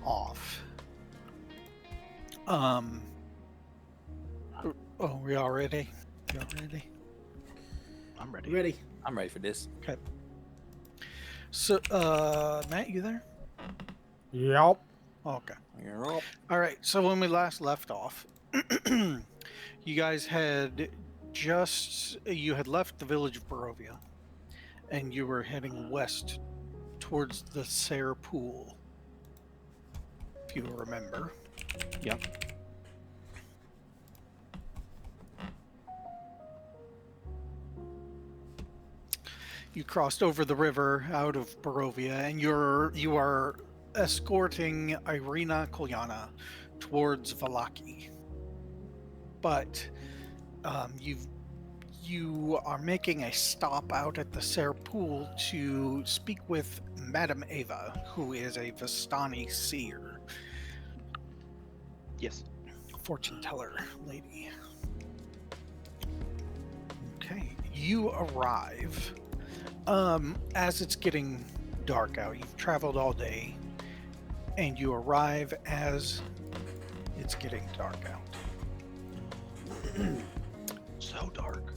off. Oh, we all ready? You all ready? I'm ready. Ready. I'm ready for this. Okay. So, Matt, you there? Yep. Okay. You're up. All right. So when we last left off, you guys had you had left the village of Barovia, and you were heading west towards the Sayre Pool, if you remember. Yep. You crossed over the river out of Barovia, and you are escorting Irina Kolyana towards Valaki. But you are making a stop out at the Sayre Pool to speak with Madame Ava, who is a Vistani seer, Yes. fortune teller lady. Okay, you arrive as it's getting dark out. You've traveled all day, and you arrive as it's getting dark out. So dark.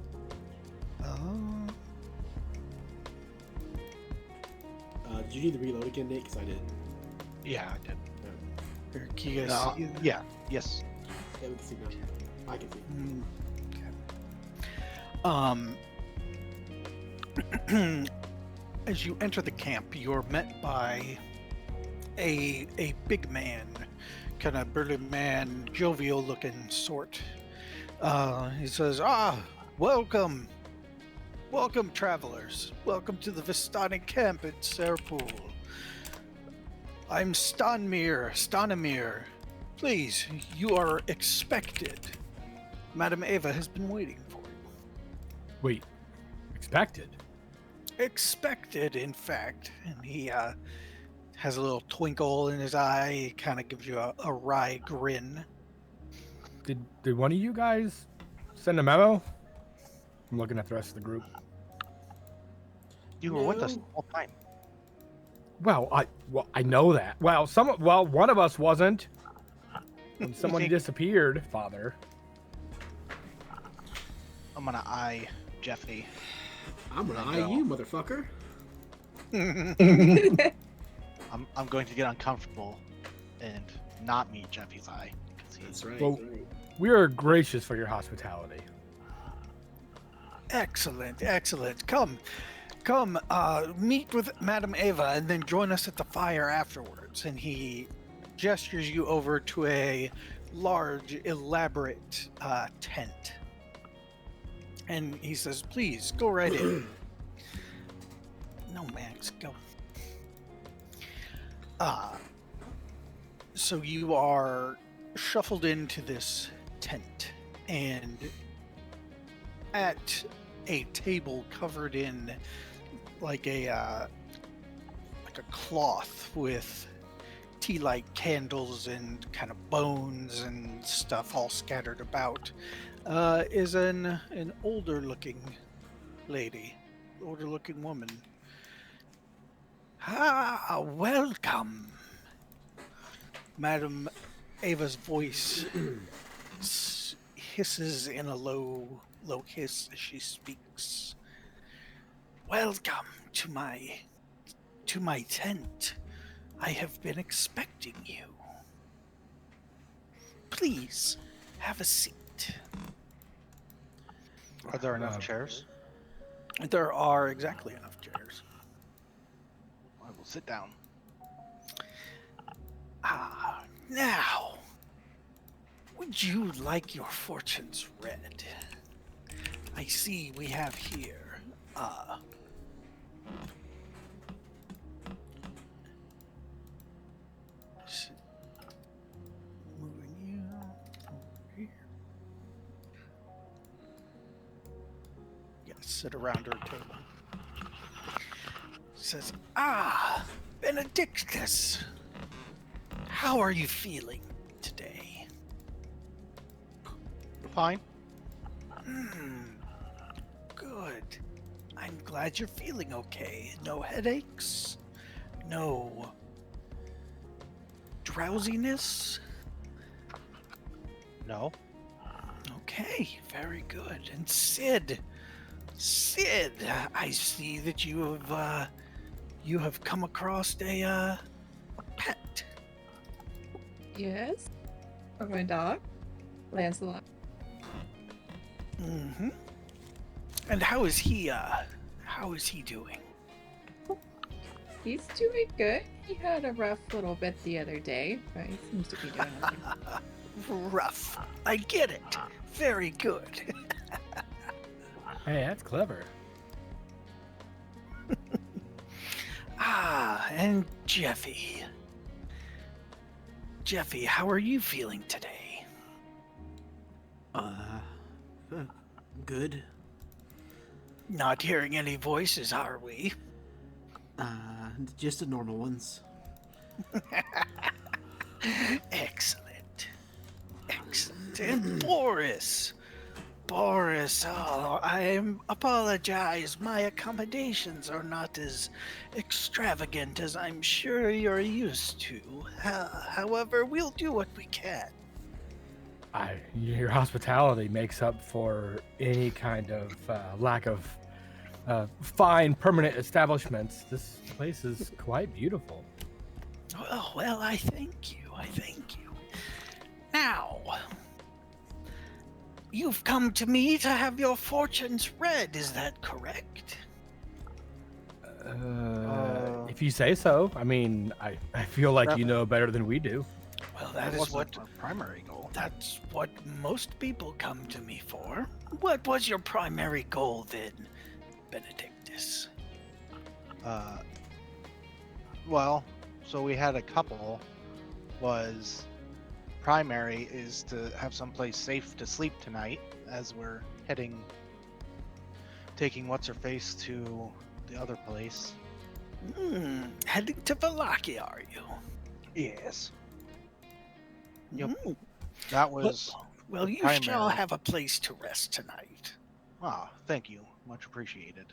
Did you need to reload again, Nate? Because I did. Yeah, I did. Here, can you guys No, see that? yeah. Yes. Yeah, we can see now. I can see. Okay. As you enter the camp, you're met by a big man, kind of burly man, jovial looking sort. He says, welcome travelers. Welcome to the Vistani camp at Sayre Pool. I'm Stanimir. Please, you are expected. Madame Ava has been waiting for you. Wait. Expected? Expected, in fact. And he has a little twinkle in his eye. He kind of gives you a wry grin. Did one of you guys send a memo? I'm looking at the rest of the group. You were with us No. the whole time. Well, I know that. Well, one of us wasn't. When someone think- disappeared, Father. I'm gonna eye Jeffy. I'm gonna I eye know. you, motherfucker. I'm going to get uncomfortable and not meet Jeffy's eye. 'Cause That's he's right. Well- that's right. We are gracious for your hospitality. Excellent. Come, meet with Madame Ava and then join us at the fire afterwards. And he gestures you over to a large, elaborate tent. And he says, please, go right in. No, Max, go. So you are shuffled into this tent, and at a table covered in like a cloth with tea-light candles and kind of bones and stuff all scattered about, is an older-looking lady, older-looking woman. Welcome. Madam Ava's voice hisses in a low hiss as she speaks. Welcome to my tent. I have been expecting you. Please have a seat. Are there enough chairs? There are exactly enough chairs. I will sit down. Now, would you like your fortunes read? I see we have here, moving you over here. Yeah, sit around her table. Says, Benedictus, how are you feeling today? Fine. Good. I'm glad you're feeling okay. No headaches? No drowsiness? No. Okay, very good. And Sid, I see that you have come across a pet. Yes. Or my dog, Lancelot. Mm-hmm. And how is he doing? He's doing good. He had a rough little bit the other day, but he seems to be doing okay. Rough. I get it. Very good. Hey, that's clever. And Jeffy. Jeffy, how are you feeling today? Good. Not hearing any voices, are we? Just the normal ones. Excellent. Excellent. And Boris. I apologize. My accommodations are not as extravagant as I'm sure you're used to. However, we'll do what we can. Your hospitality makes up for any kind of lack of fine permanent establishments. This place is quite beautiful. Well, I thank you. Now, you've come to me to have your fortunes read, is that correct? If you say so. I mean, I feel like you know better than we do. Well, that is wasn't what our primary goal. that's what most people come to me for. What was your primary goal then, Benedictus? Well, so we had a couple. Was primary is to have someplace safe to sleep tonight as we're taking what's her face to the other place. Heading to Valaki, are you? Yes. Yep. Mm. That was Well, the you shall primary. have a place to rest tonight. Thank you. Much appreciated.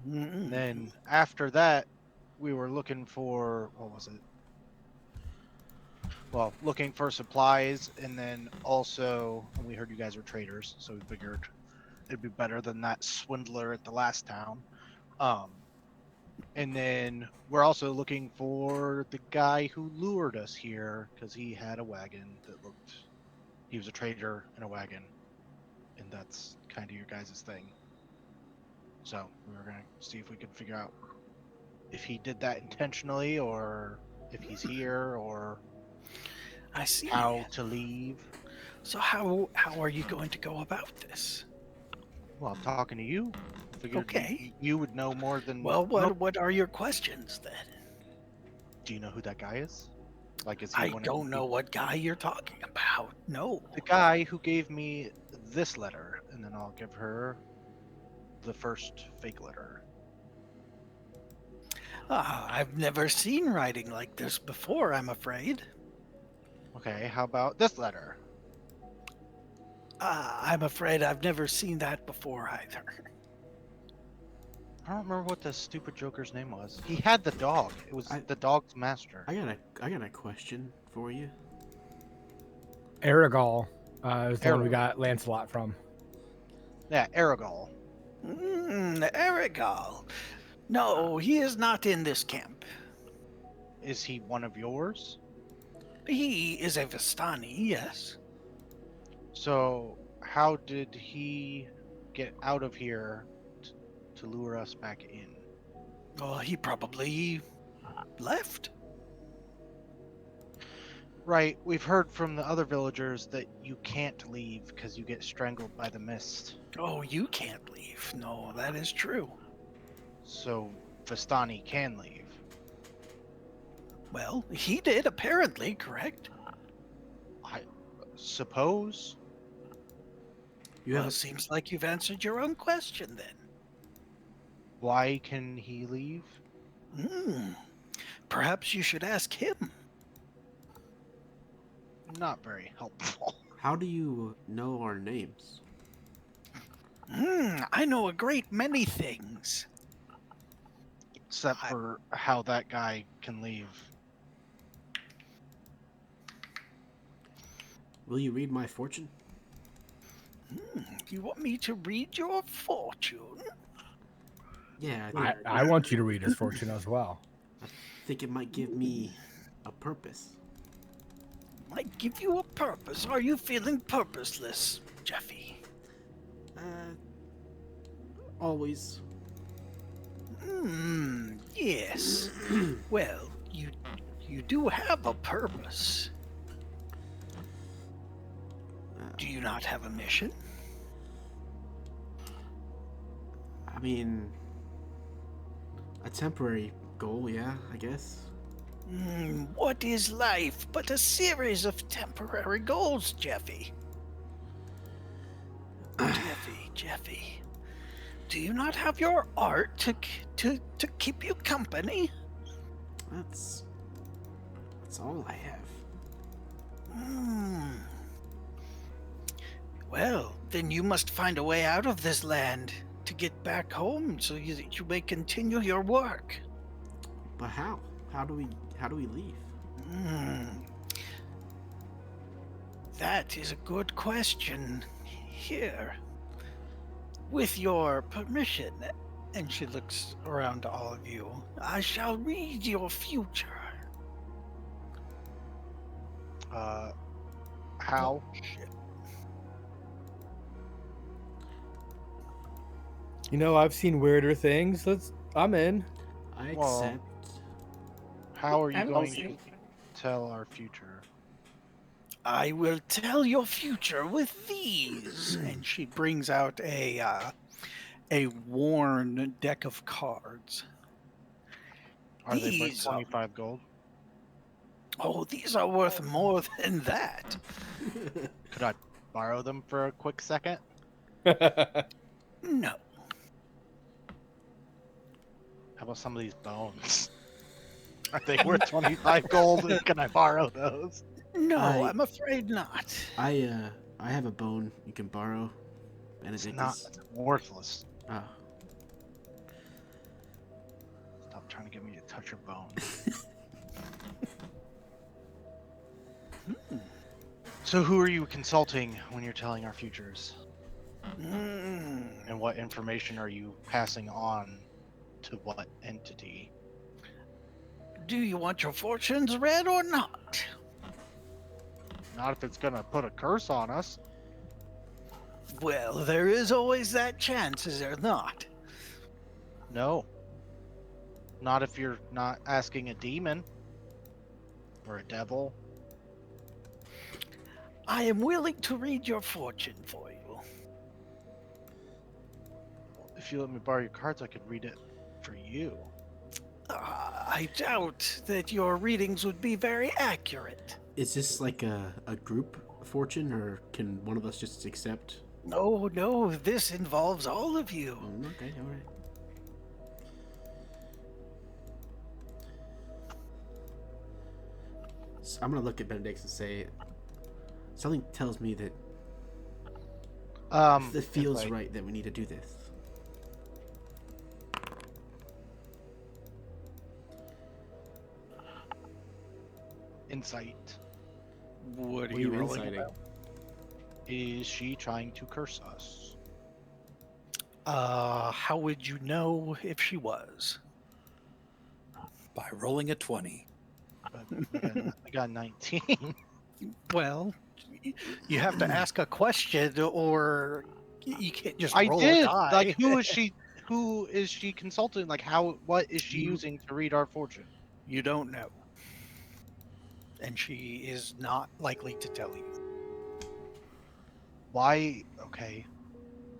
Mm. And then after that, we were looking for, what was it? Well, looking for supplies, and then also, we heard you guys were traders, so we figured it'd be better than that swindler at the last town. And then we're also looking for the guy who lured us here, because he had a wagon that looked, he was a trader in a wagon, and that's kind of your guys' thing. So we were gonna see if we could figure out if he did that intentionally, or if he's here, or I see. how to leave. So how are you going to go about this? Well, I'm talking to you. Figured Okay. you would know more than. Well, Nope. what are your questions then? Do you know who that guy is? Like, is he I one of don't the know what guy you're talking about. No. The guy who gave me this letter, and then I'll give her the first fake letter. I've never seen writing like this before, I'm afraid. Okay, how about this letter? I'm afraid I've never seen that before either. I don't remember what the stupid Joker's name was. He had the dog. It was the dog's master. I got a question for you. Aragol is the one we Aragol. got Lancelot from. Yeah, Aragol. Erigal. No, he is not in this camp. Is he one of yours? He is a Vistani, yes. So, how did he get out of here to lure us back in? Well, he probably left. Right, we've heard from the other villagers that you can't leave because you get strangled by the mist. Oh, you can't leave. No, that is true. So, Vistani can leave. Well, he did, apparently, correct? I suppose. You Well, have seems like you've answered your own question then. Why can he leave? Perhaps you should ask him. Not very helpful. How do you know our names? I know a great many things. Except for how that guy can leave. Will you read my fortune? You want me to read your fortune? Yeah, I want you to read his fortune as well. I think it might give me a purpose. Might give you a purpose. Are you feeling purposeless, Jeffy? Always. Yes. Well, you do have a purpose. Do you not have a mission? I mean, a temporary goal, yeah, I guess. What is life but a series of temporary goals, Jeffy? Jeffy. Do you not have your art to keep you company? That's all I have. Well, then you must find a way out of this land to get back home so you may continue your work. But how? How do we leave? That is a good question. Here, with your permission, and she looks around to all of you, I shall read your future. How? You know, I've seen weirder things. I'm in. I Well, accept. How are you I'm going also- to tell our future? I will tell your future with these. And she brings out a worn deck of cards. Are they worth These 25 gold? Oh, these are worth more than that. Could I borrow them for a quick second? No. How about some of these bones? Are they worth 25 gold? And can I borrow those? No, I- I'm afraid not. I have a bone you can borrow. It's Benedict not is. worthless. Oh. Stop trying to get me to touch your bone. So who are you consulting when you're telling our futures? And what information are you passing on to what entity? Do you want your fortunes read or not? Not if it's gonna put a curse on us. Well, there is always that chance, is there not? No. Not if you're not asking a demon. Or a devil. I am willing to read your fortune for you. If you let me borrow your cards, I could read it for you. I doubt that your readings would be very accurate. Is this like a group fortune, or can one of us just accept? No, this involves all of you. Okay, all right. So I'm gonna look at Benedict and say, something tells me that it feels right that we need to do this. Insight. What are What are you you rolling inciting? about? Is she trying to curse us? How would you know if she was? By rolling a 20. I got 19. Well, you have to ask a question, or you can't just I roll did. a die. Like, who is she? Who is she consulting? Like, how? What is she You- using to read our fortune? You don't know, and she is not likely to tell you. Why? Okay,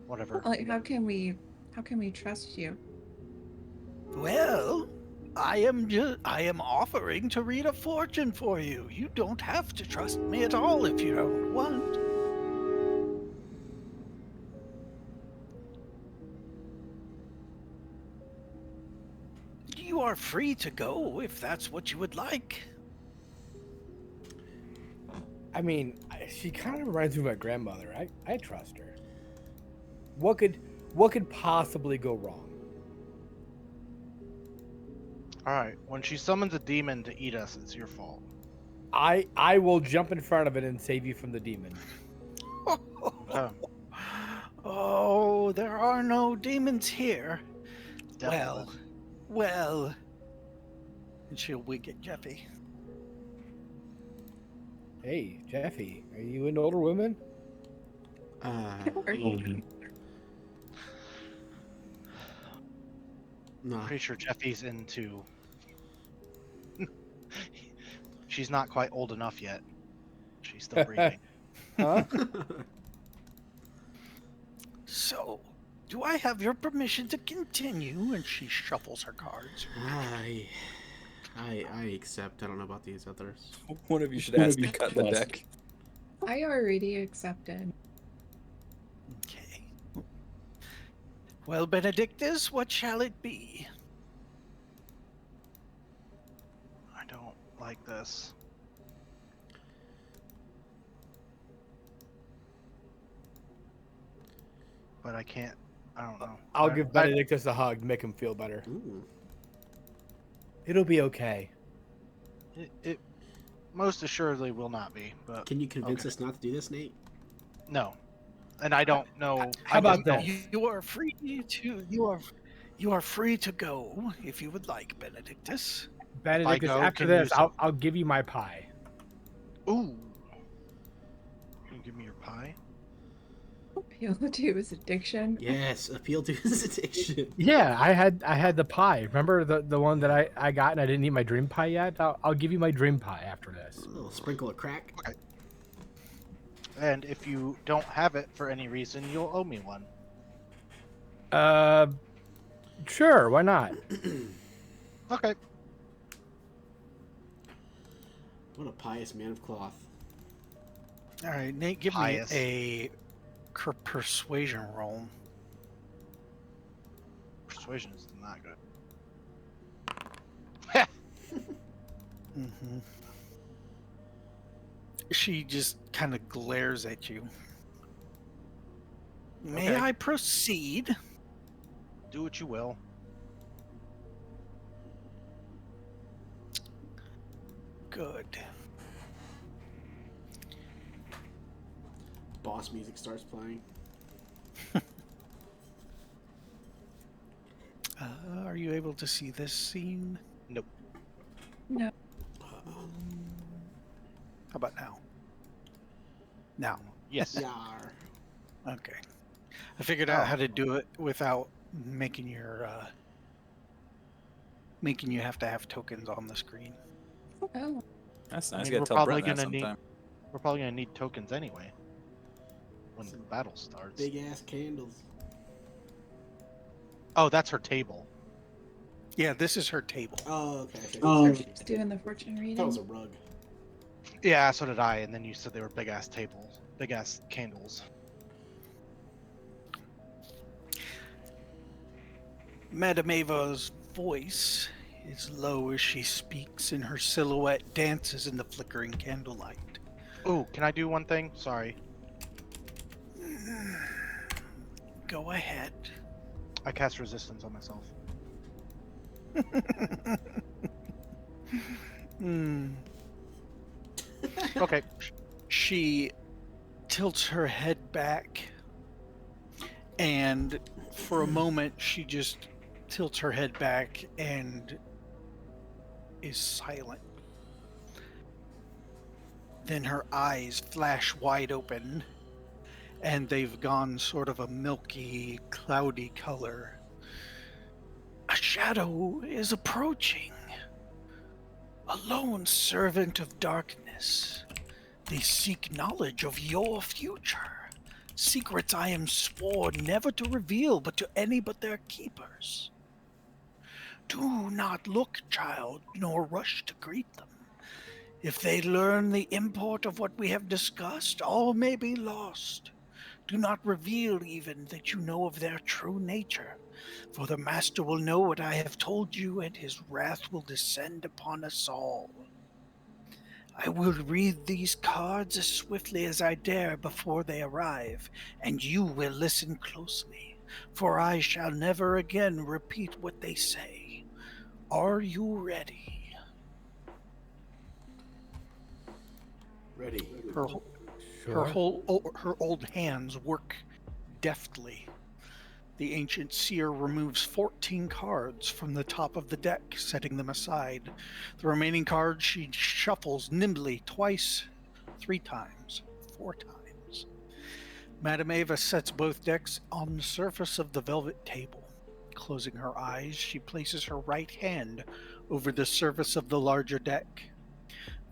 whatever. Like, how can we trust you? Well, I am offering to read a fortune for you. You don't have to trust me at all if you don't want. You are free to go if that's what you would like. I mean, she kind of reminds me of my grandmother. I trust her. What could possibly go wrong? All right. When she summons a demon to eat us, it's your fault. I will jump in front of it and save you from the demon. Oh, there are no demons here. Definitely. Well. And she'll wink at Jeffy. Hey, Jeffy, are you into older women? No. Pretty sure Jeffy's into. She's not quite old enough yet. She's still breathing. Huh? So, do I have your permission to continue? And she shuffles her cards. I accept. I don't know about these others. One of you should ask to cut the deck. I already accepted. Okay. Well, Benedictus, what shall it be? I don't like this. But I can't. I don't know. I'll give Benedictus a hug to make him feel better. Ooh. It'll be okay. It most assuredly will not be. But Can you convince okay. us not to do this, Nate? No, and I don't know. How about that? You are free to you are free to go if you would like, Benedictus. Benedictus, go, after can this, you- I'll give you my pie. Ooh. Can you give me your pie? Appeal to his addiction. Yes, appeal to his addiction. Yeah, I had the pie. Remember the one that I got and I didn't eat my dream pie yet? I'll give you my dream pie after this. A little sprinkle of crack. And if you don't have it for any reason, you'll owe me one. Sure, why not? Okay. What a pious man of cloth. All right, Nate, give Pious. me a persuasion roll. Persuasion is not good. Mm-hmm. She just kind of glares at you. May Okay. I proceed? Do what you will. Good. Boss music starts playing. Are you able to see this scene? Nope. No. How about now? Now. Yes. Yar. Okay. I figured out how to do it without making your making you have to have tokens on the screen. Oh. That's I nice. mean, Gotta we're tell probably Brent that gonna need- sometime. We're probably gonna need tokens anyway. When the battle starts. Big ass candles. Oh, that's her table. Yeah, this is her table. Oh, okay. Okay. So she's doing the fortune reading. That was a rug. Yeah, so did I. And then you said they were big ass tables, big ass candles. Madame Ava's voice is low as she speaks, and her silhouette dances in the flickering candlelight. Oh, can I do one thing? Sorry. Go ahead. I cast resistance on myself. Okay. She tilts her head back, and for a moment, she just tilts her head back and is silent. Then her eyes flash wide open, and they've gone sort of a milky, cloudy color. A shadow is approaching. A lone servant of darkness. They seek knowledge of your future. Secrets I am sworn never to reveal but to any but their keepers. Do not look, child, nor rush to greet them. If they learn the import of what we have discussed, all may be lost. Do not reveal even that you know of their true nature, for the Master will know what I have told you, and his wrath will descend upon us all. I will read these cards as swiftly as I dare before they arrive, and you will listen closely, for I shall never again repeat what they say. Are you ready? Ready. Her her old hands work deftly. The ancient seer removes 14 cards from the top of the deck, setting them aside. The remaining cards she shuffles nimbly twice, 3 times, 4 times. Madame Eva sets both decks on the surface of the velvet table. Closing her eyes, she places her right hand over the surface of the larger deck.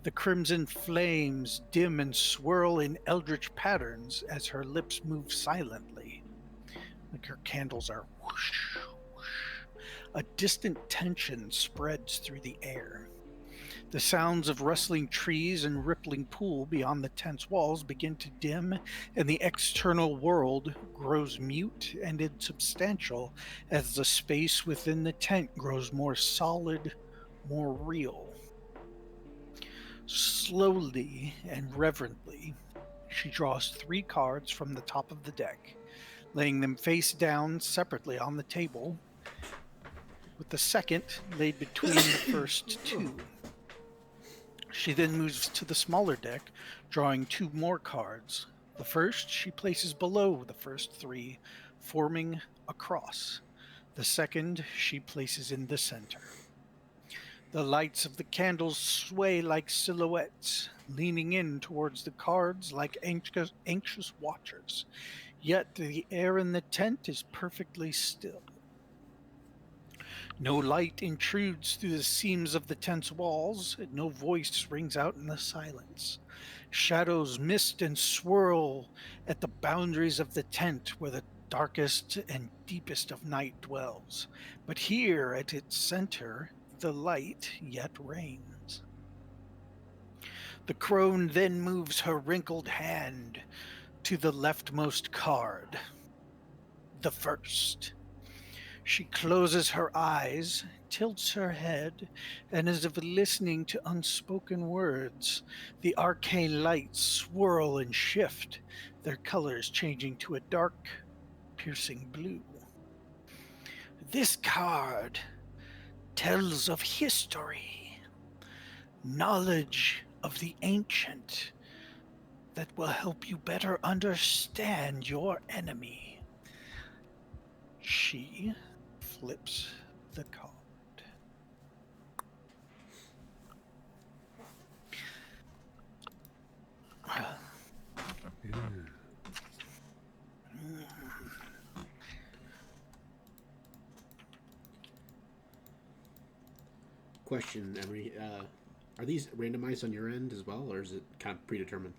The crimson flames dim and swirl in eldritch patterns as her lips move silently, like her candles are whoosh, whoosh. A distant tension spreads through the air. The sounds of rustling trees and rippling pool beyond the tent's walls begin to dim, and the external world grows mute and insubstantial as the space within the tent grows more solid, more real. Slowly and reverently, she draws 3 cards from the top of the deck, laying them face down separately on the table, with the second laid between the first 2. She then moves to the smaller deck, drawing 2 more cards. The first she places below the first 3, forming a cross. The second she places in the center. The lights of the candles sway like silhouettes, leaning in towards the cards like anxious watchers. Yet the air in the tent is perfectly still. No light intrudes through the seams of the tent's walls, and no voice rings out in the silence. Shadows mist and swirl at the boundaries of the tent where the darkest and deepest of night dwells. But here at its center, the light yet reigns. The crone then moves her wrinkled hand to the leftmost card, the first. She closes her eyes, tilts her head, and as if listening to unspoken words, the arcane lights swirl and shift, their colors changing to a dark, piercing blue. This card tells of history, knowledge of the ancient that will help you better understand your enemy. She flips the card. Question, Emery. Are these randomized on your end as well, or is it kind of predetermined?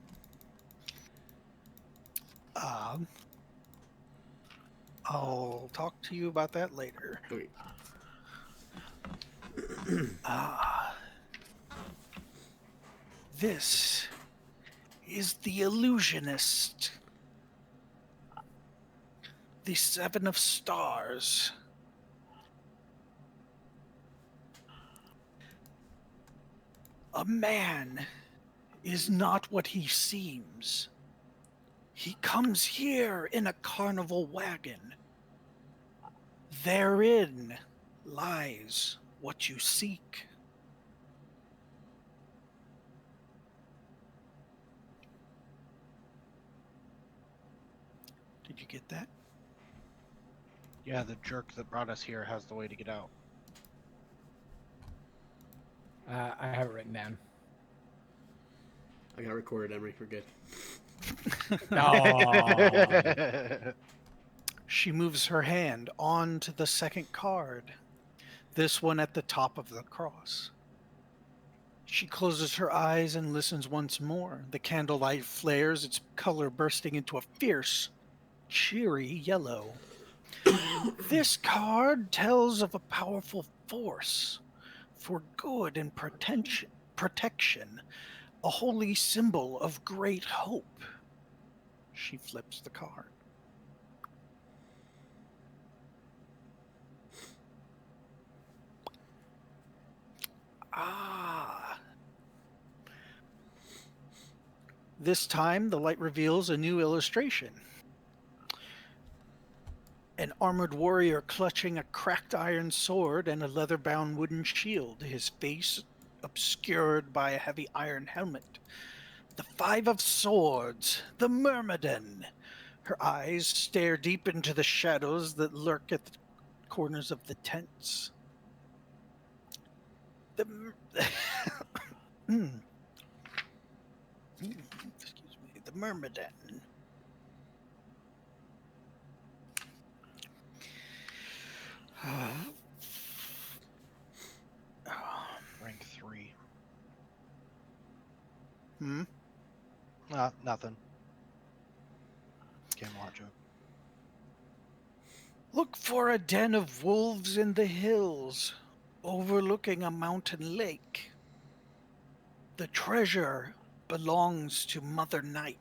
I'll talk to you about that later. Okay. This is the illusionist, the 7 of stars. A man is not what he seems. He comes here in a carnival wagon. Therein lies what you seek. Did you get that? Yeah, the jerk that brought us here has the way to get out. I have it written down. I got recorded, Emery. We're good. Oh. She moves her hand on to the second card, this one at the top of the cross. She closes her eyes and listens once more. The candlelight flares, its color bursting into a fierce, cheery yellow. This card tells of a powerful force for good and protection, a holy symbol of great hope. She flips the card. This time, the light reveals a new illustration. An armored warrior clutching a cracked iron sword and a leather-bound wooden shield, his face obscured by a heavy iron helmet. The Five of Swords, the Myrmidon. Her eyes stare deep into the shadows that lurk at the corners of the tents. The excuse me, the Myrmidon. Rank 3. Hmm? Nothing. Camelot joke. Look for a den of wolves in the hills, overlooking a mountain lake. The treasure belongs to Mother Night.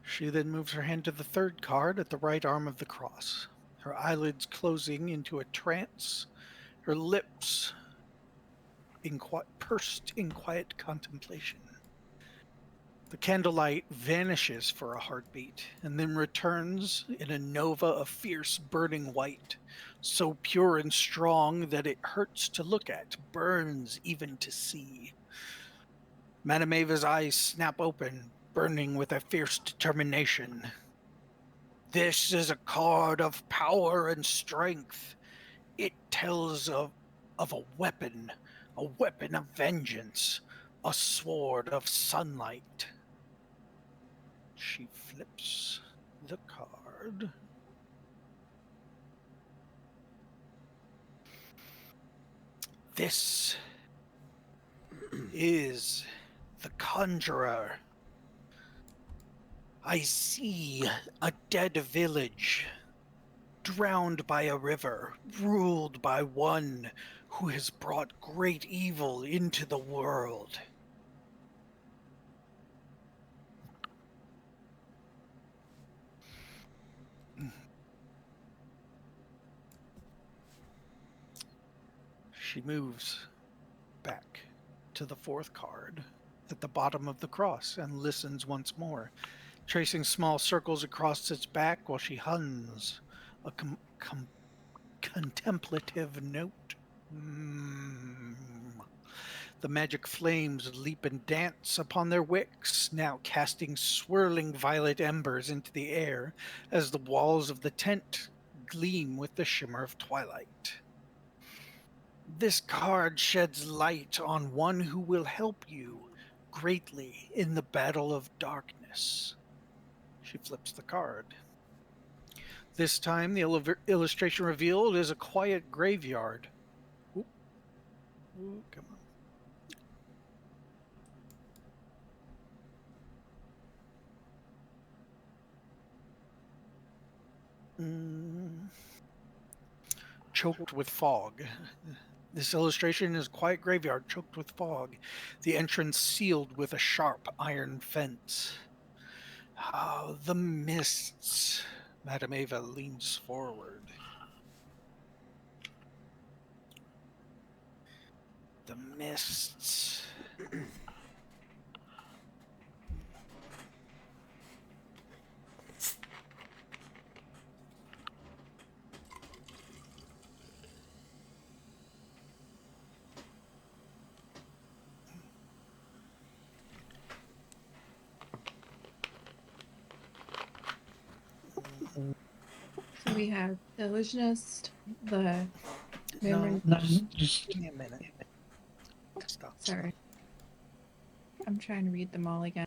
She then moves her hand to the third card at the right arm of the cross, her eyelids closing into a trance, her lips pursed in quiet contemplation. The candlelight vanishes for a heartbeat and then returns in a nova of fierce burning white, so pure and strong that it hurts to look at, burns even to see. Madame Ava's eyes snap open, burning with a fierce determination. This is a card of power and strength. It tells of a weapon of vengeance, a sword of sunlight. She flips the card. This is the Conjurer. I see a dead village, drowned by a river, ruled by one who has brought great evil into the world. She moves back to the fourth card at the bottom of the cross and listens once more, tracing small circles across its back while she hums a contemplative note. The magic flames leap and dance upon their wicks, now casting swirling violet embers into the air as the walls of the tent gleam with the shimmer of twilight. This card sheds light on one who will help you greatly in the battle of darkness. She flips the card. This time, the illustration revealed is a quiet graveyard. Ooh. Ooh, come on. Choked with fog. This illustration is a quiet graveyard choked with fog, the entrance sealed with a sharp iron fence. Ah, the mists. Madame Ava leans forward. The mists. So we have Illusionist, the No, memory. just give me a minute. Stop. Sorry. I'm trying to read them all again.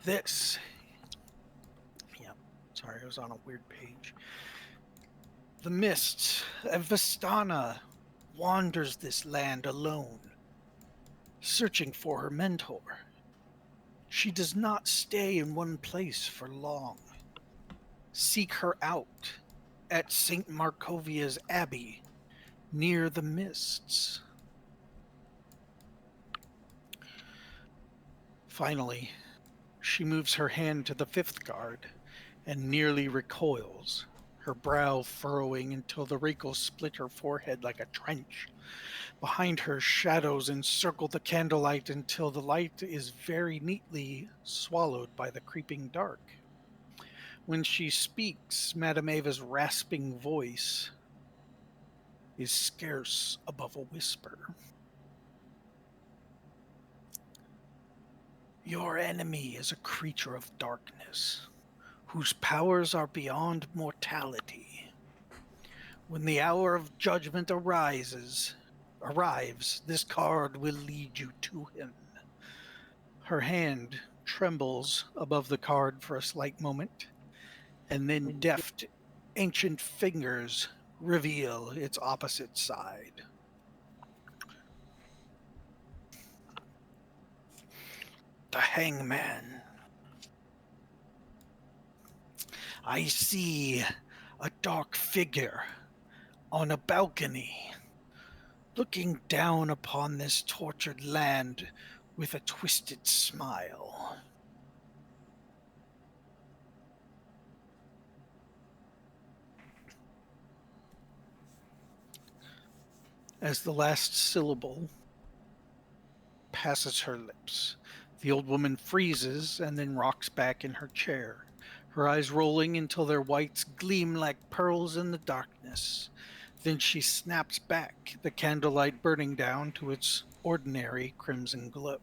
This. Yeah, sorry, I was on a weird page. The mist of Vistana wanders this land alone, searching for her mentor. She does not stay in one place for long. Seek her out at St. Markovia's Abbey, near the mists. Finally, she moves her hand to the fifth card and nearly recoils her brow furrowing until the wrinkles split her forehead like a trench. Behind her, shadows encircle the candlelight until the light is very neatly swallowed by the creeping dark. When she speaks, Madame Ava's rasping voice is scarce above a whisper. Your enemy is a creature of darkness, whose powers are beyond mortality. When the hour of judgment arrives, this card will lead you to him. Her hand trembles above the card for a slight moment, and then deft, ancient fingers reveal its opposite side. The Hangman. I see a dark figure on a balcony, looking down upon this tortured land with a twisted smile. As the last syllable passes her lips, the old woman freezes and then rocks back in her chair, her eyes rolling until their whites gleam like pearls in the darkness. Then she snaps back, the candlelight burning down to its ordinary crimson glow.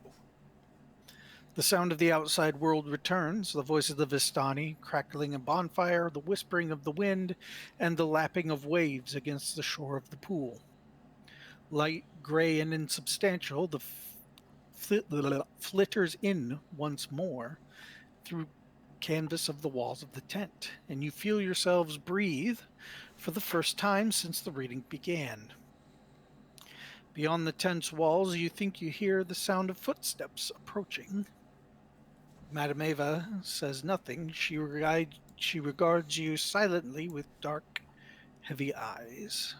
The sound of the outside world returns, the voice of the Vistani crackling a bonfire, the whispering of the wind, and the lapping of waves against the shore of the pool. Light, gray, and insubstantial, the flitters in once more through canvas of the walls of the tent, and you feel yourselves breathe for the first time since the reading began. Beyond the tent's walls, you think you hear the sound of footsteps approaching. Madame Ava says nothing. She regards you silently with dark, heavy eyes.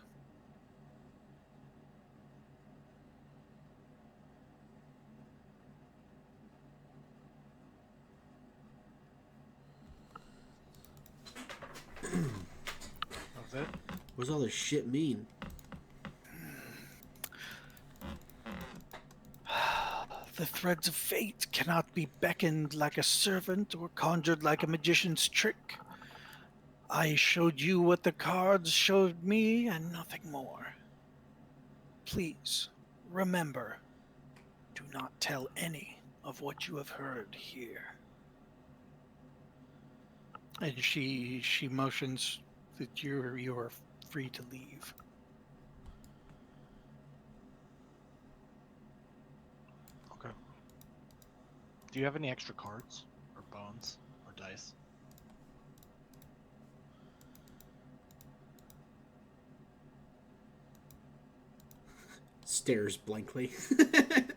That's it. What does all this shit mean? The threads of fate cannot be beckoned like a servant or conjured like a magician's trick. I showed you what the cards showed me and nothing more. Please, remember, do not tell any of what you have heard here. And she motions that you're free to leave. Okay. Do you have any extra cards or bones or dice? Stares blankly. It's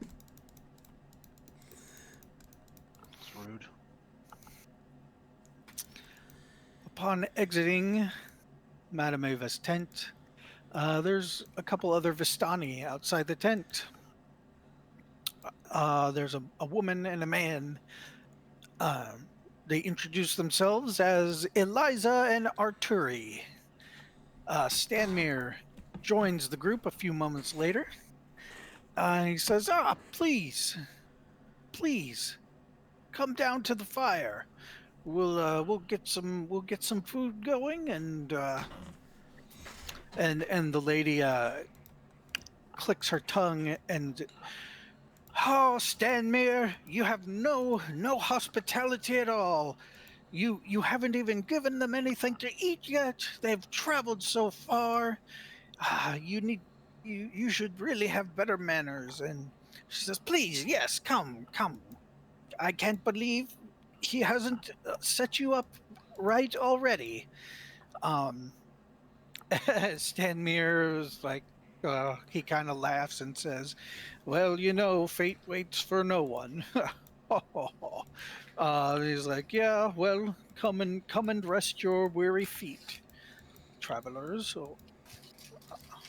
rude. Upon exiting Madame Ava's tent, there's a couple other Vistani outside the tent. There's a woman and a man. They introduce themselves as Eliza and Arturi. Stanmere joins the group a few moments later. He says, please, come down to the fire. We'll get some food going, and the lady clicks her tongue and, oh, Stanmere, you have no hospitality at all. You haven't even given them anything to eat yet. They've traveled so far. You should really have better manners. And she says, please, yes, come. I can't believe he hasn't set you up right already. Stanmere is like, he kind of laughs and says, well, fate waits for no one. He's like, yeah, well, come and rest your weary feet, travelers.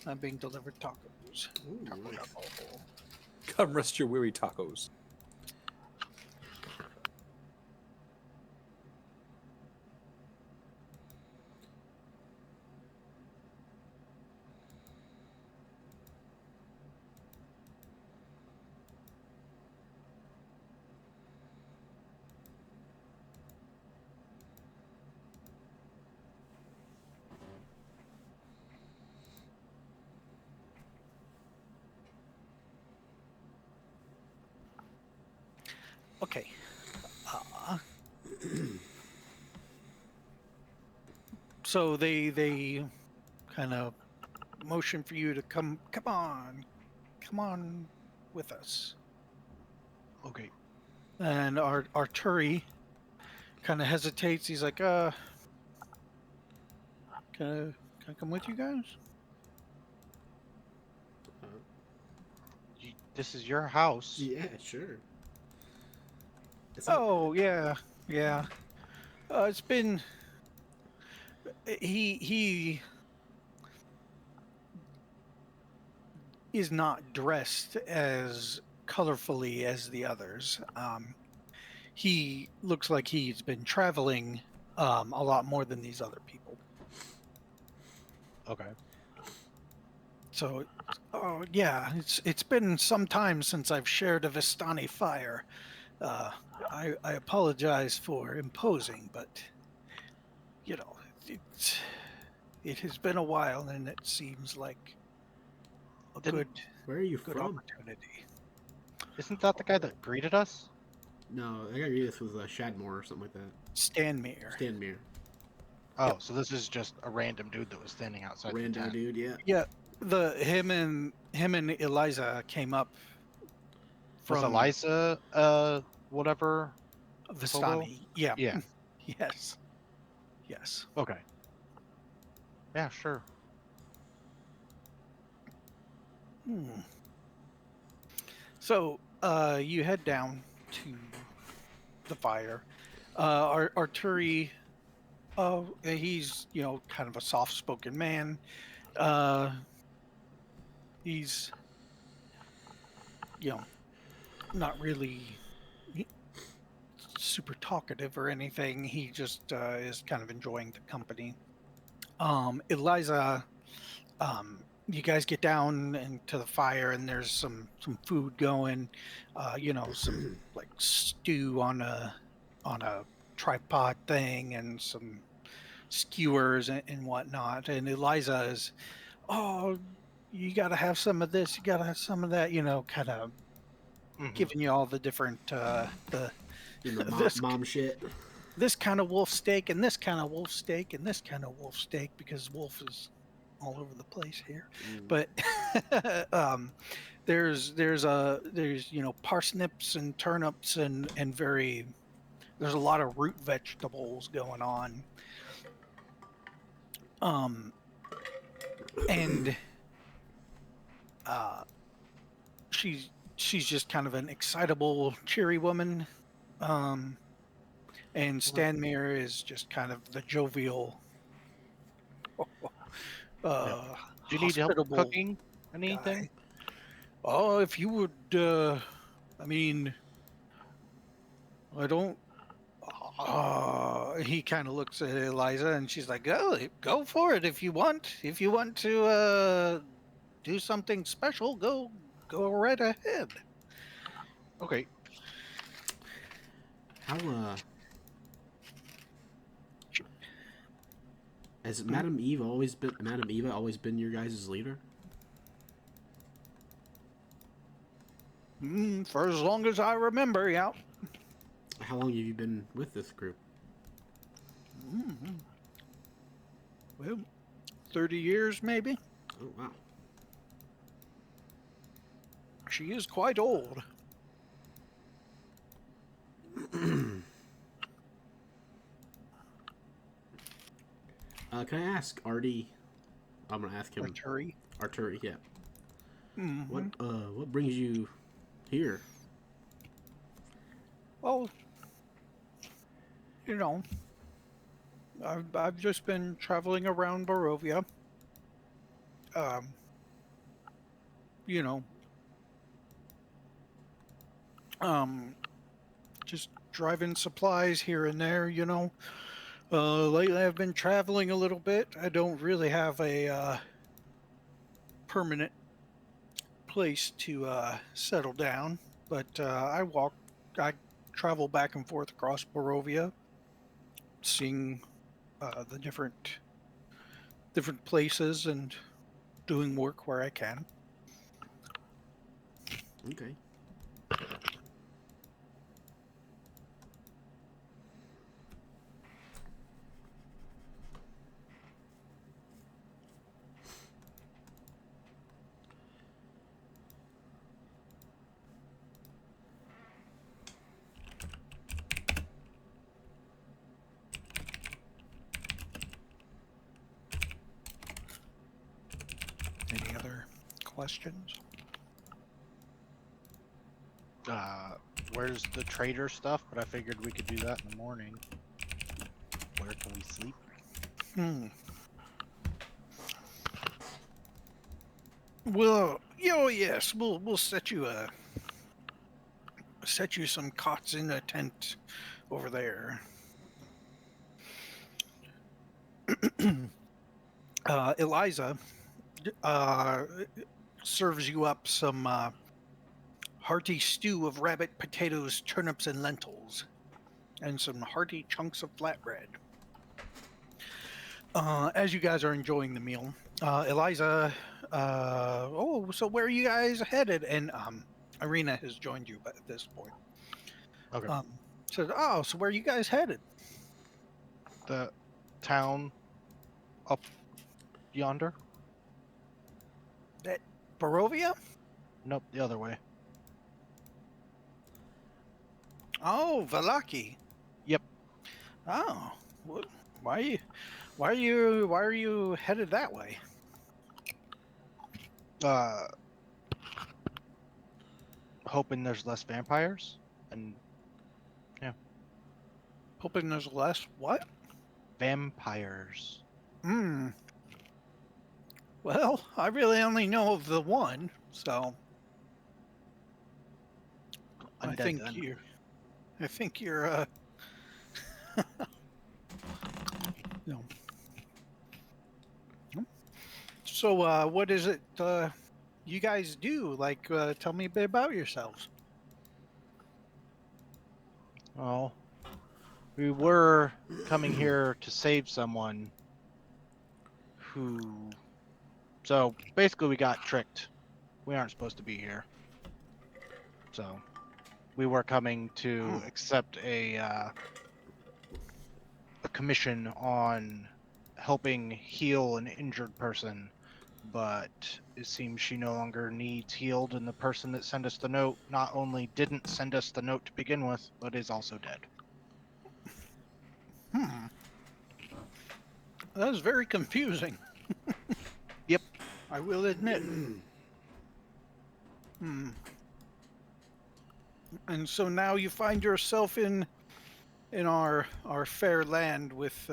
I'm being delivered tacos. Ooh, Taco, nice. taco. Come rest your weary tacos. Okay. Uh, so they kind of motion for you to come on with us. Okay. And our Arturi kind of hesitates. He's like, can I come with you guys? Uh, This is your house. yeah, sure. It's not. Oh yeah, yeah. It's been he is not dressed as colorfully as the others. He looks like he's been traveling a lot more than these other people. Okay. So, oh yeah, it's been some time since I've shared a Vistani fire. Uh, I apologize for imposing, but you know, it's it has been a while, and it seems like a Didn't- Where are you good from? opportunity. Isn't that the guy that greeted us? No, I got to read this with Shadmore or something like that. Stanmere. Stanmere. Oh, Yep. so this is just a random dude that was standing outside the Rando tent. dude, yeah. Yeah, him and Eliza came up Was from Eliza, whatever? Hobo? Vistani. Yeah. Yeah. Yes. Yes. Okay. Yeah, sure. Hmm. So, you head down to the fire. Arturi, he's, kind of a soft-spoken man. He's, you know, not really super talkative or anything. He just is kind of enjoying the company. Eliza, you guys get down into the fire and there's some food going, some like stew on a tripod thing and some skewers and whatnot. And Eliza is, oh, you got to have some of this, you got to have some of that, kind of Hmm. giving you all the different the In the this mom shit. this kind of wolf steak and this kind of wolf steak and this kind of wolf steak because wolf is all over the place here. Mm. But there's parsnips and turnips and there's a lot of root vegetables going on. And uh she's just kind of an excitable, cheery woman. And Stanmere is just kind of the jovial, Do you need help hospitable cooking anything? guy. Oh, if you would, I mean, I don't. He kind of looks at Eliza, and she's like, go for it if you want. If you want to do something special, go right ahead." Okay. How, has Madame Eva always been your guys' leader? For as long as I remember, yeah. How long have you been with this group? Well, 30 years maybe. Oh, wow. She is quite old. Can I ask Artie? I'm gonna ask him. Arturi. Arturi, yeah. Mhm. What brings you here? Well, I've just been traveling around Barovia. Um, you know, just driving supplies here and there. Lately I've been traveling a little bit. I don't really have a permanent place to settle down, but I travel back and forth across Barovia, seeing the different places and doing work where I can. Okay. questions? Where's the trader stuff? But I figured we could do that in the morning. Where can we sleep? Well, yes, we'll set you some cots in a tent over there. Eliza serves you up some hearty stew of rabbit, potatoes, turnips, and lentils, and some hearty chunks of flatbread. As you guys are enjoying the meal, Eliza, so where are you guys headed? And Irina has joined you at this point. Okay. Says, oh, so where are you guys headed? The town up yonder? Barovia? Nope, the other way. Oh, Valaki. Yep. Oh, why are you headed that way? Hoping there's less vampires, and Hoping there's less what? vampires. Well, I really only know of the one, so I Undead think then. you're no. So what is it you guys do? Like tell me a bit about yourselves. Well, we were coming here to save someone who... So, basically we got tricked. We aren't supposed to be here. So, we were coming to accept a commission on helping heal an injured person, but it seems she no longer needs healed, and the person that sent us the note not only didn't send us the note to begin with, but is also dead. That was very confusing. Yep. I will admit. And so now you find yourself in our fair land with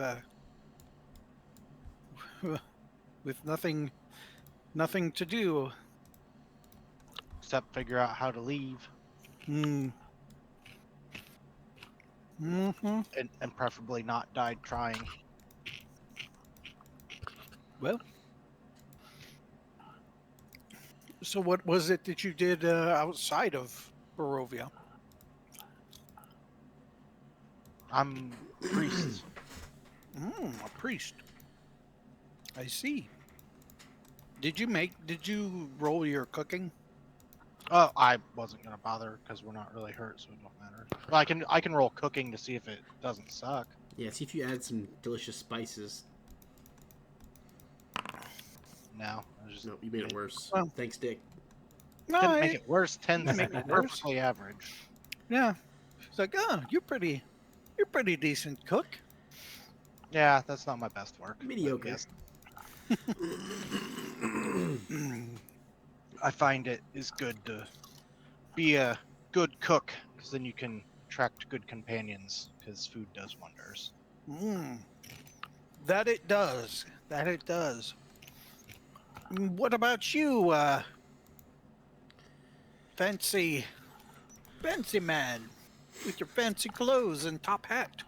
nothing to do. Except figure out how to leave, Mm-hmm. and preferably not die trying. Well, so what was it that you did outside of Barovia? I'm a priest. A priest. I see. Did you roll your cooking? Oh, I wasn't gonna bother because we're not really hurt, so it don't matter. But I can roll cooking to see if it doesn't suck. Yeah, see if you add some delicious spices. No, I just No, you made it worse. Well- Thanks, Dick. No, didn't make it worse. 10 Didn't make it worse. perfectly average. Yeah. It's like, oh, you're pretty decent cook. Yeah, that's not my best work. but Mediocre. yes. I find it is good to be a good cook, because then you can attract good companions, because food does wonders. That it does. That it does. What about you, fancy man, with your fancy clothes and top hat?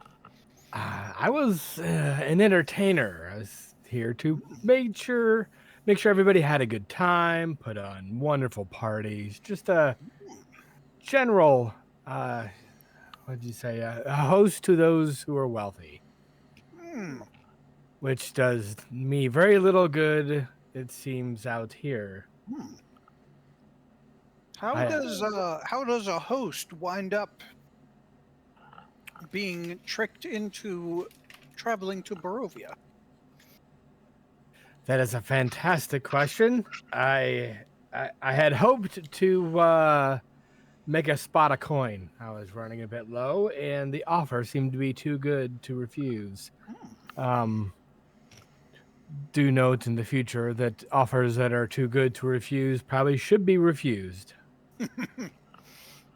I was an entertainer. I was here to make sure everybody had a good time, put on wonderful parties, just a general, what'd you say, a host to those who are wealthy, which does me very little good, it seems, out here. How does a host wind up being tricked into traveling to Barovia? That is a fantastic question. I had hoped to make a spot a coin. I was running a bit low, and the offer seemed to be too good to refuse. do note in the future that offers that are too good to refuse probably should be refused.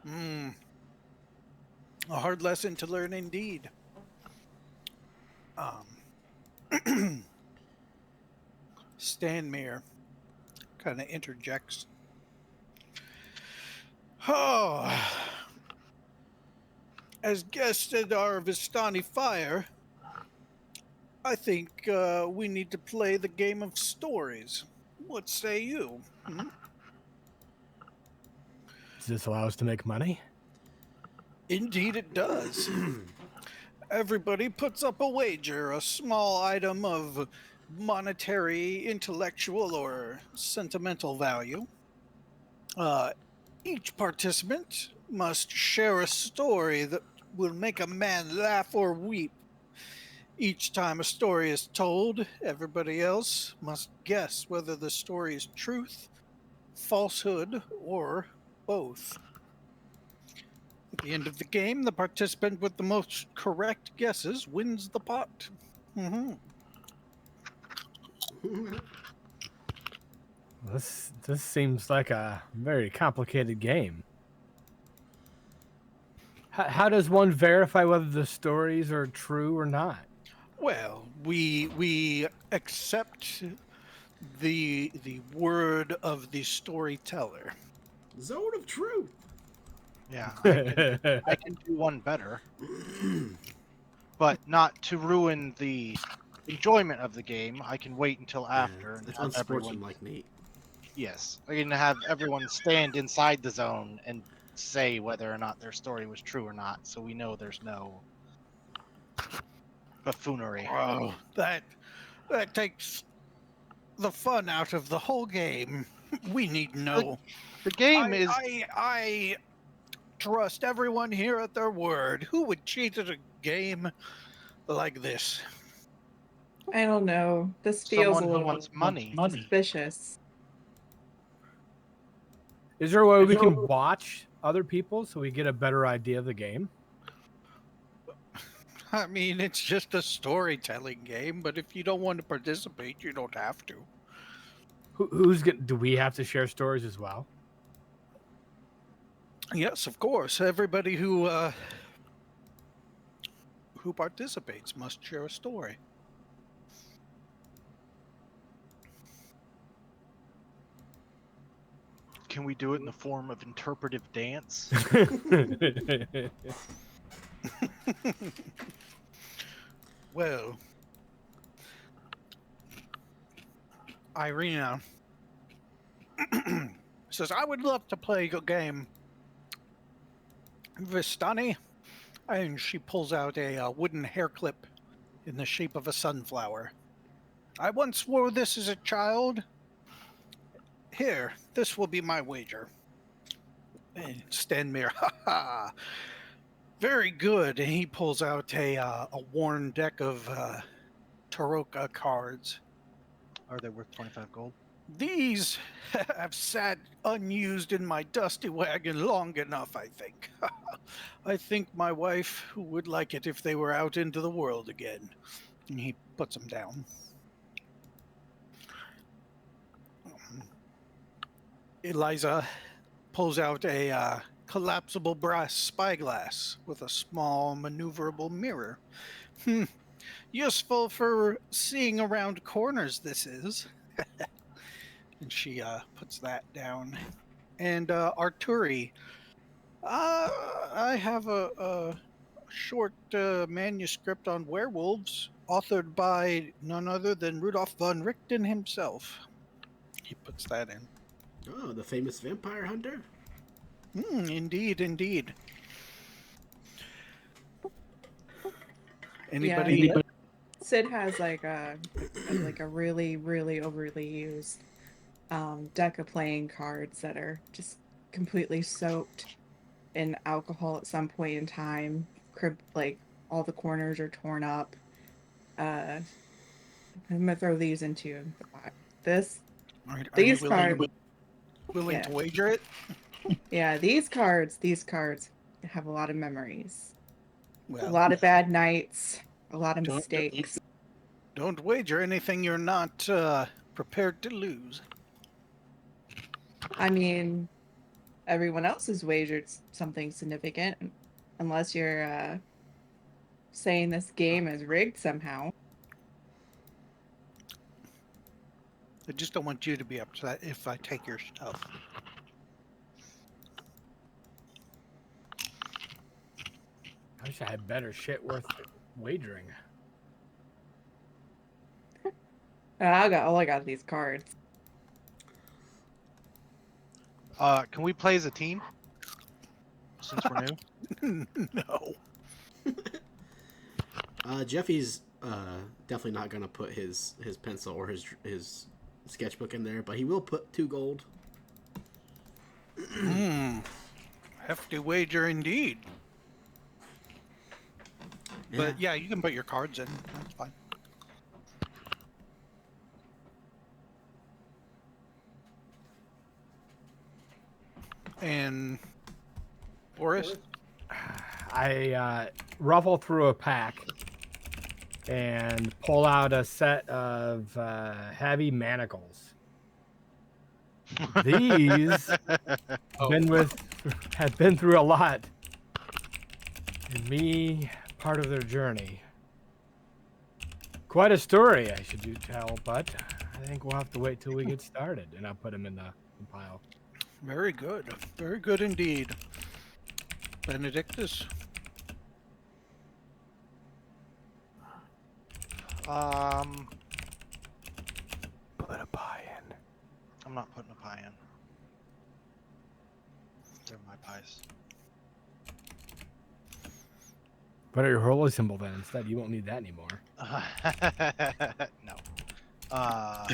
Hmm. A hard lesson to learn indeed. Stanmere kind of interjects. Oh, as guests at our Vistani fire, I think we need to play the game of stories. What say you? Hmm? Does this allow us to make money? Indeed, it does. Everybody puts up a wager, a small item of monetary, intellectual, or sentimental value. Uh, each participant must share a story that will make a man laugh or weep. Each time a story is told, everybody else must guess whether the story is truth, falsehood, or both. At the end of the game, the participant with the most correct guesses wins the pot. Mhm. This seems like a very complicated game. How does one verify whether the stories are true or not? Well, we accept the word of the storyteller. Zone of truth. Yeah, I can do one better, but not to ruin the enjoyment of the game. I can wait until after and It's have everyone. unsportsmanlike, Nate. Yes, I can have everyone stand inside the zone and say whether or not their story was true or not, so we know there's no buffoonery. Oh, that takes the fun out of the whole game. We need to know. The game I, is I trust everyone here at their word. Who would cheat at a game like this? I don't know. This feels someone a who little wants money. suspicious. Is there a way we can watch other people so we get a better idea of the game? I mean, it's just a storytelling game, but if you don't want to participate, you don't have to. Who's get? Do we have to share stories as well? Yes, of course. Everybody who participates must share a story. Can we do it in the form of interpretive dance? Well, Irina says, I would love to play a game. Vistani? And she pulls out a wooden hair clip in the shape of a sunflower. I once wore this as a child. Here, this will be my wager. And Stanmere, ha ha. Very good. And he pulls out a worn deck of Taroka cards. Are they worth 25 gold? These have sat unused in my dusty wagon long enough, I think. I think my wife would like it if they were out into the world again. And he puts them down. Eliza pulls out a collapsible brass spyglass with a small maneuverable mirror. Useful for seeing around corners, this is. And she puts that down. And Arturi, I have a short manuscript on werewolves, authored by none other than Rudolf von Richten himself. He puts that in. Oh, the famous vampire hunter? Indeed, indeed. Anybody? Yeah. Sid has like a really, really overly used deck of playing cards that are just completely soaked in alcohol at some point in time. Like all the corners are torn up. I'm gonna throw these into the pot. Are These you cards. willing Yeah. to wager it? Yeah, these cards have a lot of memories. Well, A lot of bad nights, a lot of Don't- mistakes. Don't wager anything you're not prepared to lose. I mean, everyone else has wagered something significant, unless you're saying this game is rigged somehow. I just don't want you to be upset if I take your stuff. I wish I had better shit worth wagering. All I got are these cards. Can we play as a team? Since we're new. No. Jeffy's definitely not gonna put his pencil or his sketchbook in there, but he will put 2 gold. Hefty wager indeed. Yeah. But yeah, you can put your cards in. That's fine. And Boris? I ruffle through a pack and pull out a set of heavy manacles. These have been through a lot, and me part of their journey. Quite a story, I should do tell, but I think we'll have to wait till we get started, and I'll put them in the pile. Very good. Very good indeed. Benedictus? Put a pie in. I'm not putting a pie in. They're my pies. Put your holy symbol then instead. You won't need that anymore. No. I'll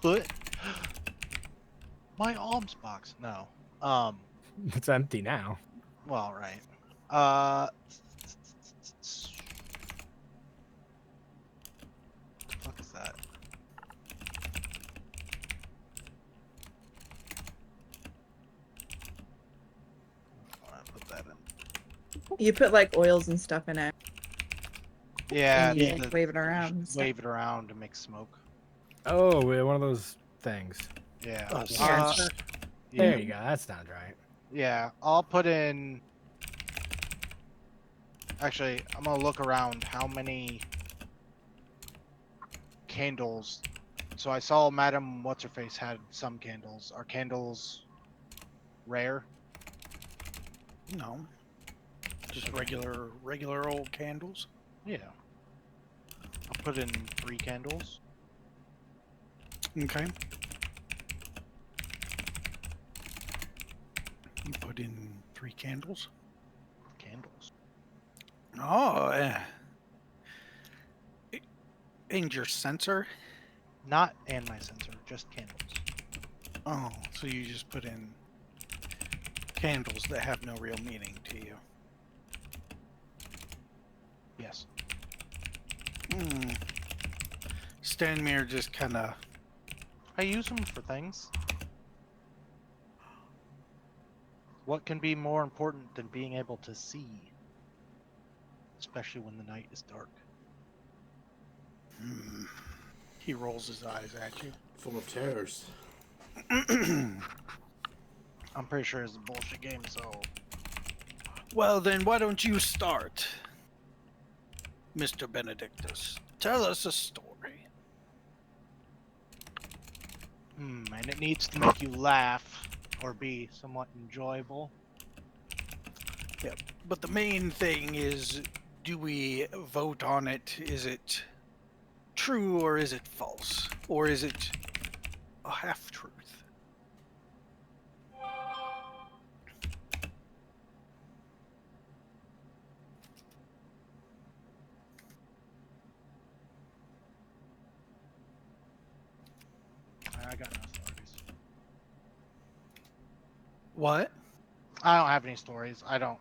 put my alms box. No. It's empty now. Well, right. The fuck is that? I put that in. You put like oils and stuff in it, Yeah, and you the- wave it around. and stuff. wave it around to make smoke. Oh, one of those things. Yeah. Oh, Yeah. There you go. That sounds right. Yeah, I'll put in. Actually, I'm gonna look around how many candles. So I saw Madam What's Her Face had some candles. Are candles rare? No. Just regular old candles. Yeah. I'll put in 3 candles. Okay. You put in 3 candles. Candles. Oh, and your sensor? Not and my sensor, just candles. Oh, so you just put in candles that have no real meaning to you. Yes. Stanmere just kind of... I use them for things. What can be more important than being able to see? Especially when the night is dark. He rolls his eyes at you. Full of terrors. I'm pretty sure it's a bullshit game, so... Well, then why don't you start, Mr. Benedictus? Tell us a story. And it needs to make you laugh or be somewhat enjoyable. Yep. But the main thing is, do we vote on it? Is it true or is it false? Or is it a half-truth? I got no stories. What? I don't have any stories. I don't.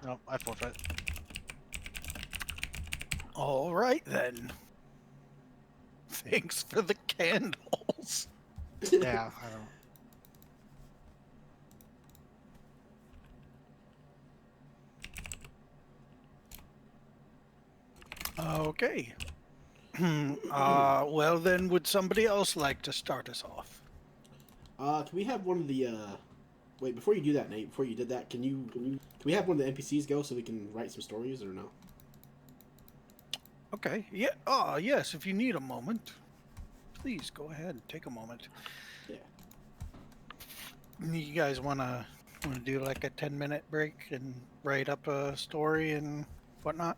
Nope, I forfeit. All right, then. Thanks for the candles. Yeah, I don't. Okay. Well then, would somebody else like to start us off? Can we have one of the wait, before you do that, Nate, before you did that, can we have one of the NPCs go so we can write some stories or no? Okay. Yeah. Yes. If you need a moment, please go ahead. Take a moment. Yeah. You guys wanna do like a 10-minute break and write up a story and whatnot?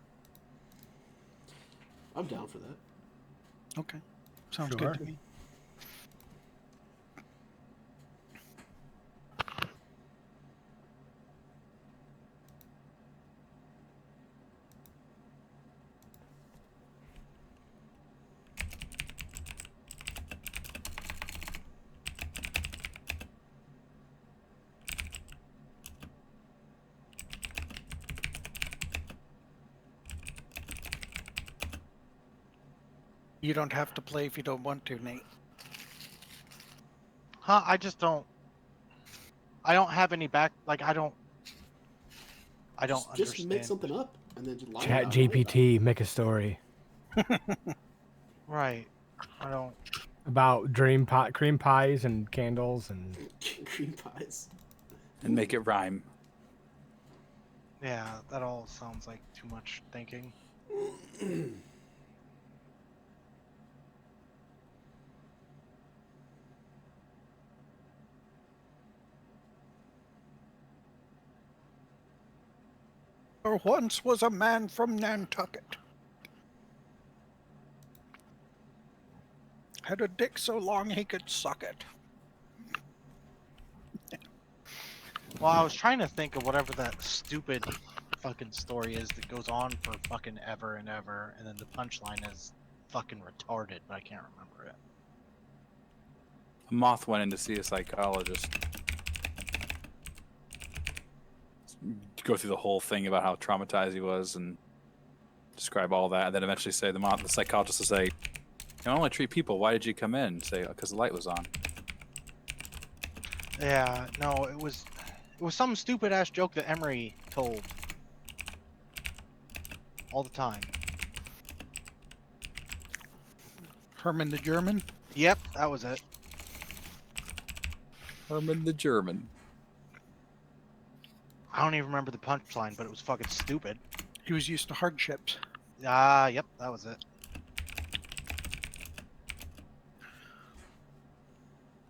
I'm down for that. Okay. Sounds Sure. good to me. You don't have to play if you don't want to, Nate. Huh? I just don't. I don't have any back. Like I don't Just make understand. something up and then just lie Chat about it. GPT, make a story Right. I don't. about cream pies and candles and Cream pies. And make it rhyme. Yeah, that all sounds like too much thinking. There once was a man from Nantucket. Had a dick so long he could suck it. Well, I was trying to think of whatever that stupid fucking story is that goes on for fucking ever and ever, and then the punchline is fucking retarded, but I can't remember it. A moth went in to see a psychologist. Go through the whole thing about how traumatized he was and describe all that, and then eventually say the psychologist will say, "You don't only treat people. Why did you come in?" Say, "Because the light was on." Yeah, no, it was some stupid ass joke that Emery told all the time. Herman the German. Yep, that was it. Herman the German. I don't even remember the punchline, but it was fucking stupid. He was used to hardships. Yep, that was it.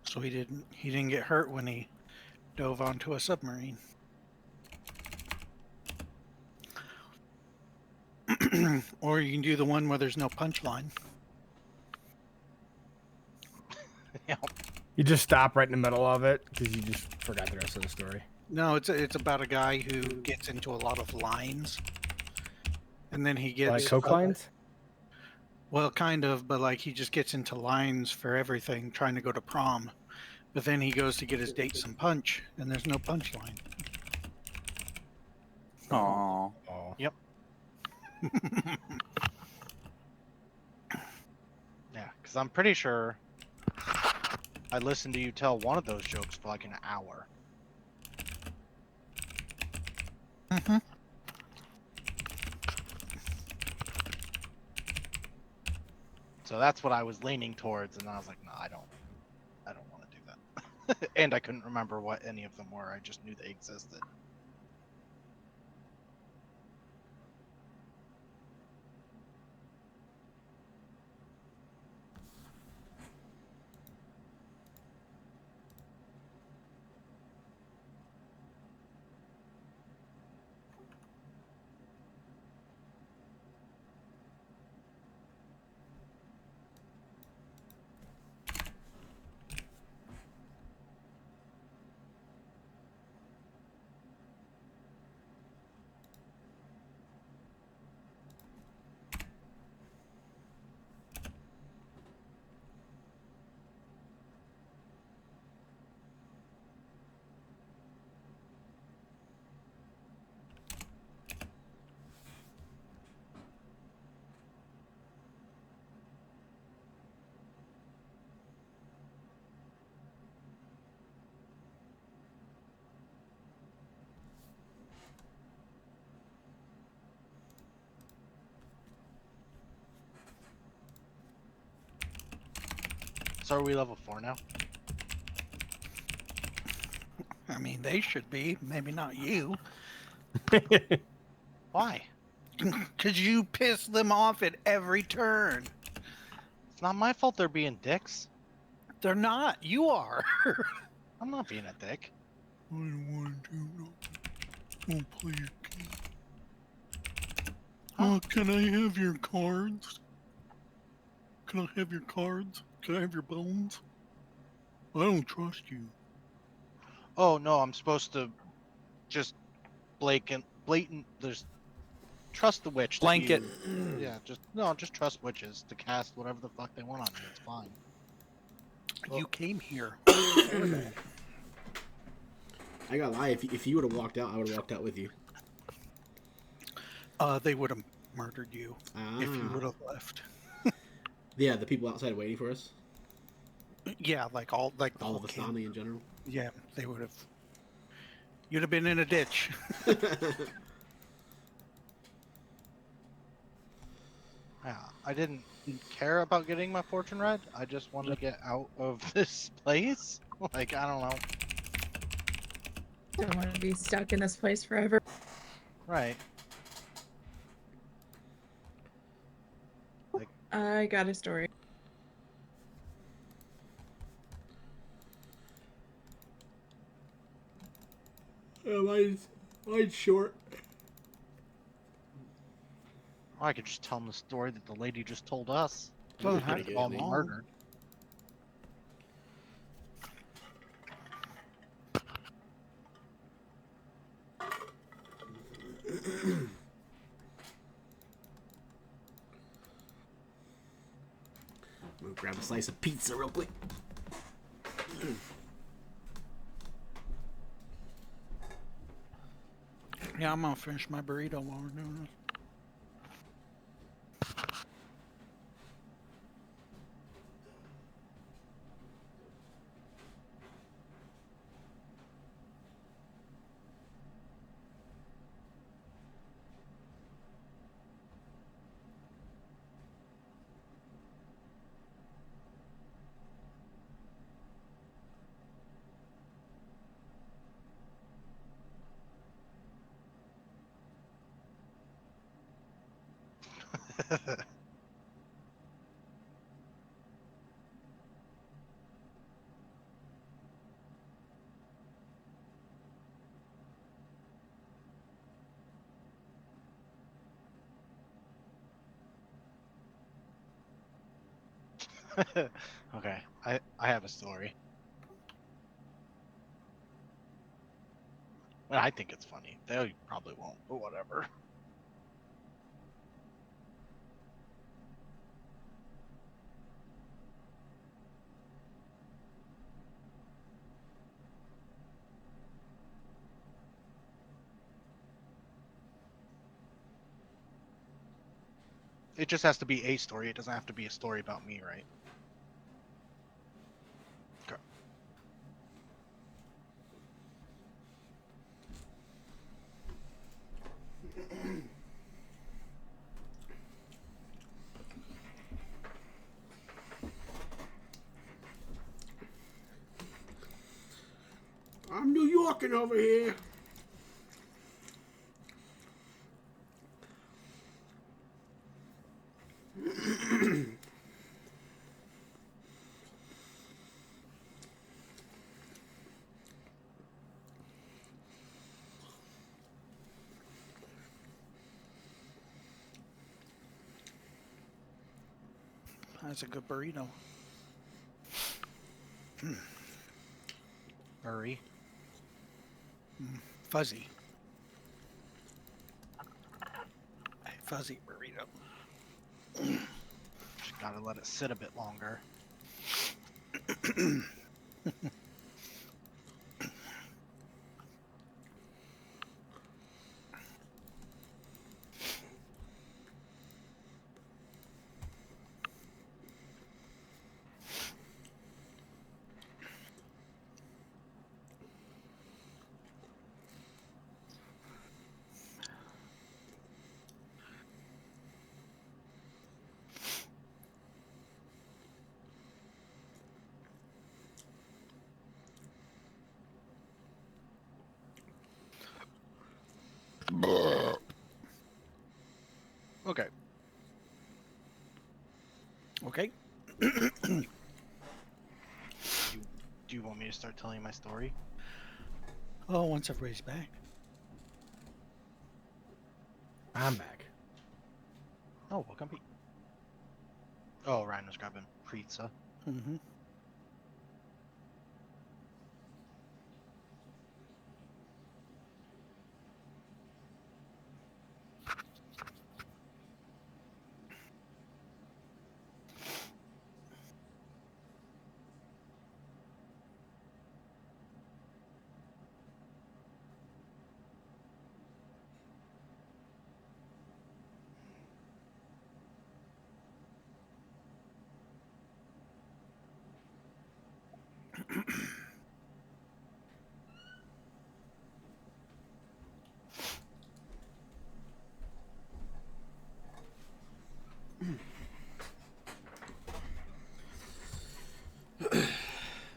So he didn't get hurt when he dove onto a submarine. Or you can do the one where there's no punchline. Yep. you just stop right in the middle of it because you just forgot the rest of the story. No, it's about a guy who gets into a lot of lines, and then he gets Like Coke lines? well, kind of, but like he just gets into lines for everything, trying to go to prom. But then he goes to get his date some punch, and there's no punchline. Aww. Oh. Yep. Yeah, because I'm pretty sure I listened to you tell one of those jokes for like an hour. Mhm. So that's what I was leaning towards, and I was like, no, I don't want to do that. And I couldn't remember what any of them were. I just knew they existed. So are we level 4 now? I mean, they should be. Maybe not you. Why? Because you piss them off at every turn. It's not my fault they're being dicks. They're not. You are. I'm not being a dick. I don't want to. Won't play your game. Huh? Can I have your cards? Can I have your cards? Can I have your bones? I don't trust you. Oh no, I'm supposed to just blatant. There's trust the witch. that Blanket. Yeah, just trust witches to cast whatever the fuck they want on me. It's fine. You came here. I gotta lie, if you would have walked out, I would have walked out with you. They would have murdered you if you Ah. would have left. Yeah, the people outside waiting for us. Yeah, like the All whole of camp. Vistani in general. Yeah, they would have. You'd have been in a ditch. Yeah, I didn't care about getting my fortune read. I just wanted to get out of this place. Like, I don't know. Don't want to be stuck in this place forever. Right. I got a story. Mine's short. Or I could just tell them the story that the lady just told us. Doesn't Pretty have to good, All man. me murdered. I'm gonna grab a slice of pizza real quick. Yeah, I'm gonna finish my burrito while we're doing this. Okay, I have a story. Well, I think it's funny. They probably won't, but whatever. It just has to be a story. It doesn't have to be a story about me, right? Okay. I'm New Yorking over here. That's a good burrito. Hurry. Fuzzy. A fuzzy burrito. Just gotta let it sit a bit longer. Okay. Do you want me to start telling my story? Oh, once everybody's back. I'm back. Oh, welcome. Oh, Ryan was grabbing pizza. Mm-hmm.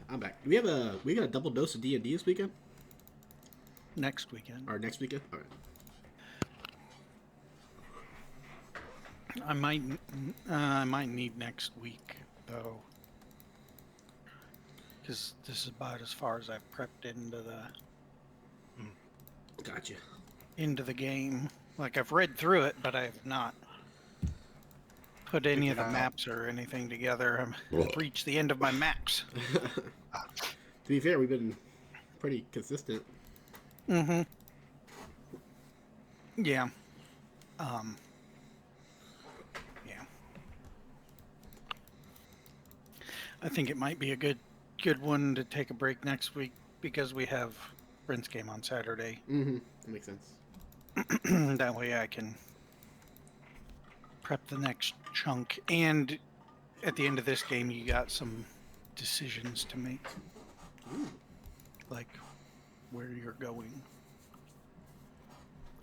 I'm back. We got a double dose of D&D this weekend? Next weekend. Or next weekend? All right. I might need next week though, because this is about as far as I've prepped Gotcha. into the game. Like I've read through it, but I have not put any of the Figured out. maps or anything together. I've reached the end of my maps. To be fair, we've been pretty consistent. Mm-hmm. Yeah. Yeah. I think it might be a good one to take a break next week because we have Brent's game on Saturday. Mm-hmm. That makes sense. That way I can prep the next chunk. And at the end of this game, you got some decisions to make. Like where you're going.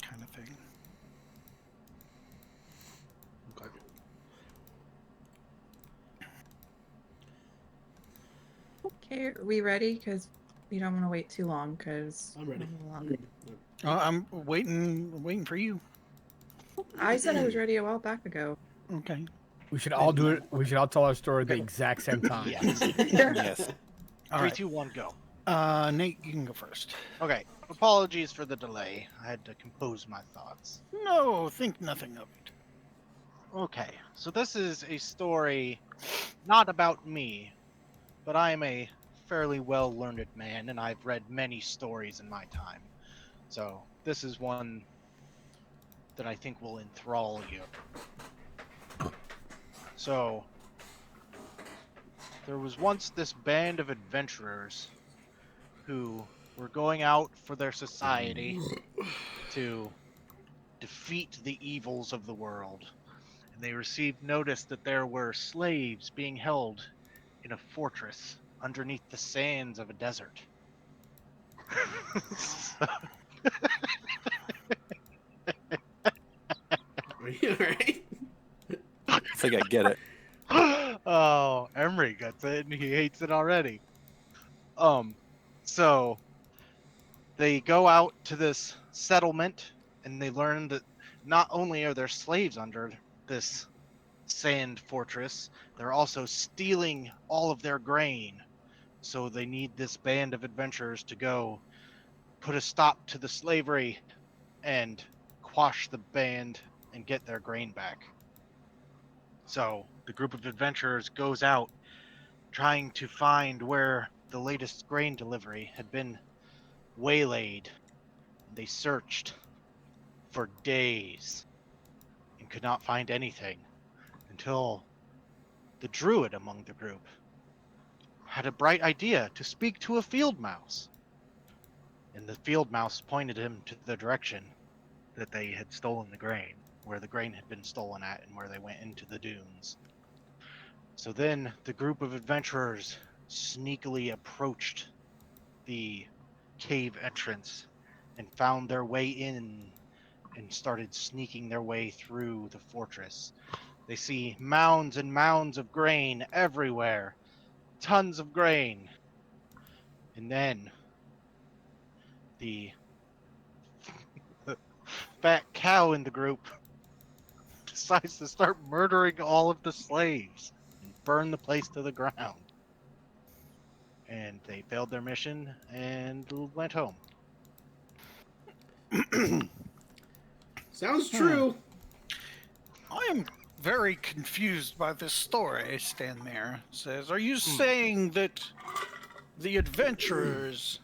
Kind of thing. Okay. Okay, are we ready? Because we don't want to wait too long. Because I'm ready. I'm waiting for you. I said I was ready a while back ago. Okay. We should all do it. We should all tell our story at the exact same time. Yes. Yes. All 3, right. 2, 1, go. Nate, you can go first. Okay. Apologies for the delay. I had to compose my thoughts. No, think nothing of it. Okay, so this is a story not about me, but I am a fairly well-learned man, and I've read many stories in my time. So this is one that I think will enthrall you. So, there was once this band of adventurers who were going out for their society to defeat the evils of the world. And they received notice that there were slaves being held in a fortress underneath the sands of a desert. Are you alright? I think I get it. Oh, Emery gets it and he hates it already. So they go out to this settlement and they learn that not only are there slaves under this sand fortress, they're also stealing all of their grain. So they need this band of adventurers to go put a stop to the slavery and quash the band and get their grain back. So the group of adventurers goes out trying to find where the latest grain delivery had been waylaid. They searched for days and could not find anything until the druid among the group had a bright idea to speak to a field mouse. And the field mouse pointed him to the direction that they had stolen the grain, where the grain had been stolen at and where they went into the dunes. So then the group of adventurers sneakily approached the cave entrance and found their way in and started sneaking their way through the fortress. They see mounds and mounds of grain everywhere, tons of grain. And then the fat cow in the group decides to start murdering all of the slaves and burn the place to the ground. And they failed their mission and went home. Sounds true. I am very confused by this story, Stanmere says. Are you saying that the adventurers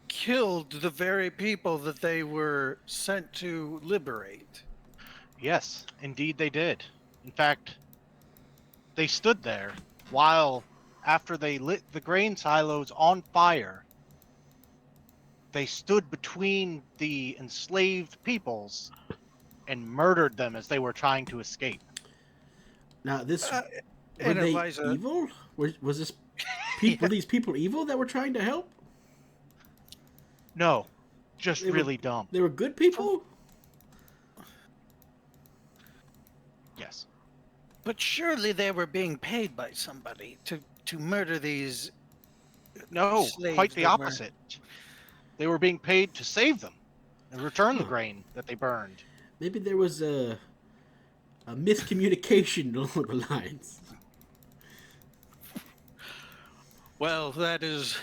killed the very people that they were sent to liberate? Yes, indeed they did. In fact, they stood there while, after they lit the grain silos on fire, they stood between the enslaved peoples and murdered them as they were trying to escape. Now, this Uh, were and they Eliza, evil? Was this Yeah. were these people evil that were trying to help? No, just They were- really dumb. They were good people. Yes. but surely they were being paid by somebody to murder these. No, Slaves quite the that were- opposite. They were being paid to save them and return the grain that they burned. Maybe there was a miscommunication along the lines. Well, that is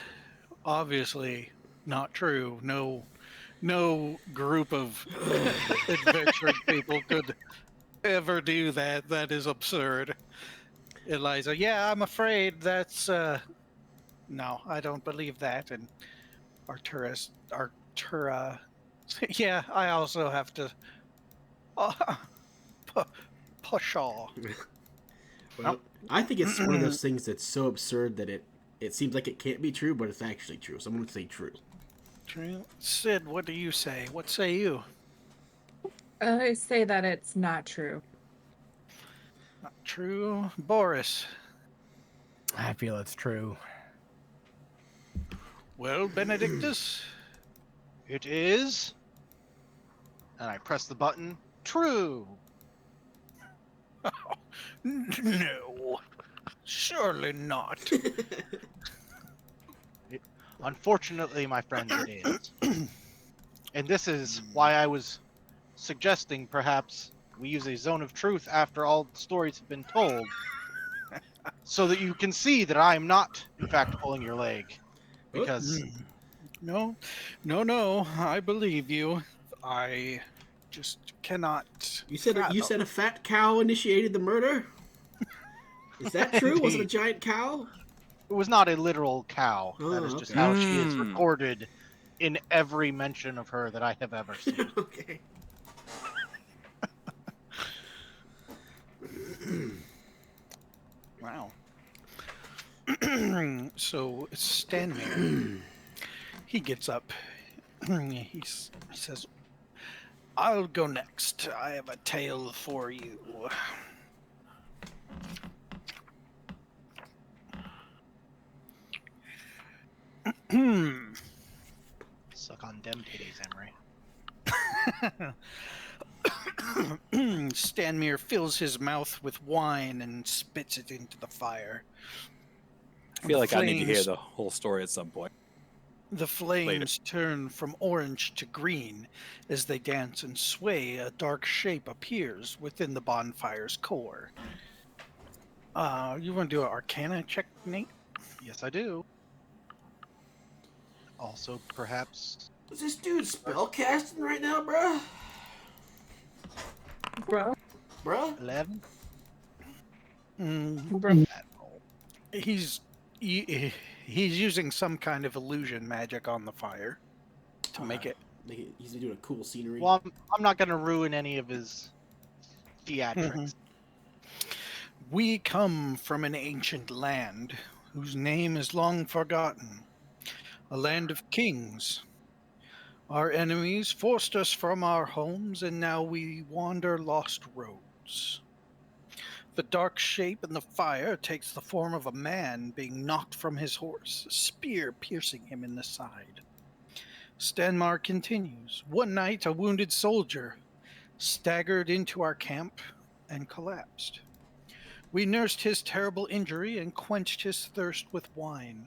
obviously not true. No group of adventurous people could ever do that. That is absurd. Eliza, yeah, I'm afraid that's no, I don't believe that. And Artura, yeah, I also have to pshaw. Well, I think it's one of those things that's so absurd that it seems like it can't be true, but it's actually true. So I'm going to say true. True. Sid, what do you say? What say you? I say that it's not true. Not true. Boris. I feel it's true. Well, Benedictus. It is. And I press the button. True. No. Surely not. Unfortunately, my friends, it is. And this is why I was suggesting perhaps we use a zone of truth after all the stories have been told, so that you can see that I am not, in fact, pulling your leg. Because No. I believe you. I just cannot. You said fathom. a fat cow initiated the murder. Is that true? Was it a Indeed. giant cow? it was not a literal cow. That is Oh, just okay. how she is Mm. recorded in every mention of her that I have ever seen. Okay. Wow. So Stanmere, he gets up. He says, "I'll go next. I have a tale for you." Suck on them titties, Emery. Stanmere fills his mouth with wine and spits it into the fire. I feel The like I need to hear flames- the whole story at some point. The flames turn from orange to green as they dance and sway. A dark shape appears within the bonfire's core. You want to do an Arcana check, Nate? Yes, I do. Also, perhaps Is this dude spell casting right now, bruh? Bro, Bruh? 11. Mm, he's using some kind of illusion magic on the fire to make it. He's doing a cool scenery. Well, I'm not going to ruin any of his theatrics. We come from an ancient land whose name is long forgotten, a land of kings. Our enemies forced us from our homes, and now we wander lost roads. The dark shape in the fire takes the form of a man being knocked from his horse, a spear piercing him in the side. Stanmar continues. One night, a wounded soldier staggered into our camp and collapsed. We nursed his terrible injury and quenched his thirst with wine.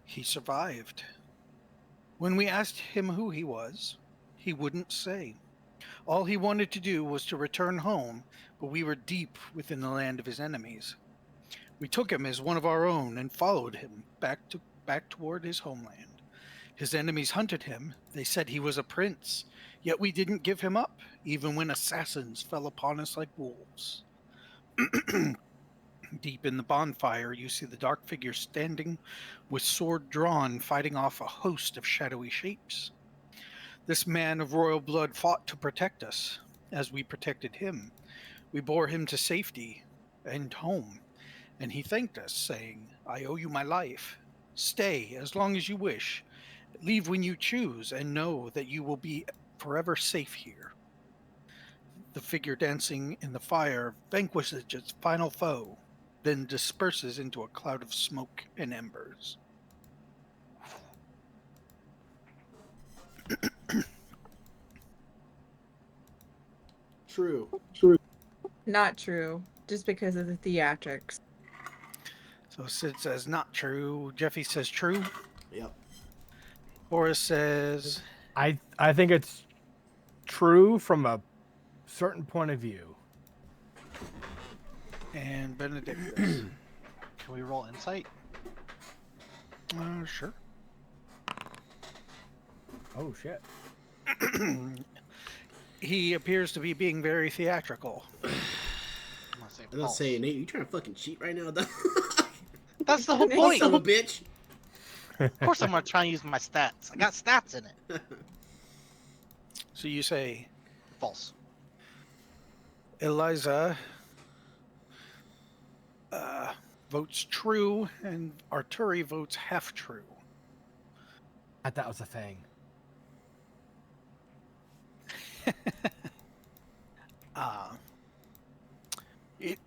He survived. When we asked him who he was, he wouldn't say. All he wanted to do was to return home but we were deep within the land of his enemies. We took him as one of our own and followed him back toward his homeland. His enemies hunted him. They said he was a prince, yet we didn't give him up, even when assassins fell upon us like wolves. Deep in the bonfire, you see the dark figure standing with sword drawn, fighting off a host of shadowy shapes. This man of royal blood fought to protect us, as we protected him. We bore him to safety and home, and he thanked us, saying, I owe you my life. Stay as long as you wish. Leave when you choose, and know that you will be forever safe here. The figure dancing in the fire vanquishes its final foe, then disperses into a cloud of smoke and embers. True. Not true, just because of the theatrics. So Sid says not true. Jeffy says true. Yep. Boris says I think it's true from a certain point of view. and Benedictus. Can we roll insight? Sure. Oh shit. He appears to be being very theatrical. I'm gonna say I was false. saying, Nate, you trying to fucking cheat right now? That's the whole Son point. Son of Of a bitch. course, I'm gonna try and use my stats. I got stats in it. So you say False. Eliza votes true, and Arturi votes half true. I thought that was a thing. It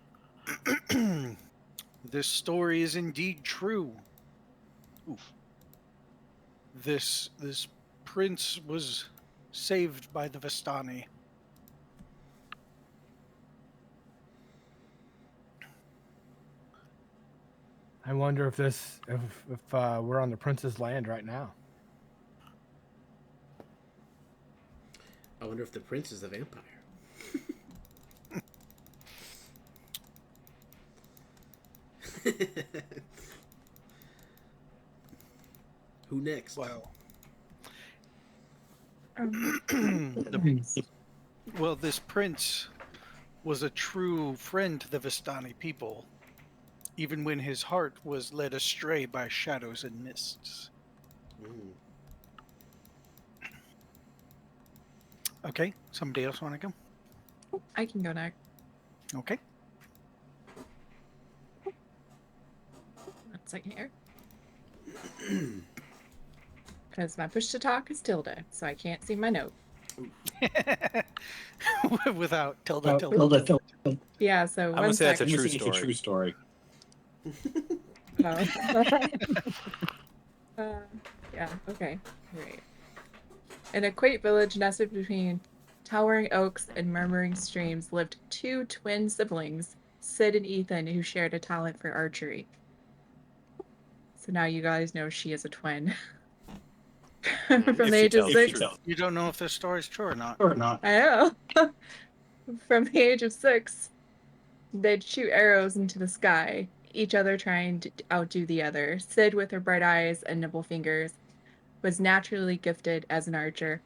This story is indeed true. Oof. This prince was saved by the Vistani. I wonder if we're on the prince's land right now. I wonder if the prince is a vampire. Who next? Well, Um, well, this prince was a true friend to the Vistani people, even when his heart was led astray by shadows and mists. Mm. Okay, somebody else want to go? I can go next. Okay. 1 second here. Because my push to talk is tilde, so I can't see my note. Without tilde. Yeah, so I'm gonna 1 say that's a second. true story. Oh. Yeah, okay. Great. In a quaint village nestled between towering oaks and murmuring streams lived two twin siblings, Sid and Ethan, who shared a talent for archery. So now you guys know she is a twin. From If the she age of tells the 6. truth. You don't know if this story's true or not. I know. From the age of 6, they'd shoot arrows into the sky, each other trying to outdo the other. Sid, with her bright eyes and nimble fingers, was naturally gifted as an archer.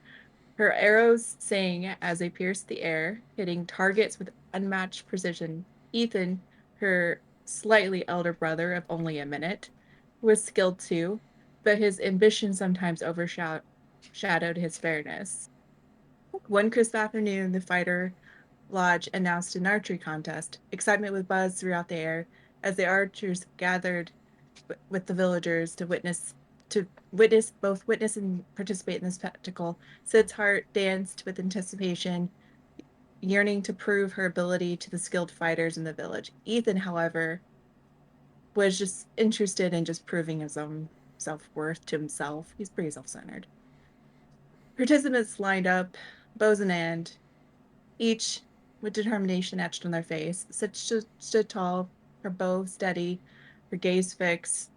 Her arrows sang as they pierced the air, hitting targets with unmatched precision. Ethan, her slightly elder brother of only a minute, was skilled too, but his ambition sometimes overshadowed his fairness. One crisp afternoon, the fighter lodge announced an archery contest. Excitement was buzzed throughout the air as the archers gathered with the villagers to witness and participate in the spectacle. Sid's heart danced with anticipation, yearning to prove her ability to the skilled fighters in the village. Ethan, however, was just interested in just proving his own self-worth to himself. He's pretty self-centered. Participants lined up, bows in hand, each with determination etched on their face. Sid stood tall, her bow steady, her gaze fixed,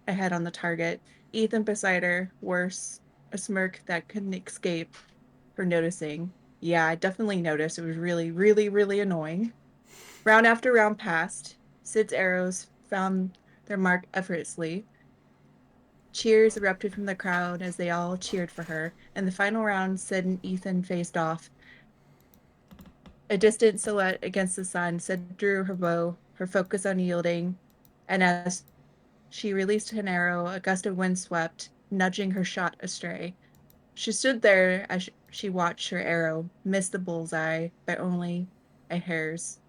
ahead on the target. Ethan beside her, worse, a smirk that couldn't escape her noticing. Yeah, I definitely noticed. It was really, really, really annoying. Round after round passed. Sid's arrows found their mark effortlessly. Cheers erupted from the crowd as they all cheered for her. In the final round, Sid and Ethan faced off. A distant silhouette against the sun, Sid drew her bow, her focus unyielding, and as she released an arrow, a gust of wind swept, nudging her shot astray. She stood there as she watched her arrow miss the bullseye by only a hair's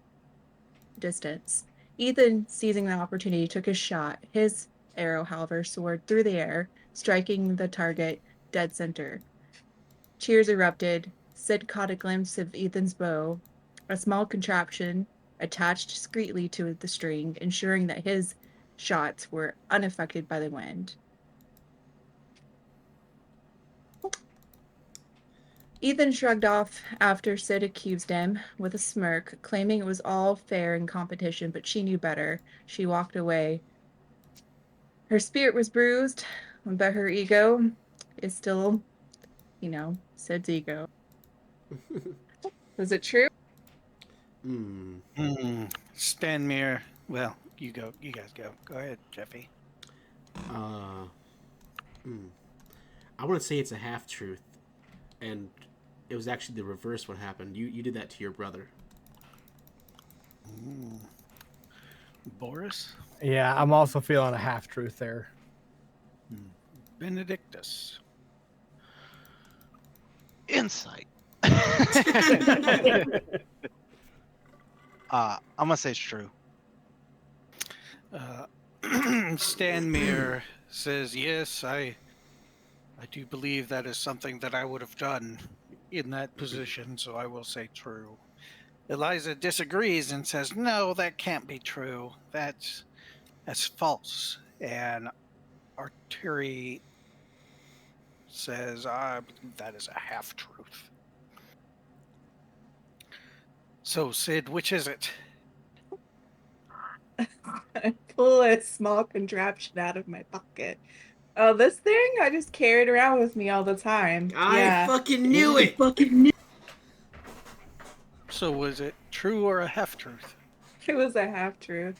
distance. Ethan, seizing the opportunity, took his shot. His arrow, however, soared through the air, striking the target dead center. Cheers erupted. Sid caught a glimpse of Ethan's bow, a small contraption attached discreetly to the string, ensuring that his shots were unaffected by the wind. Ethan shrugged off after Sid accused him with a smirk, claiming it was all fair in competition, but she knew better. She walked away. Her spirit was bruised, but her ego is still, Sid's ego. Was it true? Hmm. Stanmere. Well, you go. You guys go. Go ahead, Jeffy. Uh. Hmm. I want to say it's a half truth, and it was actually the reverse. What happened? You did that to your brother. Ooh. Boris. Yeah, I'm also feeling a half truth there. Benedictus. Insight. I'm gonna say it's true. Stanmere says, "Yes, I do believe that is something that I would have done in that position, so I will say true." Eliza disagrees and says, "No, that can't be true. That's false." And Arturi says, "I believe that is a half truth." So, Sid, which is it? I pull a small contraption out of my pocket. Oh, this thing I just carried around with me all the time. I fucking knew it. So, was it true or a half truth? It was a half truth.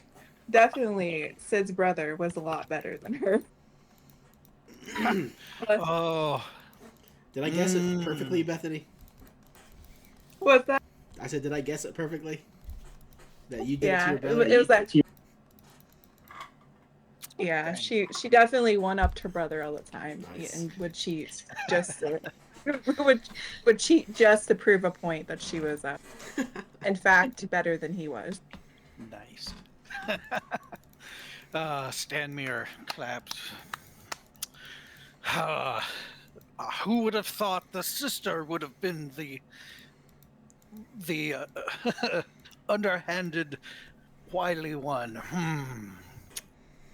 Definitely, Sid's brother was a lot better than her. Oh, Did I guess it perfectly, Bethany? What's that? I said, did I guess it perfectly? That you did it to Yeah, your it, brother? it was that. Yeah, she definitely one upped her brother all the time, Nice. and would cheat just would cheat just to prove a point that she was, in fact, better than he was. nice. Stanmere claps. Who would have thought the sister would have been the underhanded, wily one?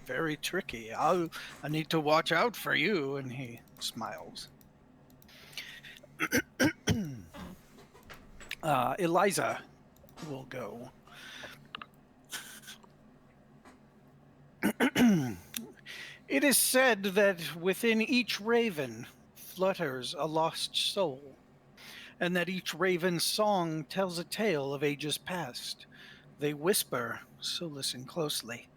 Very tricky. I need to watch out for you. And he smiles. Eliza will go. It is said that within each raven flutters a lost soul, and that each raven's song tells a tale of ages past. They whisper, so listen closely.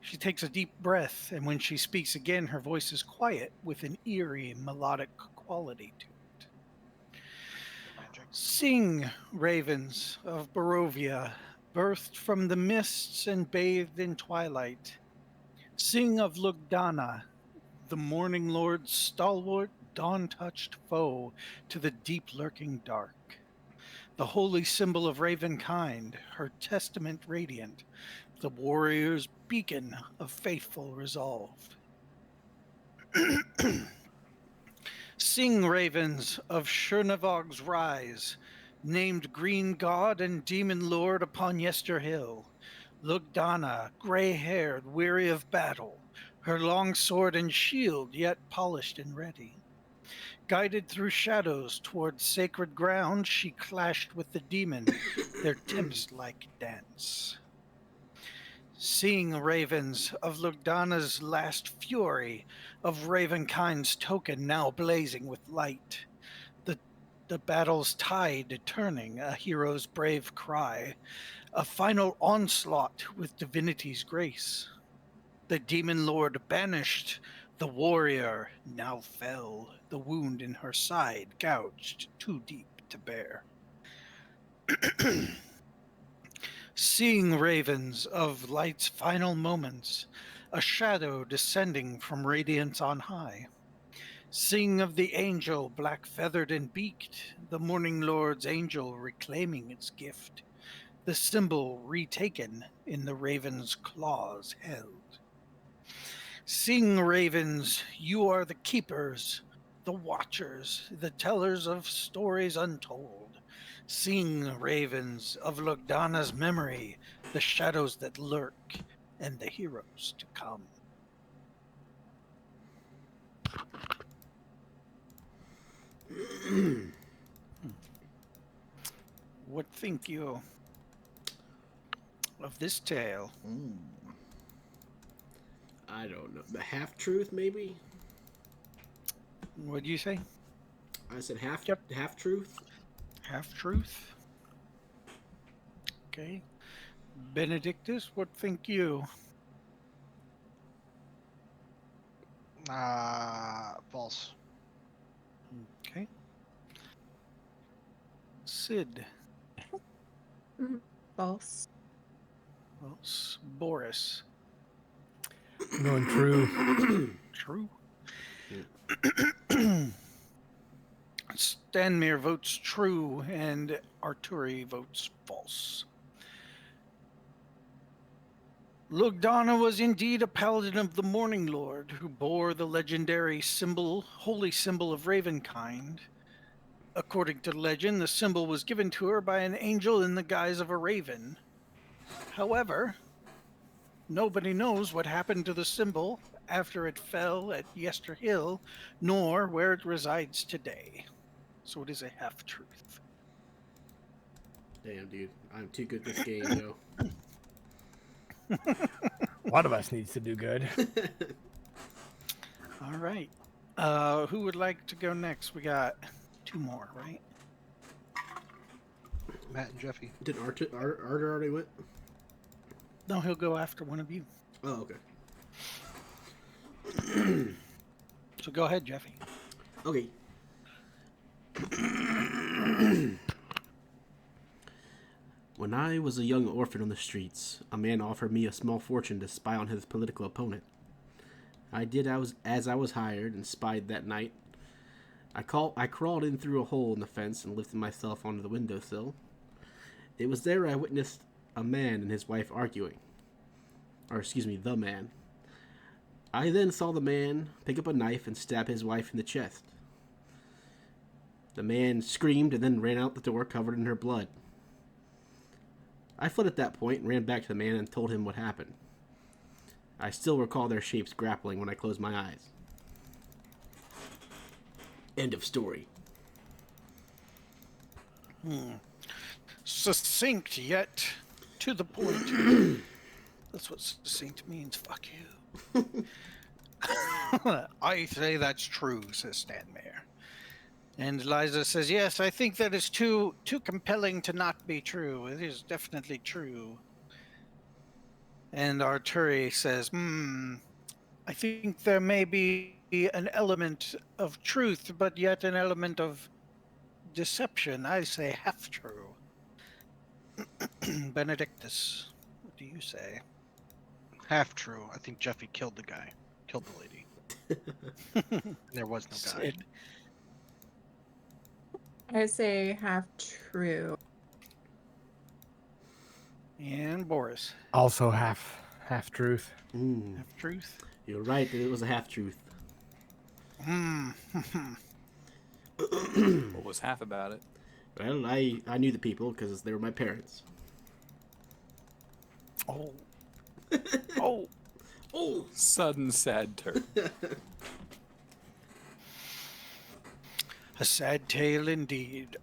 She takes a deep breath, and when she speaks again, her voice is quiet with an eerie, melodic quality to it. Sing, ravens of Barovia, birthed from the mists and bathed in twilight. Sing of Lugdana, the morning lord's stalwart, dawn-touched foe to the deep lurking dark. The holy symbol of ravenkind, her testament radiant, the warrior's beacon of faithful resolve. Sing, ravens of Chernavog's rise, named green god and demon lord upon Yester Hill. Lugdana, gray-haired, weary of battle, her long sword and shield yet polished and ready. Guided through shadows toward sacred ground, she clashed with the demon, their tempest-like dance. Seeing ravens of Lugdana's last fury, of ravenkind's token now blazing with light, the The battle's tide turning, a hero's brave cry, a final onslaught with divinity's grace. The demon lord banished, the warrior now fell, the wound in her side gouged, too deep to bear. Seeing ravens of light's final moments, a shadow descending from radiance on high. Sing of the angel, black feathered and beaked, the morning lord's angel reclaiming its gift, the symbol retaken in the raven's claws held. Sing, ravens, you are the keepers, the watchers, the tellers of stories untold. Sing, ravens, of Lugdana's memory, the shadows that lurk, and the heroes to come. What think you of this tale? I don't know. The half truth, maybe. What'd you say? I said half. Yep. Half truth. Half truth? Okay. Benedictus, what think you? False. Okay. Sid. False. False. Boris. I'm going true. True. Stanmere votes true, and Arturi votes false. Lugdana was indeed a paladin of the Morning Lord, who bore the legendary symbol, holy symbol of Ravenkind. According to legend, the symbol was given to her by an angel in the guise of a raven. However, nobody knows what happened to the symbol after it fell at Yester Hill, nor where it resides today. So it is a half-truth. Damn, dude, I'm too good at this game, yo. One of us needs to do good. All right. Who would like to go next? We got 2 more, right? Matt and Jeffy. Did Arter already went? No, he'll go after one of you. Oh, okay. So go ahead, Jeffy. Okay. When I was a young orphan on the streets, a man offered me a small fortune to spy on his political opponent. I did as I was hired and spied that night. I crawled in through a hole in the fence and lifted myself onto the windowsill. It was there I witnessed a man and his wife arguing. The man. I then saw the man pick up a knife and stab his wife in the chest. The man screamed and then ran out the door covered in her blood. I fled at that point and ran back to the man and told him what happened. I still recall their shapes grappling when I closed my eyes. End of story. Succinct yet to the point. That's what succinct means. Fuck you. I say that's true, says Stanmere. And Liza says, yes, I think that is too compelling to not be true. It is definitely true. And Arturi says, I think there may be an element of truth, but yet an element of deception. I say half true. Benedictus, what do you say? Half true. I think Jeffy killed the guy. Killed the lady. There was no guy. Sid. I say half true. And Boris. Also half truth. Half truth. You're right, it was a half truth. What was half about it? Well, I knew the people because they were my parents. Oh. Oh. Oh! Sudden sad turn. A sad tale indeed.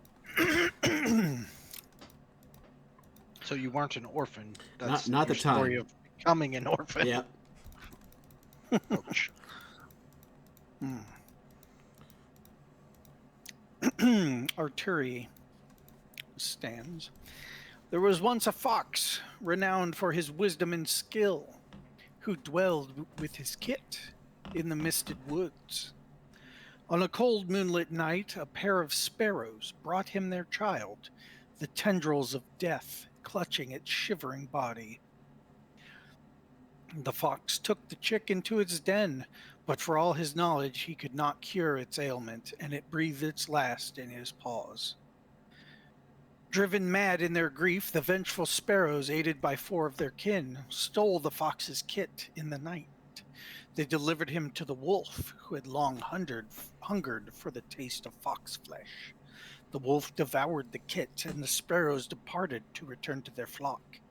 So you weren't an orphan. That's Not your the time. story of becoming an orphan. Yep. Ouch. Arturi stands. There was once a fox, renowned for his wisdom and skill, who dwelled with his kit in the misted woods. On a cold moonlit night, a pair of sparrows brought him their child, the tendrils of death clutching its shivering body. The fox took the chick into its den, but for all his knowledge, he could not cure its ailment, and it breathed its last in his paws. Driven mad in their grief, the vengeful sparrows, aided by 4 of their kin, stole the fox's kit in the night. They delivered him to the wolf, who had long hungered for the taste of fox flesh. The wolf devoured the kit, and the sparrows departed to return to their flock.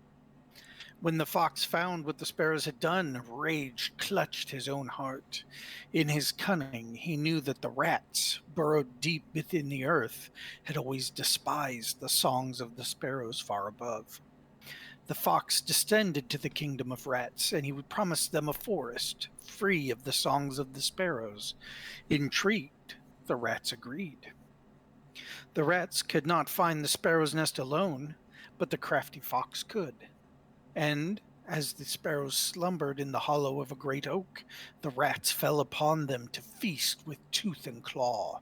When the fox found what the sparrows had done, rage clutched his own heart. In his cunning, he knew that the rats, burrowed deep within the earth, had always despised the songs of the sparrows far above. The fox descended to the kingdom of rats, and he would promise them a forest, free of the songs of the sparrows. Intrigued, the rats agreed. The rats could not find the sparrow's nest alone, but the crafty fox could. And, as the sparrows slumbered in the hollow of a great oak, the rats fell upon them to feast with tooth and claw.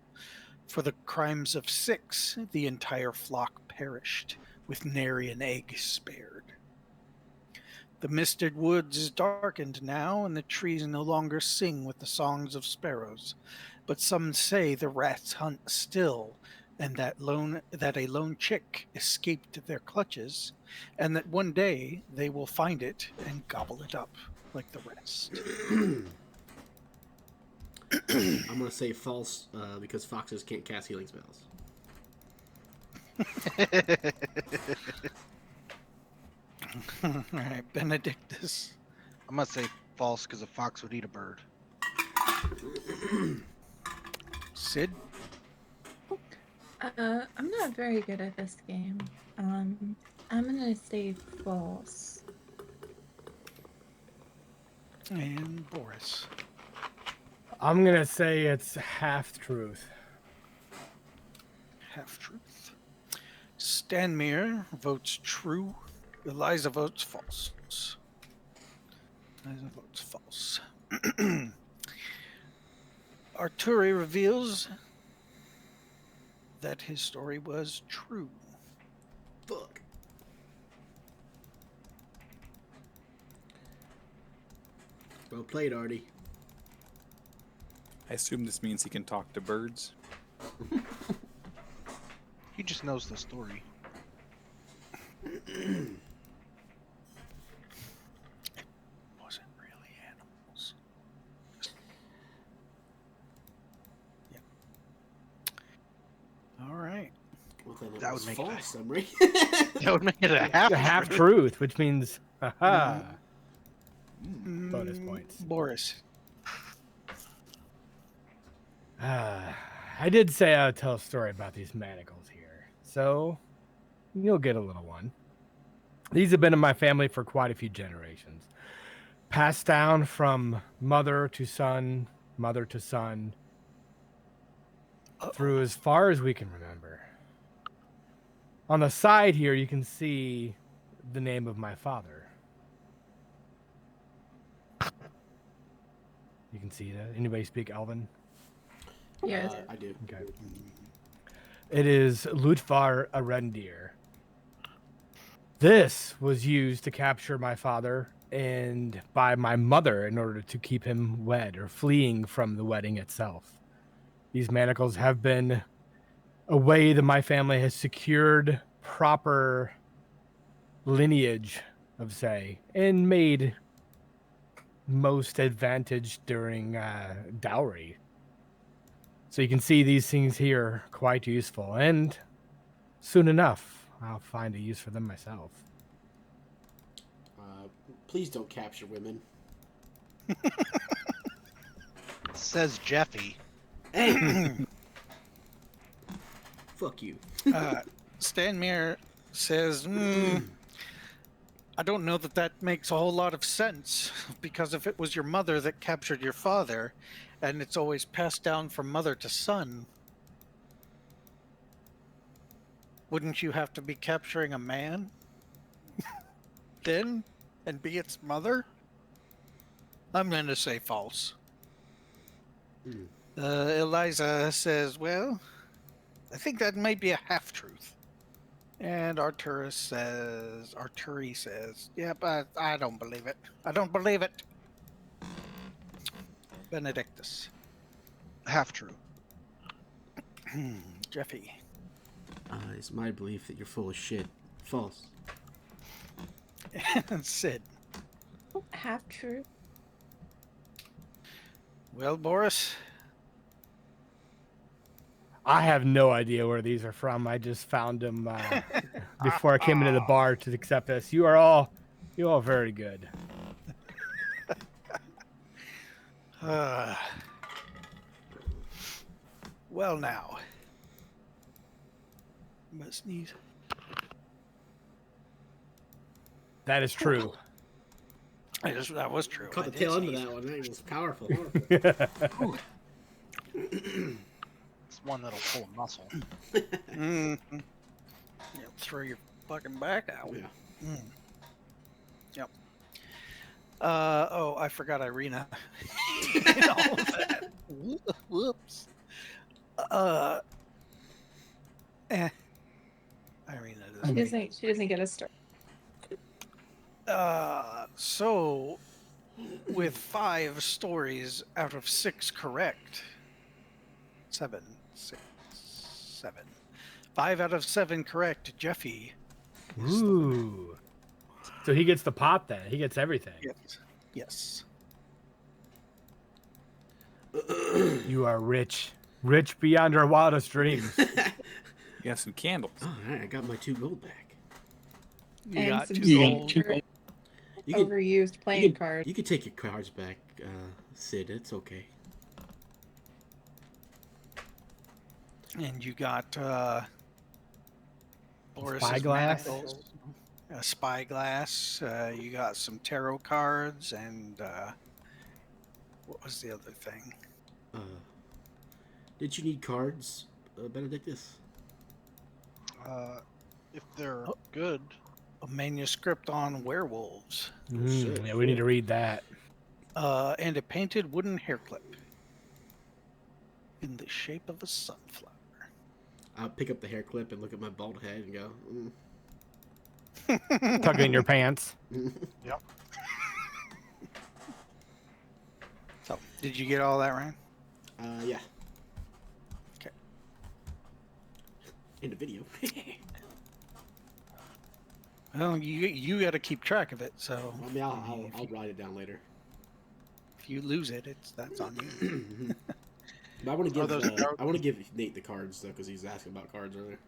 For the crimes of 6, the entire flock perished, with nary an egg spared. The misted woods is darkened now, and the trees no longer sing with the songs of sparrows. But some say the rats hunt still, and that a lone chick escaped their clutches, and that one day they will find it and gobble it up like the rest. I'm gonna say false because foxes can't cast healing spells. All right, Benedictus. I'm gonna say false because a fox would eat a bird. Sid? I'm not very good at this game. I'm gonna say false. And Boris. I'm gonna say it's half truth. Half truth. Stanmere votes true. Eliza votes false. Eliza votes false. Arturi reveals that his story was true. Fuck. Well played, Artie. I assume this means he can talk to birds. He just knows the story. Wasn't really animals. Yeah. All right. Well, then it That was would make it false, summary. That would make it a half. The half truth, which means haha. Mm, Bonus points. Boris. I did say I would tell a story about these manacles here, so you'll get a little one. These have been in my family for quite a few generations, passed down from mother to son, through as far as we can remember. On the side here, you can see the name of my father. You can see that. Anybody speak Elven? Yeah. I do. Okay. It is Lutvar Arendir. This was used to capture my father and by my mother in order to keep him wed or fleeing from the wedding itself. These manacles have been a way that my family has secured proper lineage of, say, and made most advantage during dowry. So you can see these things here quite useful, and soon enough, I'll find a use for them myself. Please don't capture women. Says Jeffy. Hey! Fuck you. Stanmere says, I don't know that makes a whole lot of sense, because if it was your mother that captured your father, and it's always passed down from mother to son, Wouldn't you have to be capturing a man then and be its mother? I'm going to say false. Hmm. Eliza says, well, I think that might be a half-truth. And Arturi says, yeah, but I don't believe it. I don't believe it. Benedictus. Half true. Jeffy. It's my belief that you're full of shit. False. And Sid. Half true. Well, Boris, I have no idea where these are from. I just found them before I came into the bar to accept this. You all very good. well now. Must sneeze. Oh, That is true. That was true. Caught I the did tail end of sneeze. that one. That was powerful. It's one that'll pull a muscle. Mhm. Yeah, throw your fucking back out. Yeah. Yep. Oh, I forgot Irina. In all of that. Whoops. Irina She doesn't. doesn't get a start. So, with 5 stories out of 6 correct, 7, 6, 7, 5 out of 7 correct, Jeffy. is the winner. Ooh. So he gets the pot then. He gets everything. Yes. Yes. You are rich. Rich beyond our wildest dreams. You got some candles. Oh, all right, I got my 2 gold back. You And got some 2 gold. super You can, overused playing you can, cards. you can take your cards back, Sid. It's okay. And you got Boris's spyglass? manacles, a spyglass. You got some tarot cards, and what was the other thing? Did you need cards, Benedictus? If they're good, A manuscript on werewolves, shit. Yeah, we need to read that. and a painted wooden hair clip in the shape of a sunflower. I'll pick up the hair clip and look at my bald head and go, Tuck it in your pants. yep. So, did you get all that, Ryan? Yeah. Okay. In the video. Well, you got to keep track of it. So, I mean, I'll write it down later. if you lose it, that's on you. But I want to Are give those tarot- I want to give Nate the cards though, because he's asking about cards earlier.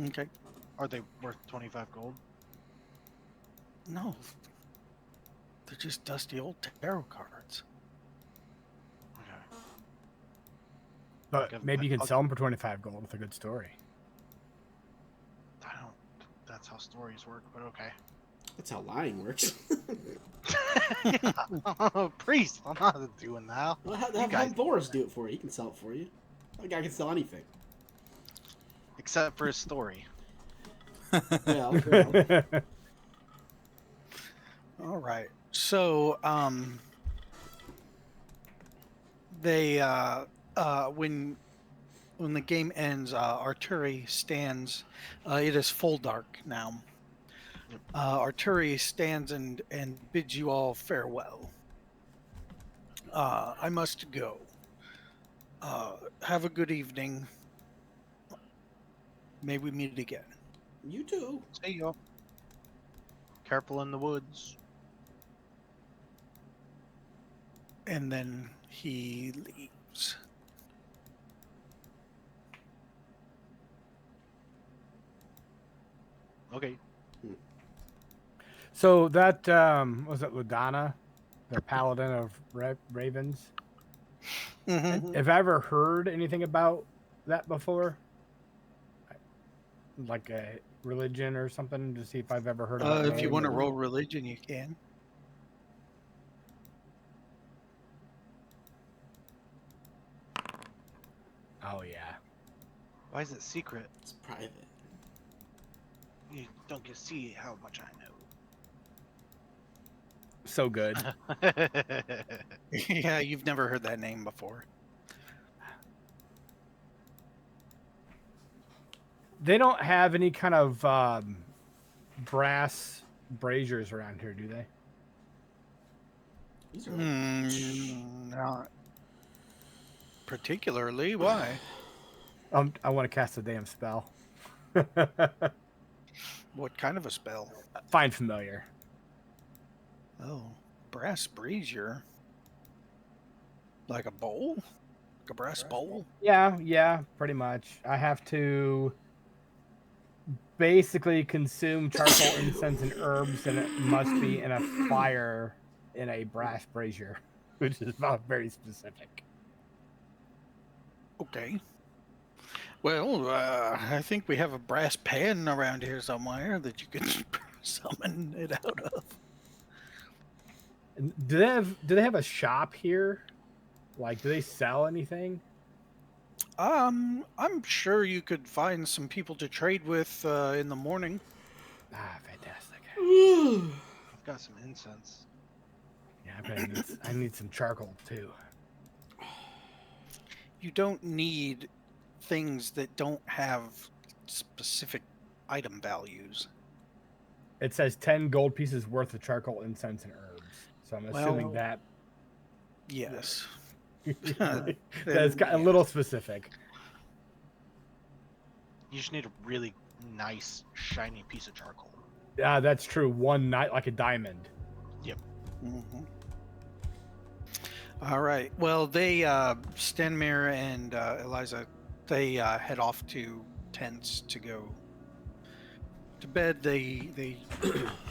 Okay. Are they worth 25 gold? No, they're just dusty old tarot cards. Okay. But Give- maybe you can I'll- sell them for 25 gold with a good story. I don't. That's how stories work, but okay. That's how lying works. Priest, I'm not doing that. Well, You have guys- Boris do it for you. He can sell it for you. That guy can sell anything. Except for his story. Yeah. Well, All right. So, they when the game ends, Arturi stands. It is full dark now. Arturi stands and bids you all farewell. I must go. Have a good evening. May we meet again. you too. See ya. Careful in the woods. And then he leaves. Okay. So that was it Ludana, the paladin of ravens. Mhm. Have I ever heard anything about that before? Like a religion or something to see if I've ever heard of that If you name want to or- roll religion, you can. Oh yeah. Why is it secret? It's private. You don't get to see how much I So good. know. Yeah, you've never heard that name before. They don't have any kind of brass braziers around here, do they? These are like Not particularly. Why? I want to cast a damn spell. What kind of a spell? Find familiar. Oh, brass brazier. Like a bowl? Like a brass bowl? Yeah, pretty much. I have to basically consume charcoal, incense, and herbs, and it must be in a fire in a brass brazier, which is not very specific. Okay. Well, I think we have a brass pan around here somewhere that you can summon it out of. And do they have a shop here? Like, do they sell anything? I'm sure you could find some people to trade with in the morning. Ah, fantastic. I've got some incense. Yeah, I need some charcoal too. You don't need things that don't have specific item values. It says 10 gold pieces worth of charcoal, incense, and herbs. So I'm assuming Well, that Yes. that's got a little specific. You just need a really nice, shiny piece of charcoal. Yeah, that's true. One night, like a diamond. Mhm. All right. Well, they Stanmir and Eliza, they head off to tents to go to bed. They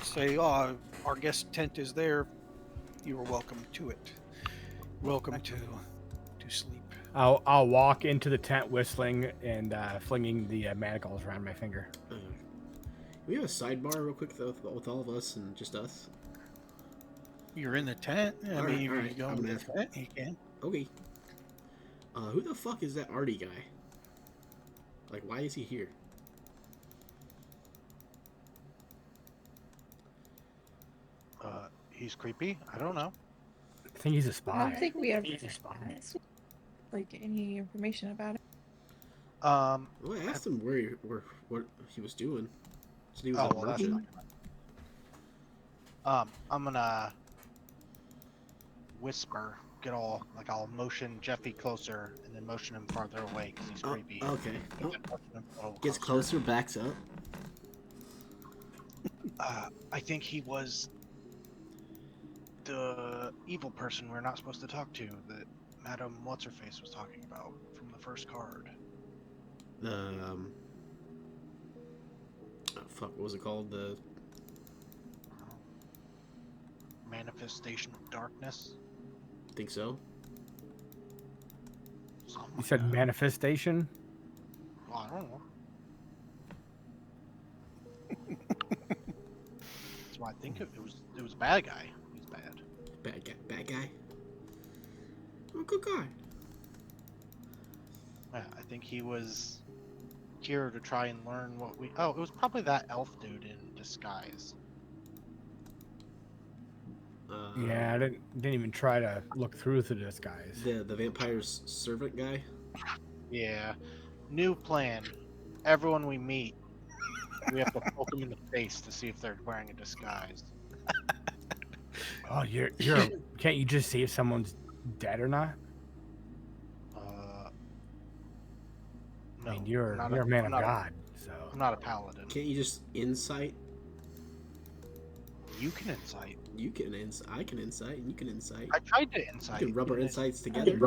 say, "Oh, our guest tent is there. You are welcome to it. Welcome to sleep." I'll walk into the tent whistling and flinging the manacles around my finger. Can we have a sidebar real quick though, with all of us and just us? You're in the tent. I All mean, right, if all you right, go I'm in the gonna- tent, you can. Okay. Who the fuck is that Artie guy? Like, why is he here? He's creepy. I don't know. I think he's a I spy. don't think we have like any information about it. Well, I asked him what he was doing. Said he was a well, that's merchant. I'm gonna whisper, get all like I'll motion Jeffy closer and then motion him farther away because he's creepy. Okay. And Oh, then motion him a little gets closer, backs up. I think he was the evil person we're not supposed to talk to that Madam What's-Her-Face was talking about from the first card. Oh, fuck, what was it called? The Manifestation of Darkness. think so. Something You like said that. manifestation? Well, I don't know. That's why I think it was a bad guy. He's bad. Bad guy. Oh, good guy. Yeah, I think he was here to try and learn what we. Oh, it was probably that elf dude in disguise. Yeah, I didn't even try to look through the disguise. The vampire's servant guy. Yeah. New plan. Everyone we meet, we have to poke them in the face to see if they're wearing a disguise. Oh, can't you just see if someone's dead or not? No, I mean, you're I'm a not man I'm of not God, so I'm not a paladin. Can't you just insight? You can insight. You can I can insight, and you can insight. I tried to You insight. can rub our and insights together.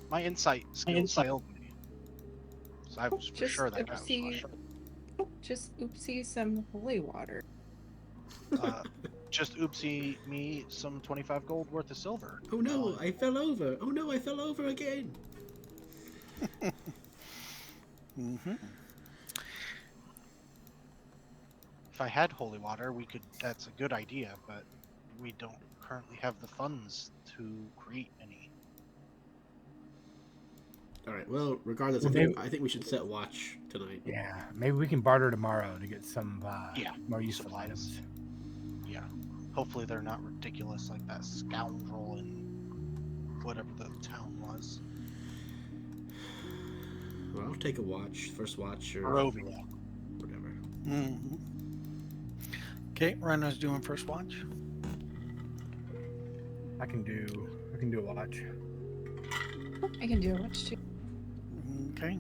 My insight skills failed me. So I was for Just sure that guy was oopsie, just oopsie some holy water. just oopsie me some 25 gold worth of silver. Oh no, I fell over. Oh no, I fell over again. Mm-hmm. If I had holy water, we could. That's a good idea, but we don't currently have the funds to create any. All right. Well, regardless, I think we should set watch tonight. Yeah, maybe we can barter tomorrow to get some Yeah, more useful supplies. items. Yeah. Hopefully they're not ridiculous like that scoundrel in whatever the town was. Well, I'll take a watch, first watch, or Barovia. whatever. Mm-hmm. Okay, Rena's doing first watch. I can do a watch. I can do a watch too. Okay.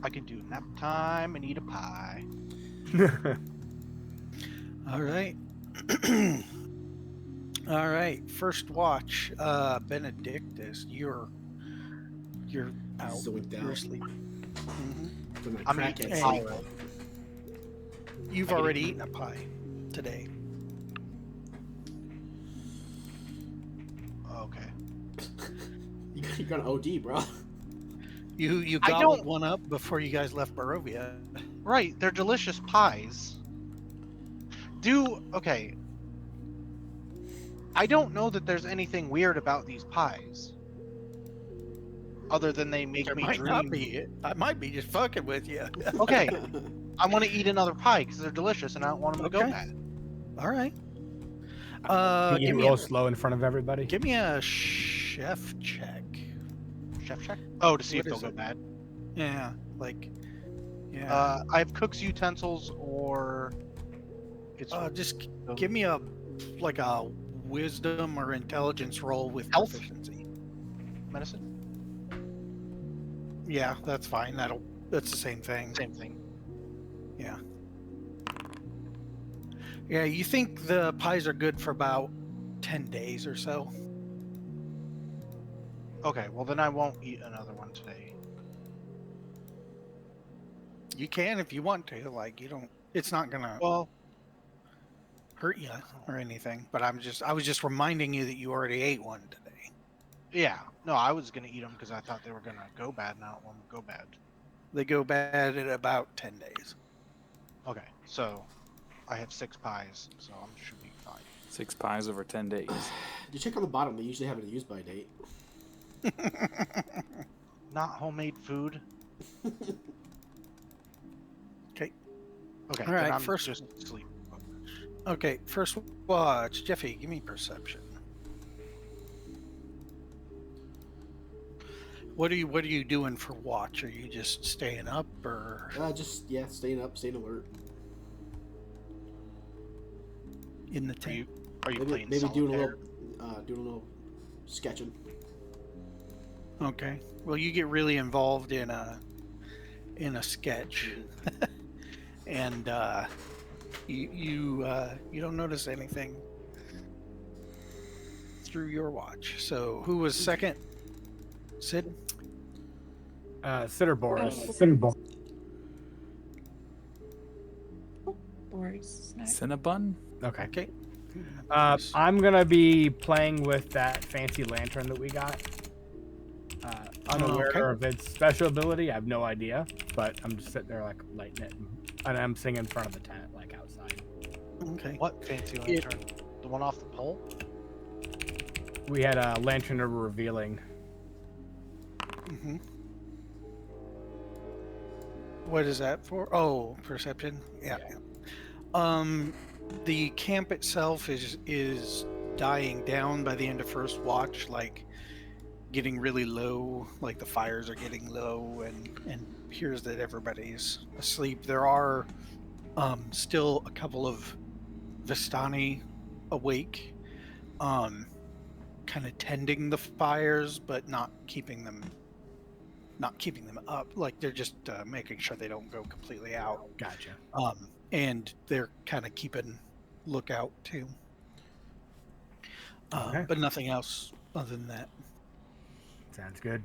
I can do nap time and eat a pie. All right. All right. First watch. Benedictus, you're out. Zoinked You're out. asleep. Mm-hmm. From that I'm crackhead eating sleep. pie. You've I can already eat- eaten a pie today. Okay. You're gonna OD, bro. You I gobbled don't- one up before you guys left Barovia. Right, they're delicious pies. Okay. I don't know that there's anything weird about these pies. Other than they make There me might dream. not be. I might be just fucking with you. Okay, I want to eat another pie because they're delicious and I don't want them to go Okay. bad. All right. Can Give you me roll a, slow in front of everybody? give me a chef check. Chef check? Oh, to see What if is they'll go it? bad. Yeah, like, yeah. I have cook's utensils or it's Just give me a wisdom or intelligence roll with Health? proficiency. medicine. Yeah, that's fine. That's the same thing. Same thing. Yeah, you think the pies are good for about 10 days or so? Okay, well then I won't eat another one today. You can if you want to. Like, you don't. It's not gonna Well, hurt you or anything. But I was just reminding you that you already ate one today. yeah. No, I was gonna eat them because I thought they were gonna go bad, and I don't want them to go bad. They go bad at about 10 days. Okay, so I have 6 pies, so I should be fine. 6 pies over 10 days. You check on the bottom. They usually have a use by date. Not homemade food. Okay. Okay. All then right, I'm first- just sleep. Okay, first watch. Jeffy, give me perception. What are you doing for watch? Are you just staying up or Staying up, staying alert. in the Are tent? you Maybe playing doing a solitaire? little sketching. Okay. Well, you get really involved in a sketch, and you don't notice anything through your watch. So, who was second? Sid. Sitter Boris. Boris. Cinnabon? Okay. Okay. I'm gonna be playing with that fancy lantern that we got. Unaware okay. of its special ability, I have no idea, but I'm just sitting there like lighting it, and I'm singing in front of the tent, like outside. Okay. What fancy lantern? The one off the pole? We had a lantern of revealing. Mm-hmm. What is that for? Oh, perception. Yeah. The camp itself is dying down by the end of first watch, like getting really low, like the fires are getting low, and appears that everybody's asleep. There are still a couple of Vistani awake, kind of tending the fires, but not keeping them up. Like they're just making sure they don't go completely out. Gotcha. And they're kind of keeping lookout too. Okay. But nothing else other than that. Sounds good.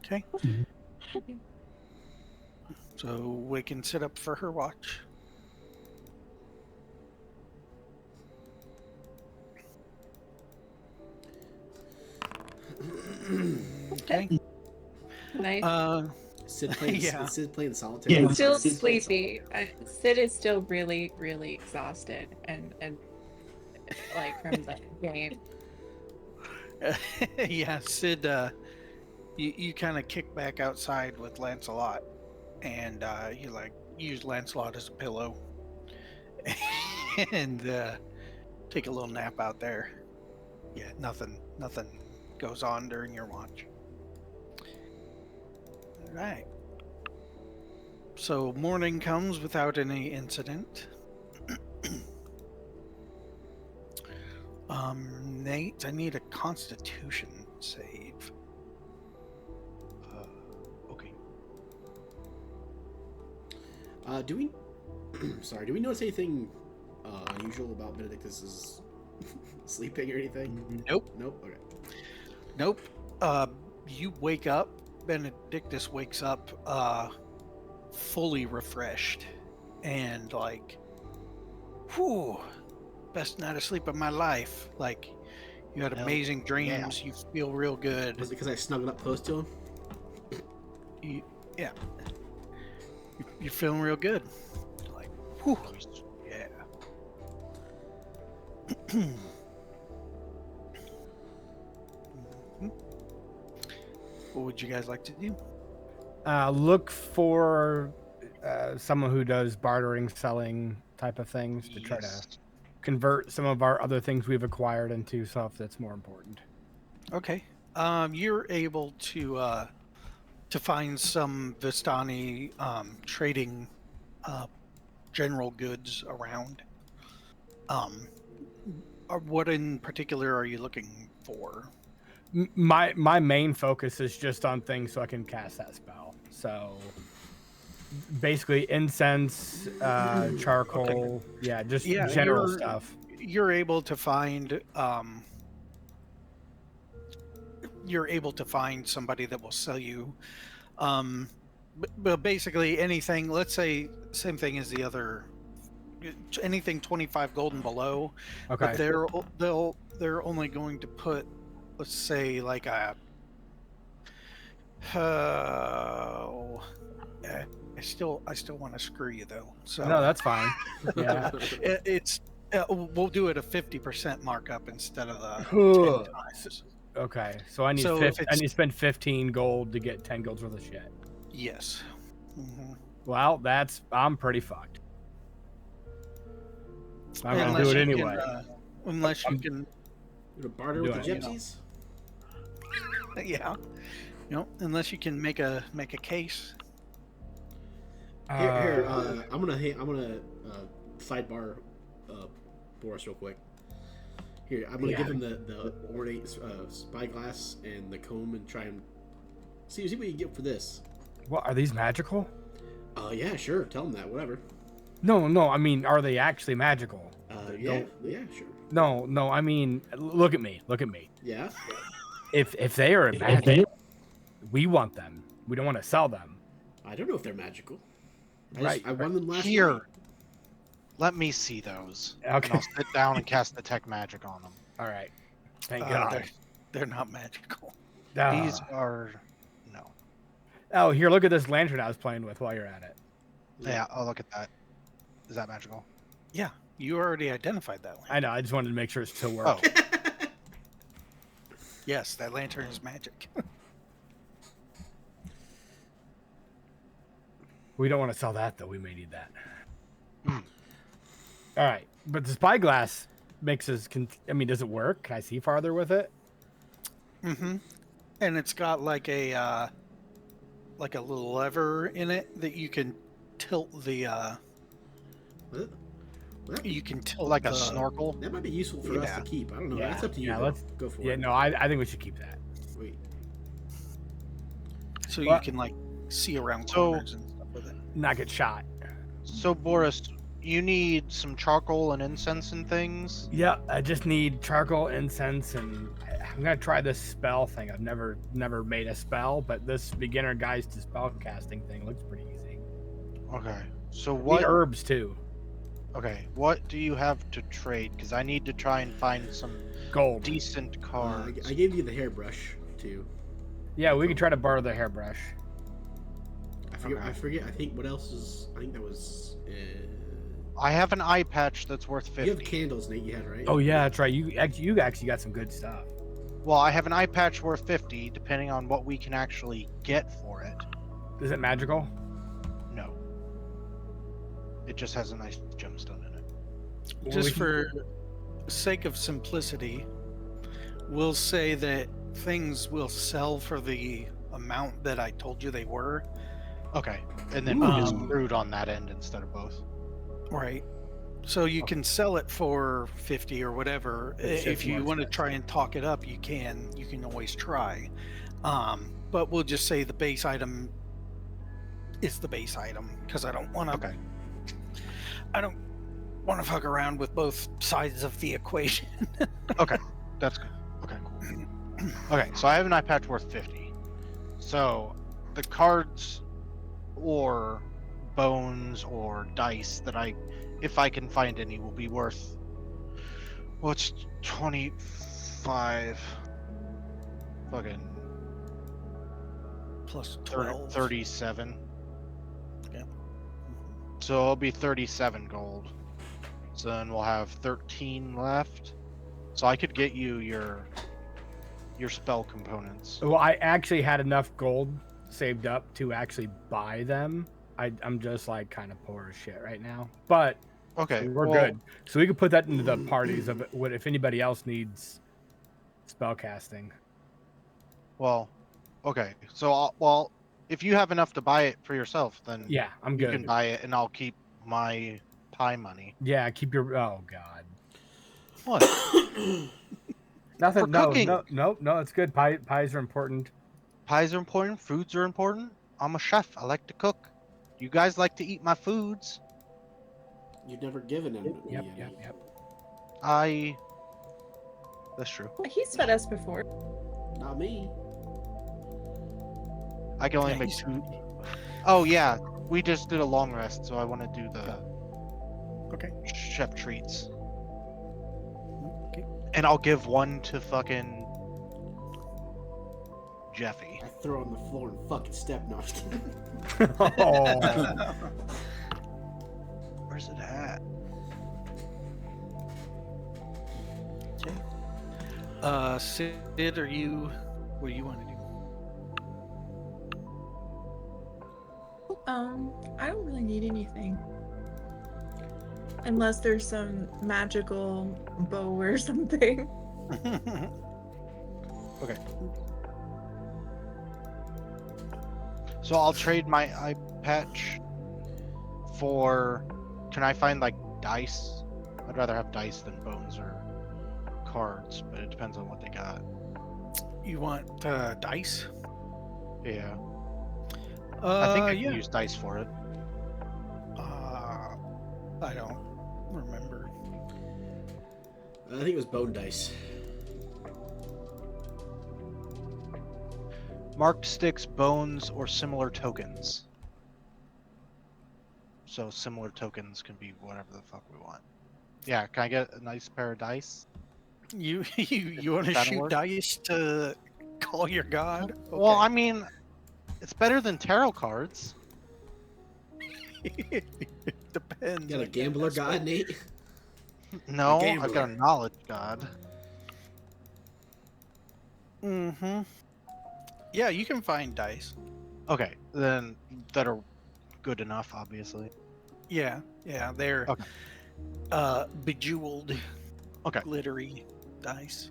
Okay. So we can sit up for her watch. Okay. Nice. Sid playing, Yeah. Sid playing solitaire. Still sleepy. Sid is still really, really exhausted, and like from the game. Yeah, Sid, you kind of kick back outside with Lancelot, and you like use Lancelot as a pillow, and take a little nap out there. Yeah, nothing goes on during your watch. All right. So morning comes without any incident. Nate, I need a Constitution save. Okay. Do we? Sorry. Do we notice anything unusual about Benedictus's sleeping or anything? Nope. Nope. Okay. Nope. You wake up. Benedictus wakes up fully refreshed and like, whew, best night of sleep of my life. Like, you had Hell amazing dreams. You feel real good. Was it because I snuggled up close to him? Yeah. You're feeling real good. Like, whew, yeah. What would you guys like to do? Look for someone who does bartering, selling type of things to try to convert some of our other things we've acquired into stuff that's more important. Okay. You're able to find some Vistani trading general goods around. What in particular are you looking for? My main focus is just on things so I can cast that spell. So basically incense, charcoal, Okay. just Yeah, general stuff. You're able to find somebody that will sell you but basically anything, let's say same thing as the other, anything 25 gold and below. Okay. But they're only going to put, let's say, like a I still want to screw you though. So No, that's fine. Yeah. it's we'll do it a 50% markup instead of the 10 times. Okay. So I need So if I need to spend 15 gold to get 10 gold's worth of shit. Yes. Mm-hmm. Well, I'm pretty fucked. I'm gonna Unless do it you anyway. Unless you can, You gonna barter with the Doing it, you know. gypsies? yeah, unless you can make a case. Here, I'm gonna sidebar Boris real quick. Here, I'm gonna give him the ornate spyglass and the comb and try and see what you can get for this. What are these magical? Yeah, sure. Tell him that. Whatever. No. I mean, are they actually magical? Yeah, sure. No. I mean, look at me. Yeah. If they are magic, we want them. We don't want to sell them. I don't know if they're magical. I won them last Here. night. Let me see those. Okay. And I'll sit down and cast detect magic on them. All right. Thank God. They're not magical. These are no. Oh, here, look at this lantern I was playing with while you're at it. Yeah, I'll look at that. Is that magical? Yeah, you already identified that lantern. I know. I just wanted to make sure it still worked. Oh, Yes, that lantern is magic. We don't want to sell that though. We may need that. Hmm. All right, but the spyglass makes us. I mean, does it work? Can I see farther with it? Mm-hmm. And it's got like a little lever in it that you can tilt the What? Well, you can tilt like a the- snorkel. that might be useful for us Yeah. to keep. I don't know. Yeah, That's up to you. yeah, though. let's- Go for Yeah, it. no, I think we should keep that. Wait. so Well- you can like see around So- corners and stuff with it. Not get shot. So Boris, you need some charcoal and incense and things. Yeah, I just need charcoal, incense, and I'm gonna try this spell thing. I've never made a spell, but this beginner guides to spell casting thing looks pretty easy. Okay. So Need what? herbs too. Okay. What do you have to trade? Because I need to try and find some Gold. decent cards. I gave you the hairbrush too. Yeah, we can try to borrow the hairbrush. I forget. Okay. I forget. I think what else is? I think that was. I have an eye patch that's worth You have 50. candles, Nate. You had right. Oh yeah, that's right. You actually got some good stuff. Well, I have an eye patch worth 50, depending on what we can actually get for it. Is it magical? No. It just has a nice gemstone in it. Well, Just we can- for sake of simplicity, we'll say that things will sell for the amount that I told you they were. Okay. And then we just Ooh. brood on that end instead of both. Right. So you can sell it for 50 or whatever. It's If just you more want to expensive. try and talk it up, you can. You can always try. But we'll just say the base item is the base item because I don't want to. Okay. I don't want to fuck around with both sides of the equation. Okay. That's good. Okay, cool. Okay, so I have an eye patch worth 50. So the cards or bones or dice that if I can find any, will be worth, what's 25 fucking Plus 12. 37. Yeah. So it'll be 37 gold. So then we'll have 13 left. So I could get you your spell components. Well, I actually had enough gold saved up to actually buy them. I'm just like kind of poor as shit right now, but Okay, we're well, good. So we could put that into the parties of what if anybody else needs spell casting. Well, okay. So well, if you have enough to buy it for yourself, then Yeah, I'm you good. can buy it, and I'll keep my pie money. Yeah, keep your. Oh God. What? Nothing. For No, cooking. no. It's good. Pies are important. Pies are important. Foods are important. I'm a chef. I like to cook. You guys like to eat my foods. You've never given him. Yep. any. That's true. He's fed us before. Not me. I can only Yeah, make he's- 2. Oh yeah, we just did a long rest, so I want to do the Okay. chef treats, Okay. and I'll give one to fucking Jeffy. I throw it on the floor and fucking step. No, I'm just kidding. Oh. Where's it at? Sid, what do you want to do? I don't really need anything. Unless there's some magical bow or something. Okay. So I'll trade my eye patch for. Can I find like dice? I'd rather have dice than bones or cards, but it depends on what they got. You want dice? Yeah. I think I can yeah. use dice for it. I don't remember. I think it was bone dice. Marked sticks, bones, or similar tokens. So similar tokens can be whatever the fuck we want. Yeah, can I get a nice pair of dice? You want to That'll shoot work. dice to call your god? Well, Okay. I mean, it's better than tarot cards. Depends. You got a I gambler guess, god, Nate? No, I've gambler. got a knowledge god. Mm-hmm. Yeah, you can find dice. Okay, then that are good enough, obviously. Yeah, they're Okay. bejeweled, Okay. glittery dice.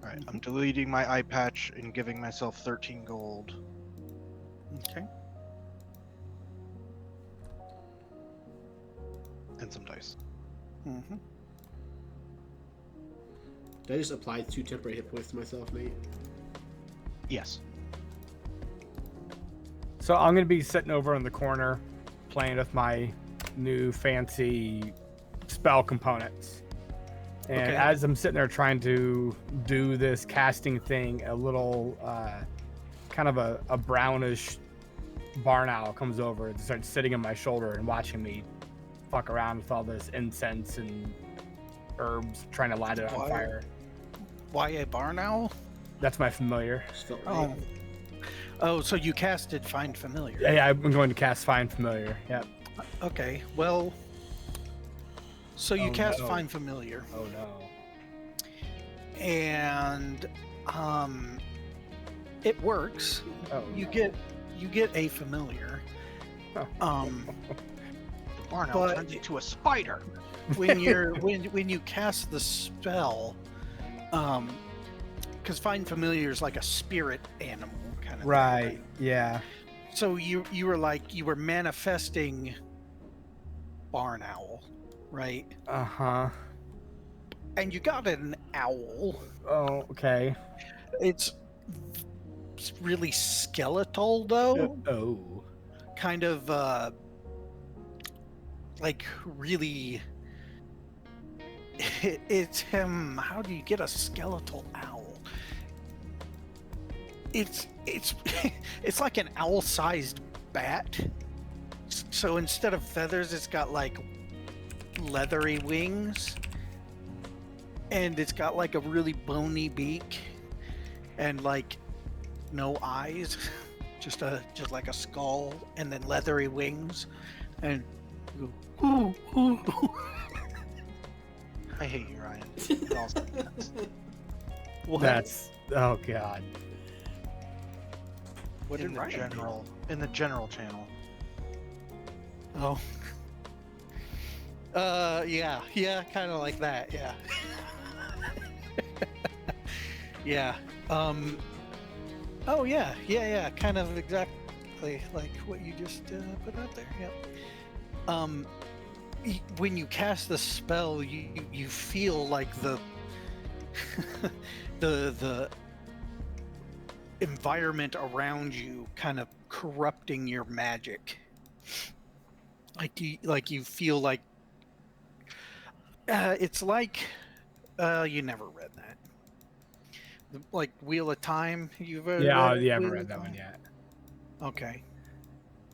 All right, I'm deleting my eye patch and giving myself 13 gold. Okay. And some dice. Mm-hmm. Did I just apply 2 temporary hit points to myself, Nate? Yes. So I'm gonna be sitting over in the corner, playing with my new fancy spell components. And Okay. as I'm sitting there trying to do this casting thing, a little kind of a brownish barn owl comes over and starts sitting on my shoulder and watching me fuck around with all this incense and herbs, trying to light it on Why? fire. Why a barn owl? That's my familiar. Just felt right. Oh, so you casted Find Familiar. Yeah, I'm going to cast Find Familiar. Yeah. Okay. Well, so you Oh, cast no. Find Familiar, Oh no. and it works. Oh, You no. get a familiar. Um, The barn owl But- turns into a spider. when you cast the spell, because Find Familiar is like a spirit animal kind of Right. thing. Yeah. So you were manifesting barn owl, right? Uh-huh. And you got an owl. Oh, okay. It's really skeletal though, Oh. kind of like really. It's him. How do you get a skeletal owl? It's it's like an owl-sized bat. So instead of feathers, it's got like leathery wings, and it's got like a really bony beak, and like no eyes, just like a skull, and then leathery wings, and you go, ooh, ooh, ooh. I hate you, Ryan. It all makes sense. What? That's oh god. What in did the Ryan do? in the general channel. Oh. Yeah, kind of like that, yeah. Yeah. Oh yeah, kind of exactly like what you just put out there. Yep. When you cast the spell, you feel like the the environment around you kind of corrupting your magic. Like you feel like it's like you never read that. Like Wheel of Time. You've Yeah, read I haven't Wheel read of that one Time? yet. Okay.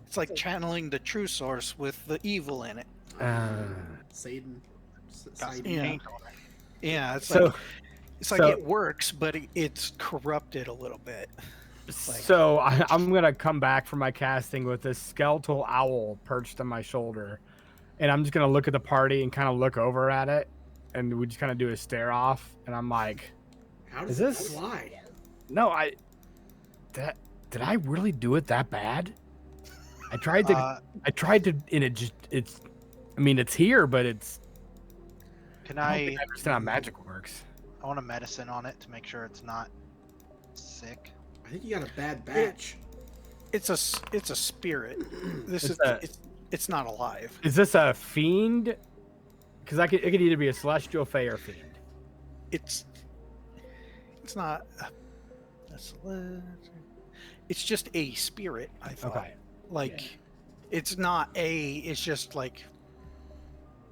It's like channeling the true source with the evil in it. Satan. Got some Yeah. paint on it. Yeah, it's So like it works, but it's corrupted a little bit. So I'm gonna come back from my casting with this skeletal owl perched on my shoulder, and I'm just gonna look at the party and kind of look over at it, and we just kind of do a stare off, and I'm like, How Is does it this- fly? no, did I really do it that bad? I tried to, and it's here, but it's. Can I don't I? think I understand how magic works. I want a medicine on it to make sure it's not sick. I think you got a bad batch. It's a spirit. It's not alive. Is this a fiend? Because it could either be a celestial, fae, or fiend. It's not. It's just a spirit. I thought. Okay. Like, it's not a. It's just like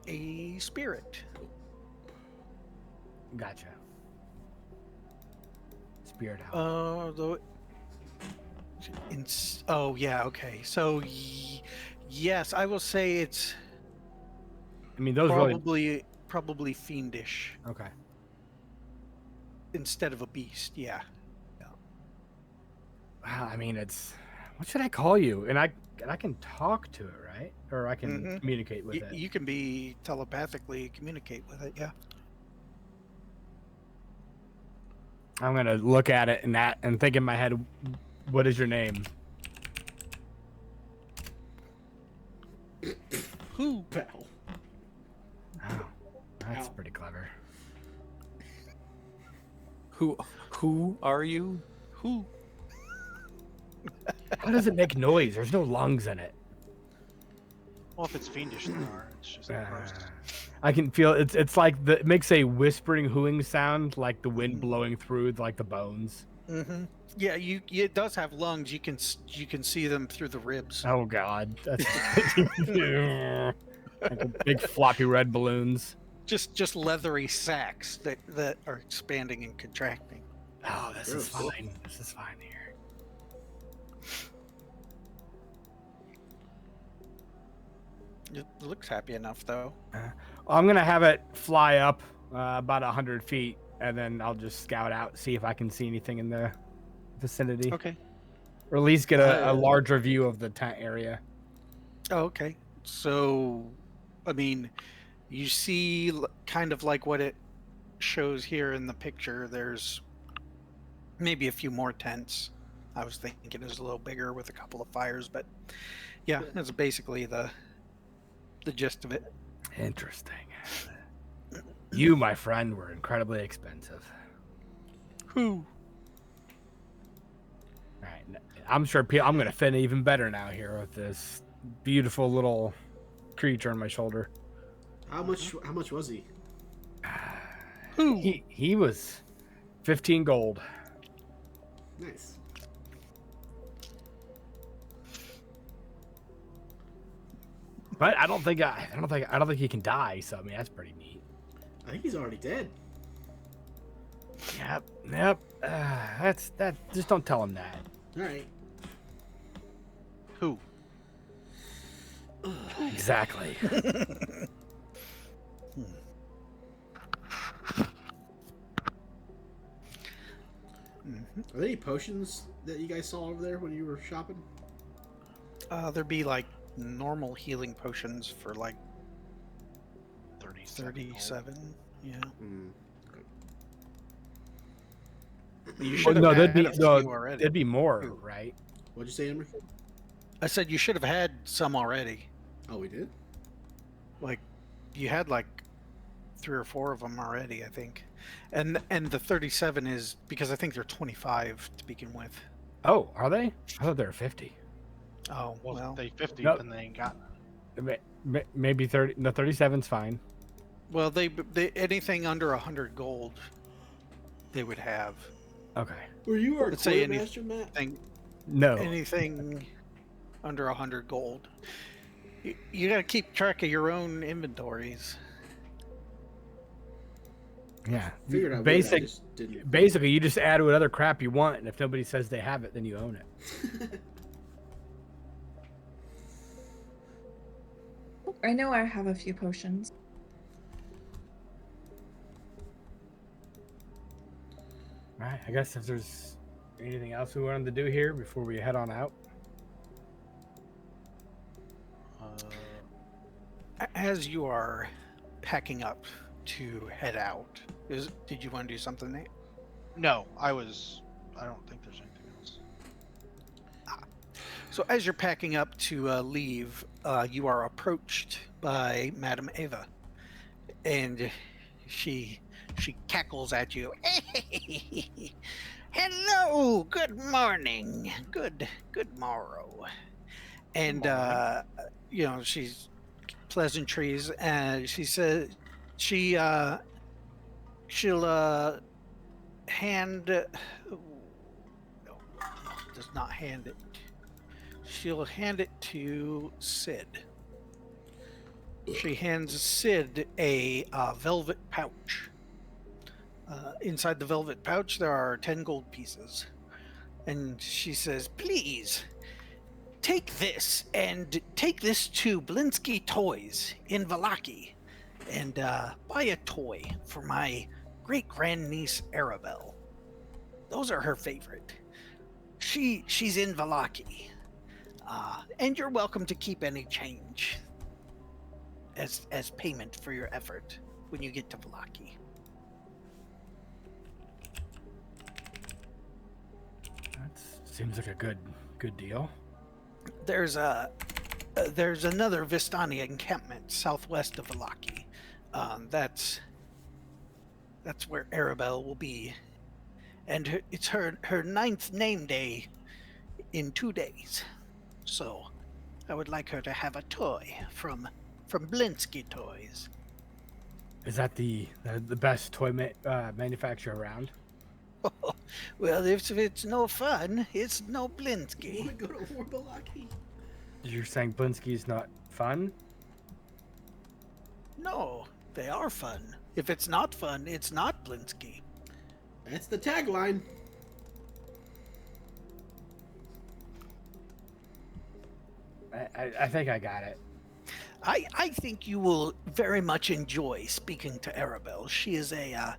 a spirit. Gotcha. Spirit owl. Oh yeah. Okay. So yes, I will say it's I mean, those really. probably fiendish Okay. instead of a beast. Yeah. Wow, I mean, it's. What should I call you? And I can talk to it, right? Or I can Mhm. communicate with it. You can be telepathically communicate with it. Yeah. I'm gonna look at it and think in my head, what is your name? Who? Pal. Oh, that's Ow. pretty clever. Who are you? Who? How does it make noise? There's no lungs in it. Well, if it's fiendish, they are. It's just gross. I can feel it's like it makes a whispering hooing sound, like the wind blowing through like the bones. Mm-hmm. Yeah. It does have lungs. You can see them through the ribs. Oh god, that's like big floppy red balloons. Just leathery sacs that are expanding and contracting. Oh, this is Gross. fine. This is fine here. It looks happy enough, though. I'm gonna have it fly up about 100 feet, and then I'll just scout out, see if I can see anything in the vicinity, Okay. or at least get a larger view of the tent area. Oh, okay. So, I mean, you see kind of like what it shows here in the picture. There's maybe a few more tents. I was thinking it was a little bigger with a couple of fires, but yeah, that's basically the gist of it. Interesting. You, my friend, were incredibly expensive. Who? All right, I'm sure I'm going to fit in even better now here with this beautiful little creature on my shoulder. How much was he? Who? He was 15 gold. Nice. But I don't think he can die. So I mean, that's pretty neat. I think he's already dead. Yep. That's that. Just don't tell him that. All right. Who? Exactly. Are there any potions that you guys saw over there when you were shopping? There'd be like normal healing potions for like 37. Yeah. You should have had a few already. There'd be more, right? What'd you say, Emery? I said you should have had some already. Oh, we did? Like, you had like 3 or 4 of them already, I think. And the 37 is because I think they're 25 to begin with. Oh, are they? I thought they were 50. Oh, well. They 50 Nope. and they ain't got Maybe 30. No, 37's fine. Well, they anything under 100 gold, they would have. Okay. Were you our Let's say quartermaster, Matt? No. Anything under 100 gold. You got to keep track of your own inventories. Yeah. Figured I would, I just didn't. Basically, you just add what other crap you want, and if nobody says they have it, then you own it. I know I have a few potions. All right. I guess if there's anything else we wanted to do here before we head on out. As you are packing up to head out, did you want to do something, Nate? No, I don't think there's anything else. So as you're packing up to leave, you are approached by Madame Eva, and she cackles at you. Hello, good morning, good morrow, and she's pleasantries, and she says she'll hand. No, does not hand it. She'll hand it to Sid. She hands Sid a velvet pouch. Inside the velvet pouch, there are 10 gold pieces. And she says, please, take this and take this to Blinsky Toys in Valaki and buy a toy for my great-grandniece Arabelle. Those are her favorite. She's in Valaki. And you're welcome to keep any change as payment for your effort when you get to Valaki. That seems like a good deal. There's another Vistani encampment southwest of Valaki. That's where Arabelle will be, and it's her 9th name day in 2 days. So, I would like her to have a toy from Blinsky Toys. Is that the best toy manufacturer around? Well, if it's no fun, it's no You Blinsky. want to go to Warbalaki? You're saying Blinsky's not fun? No, they are fun. If it's not fun, it's not Blinsky. That's the tagline. I think I got it. I think you will very much enjoy speaking to Arabelle. She is an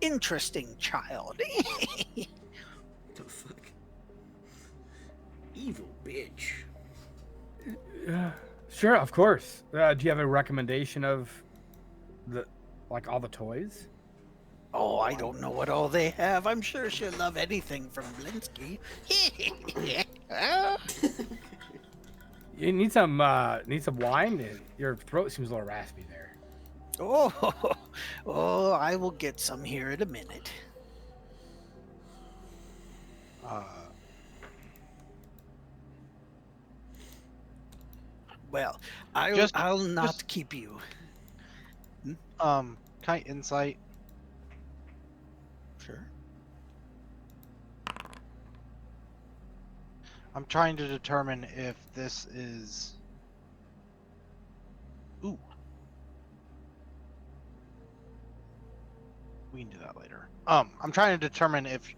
interesting child. What the fuck? Evil bitch. Sure, of course. Do you have a recommendation of all the toys? Oh, I don't know what all they have. I'm sure she'll love anything from Blinsky. You need some wine. Your throat seems a little raspy there. Oh, oh, I will get some here in a minute. Well, I'll not keep you. Kind of insight. Sure. I'm trying to determine if this is. Ooh. We can do that later. I'm trying to determine if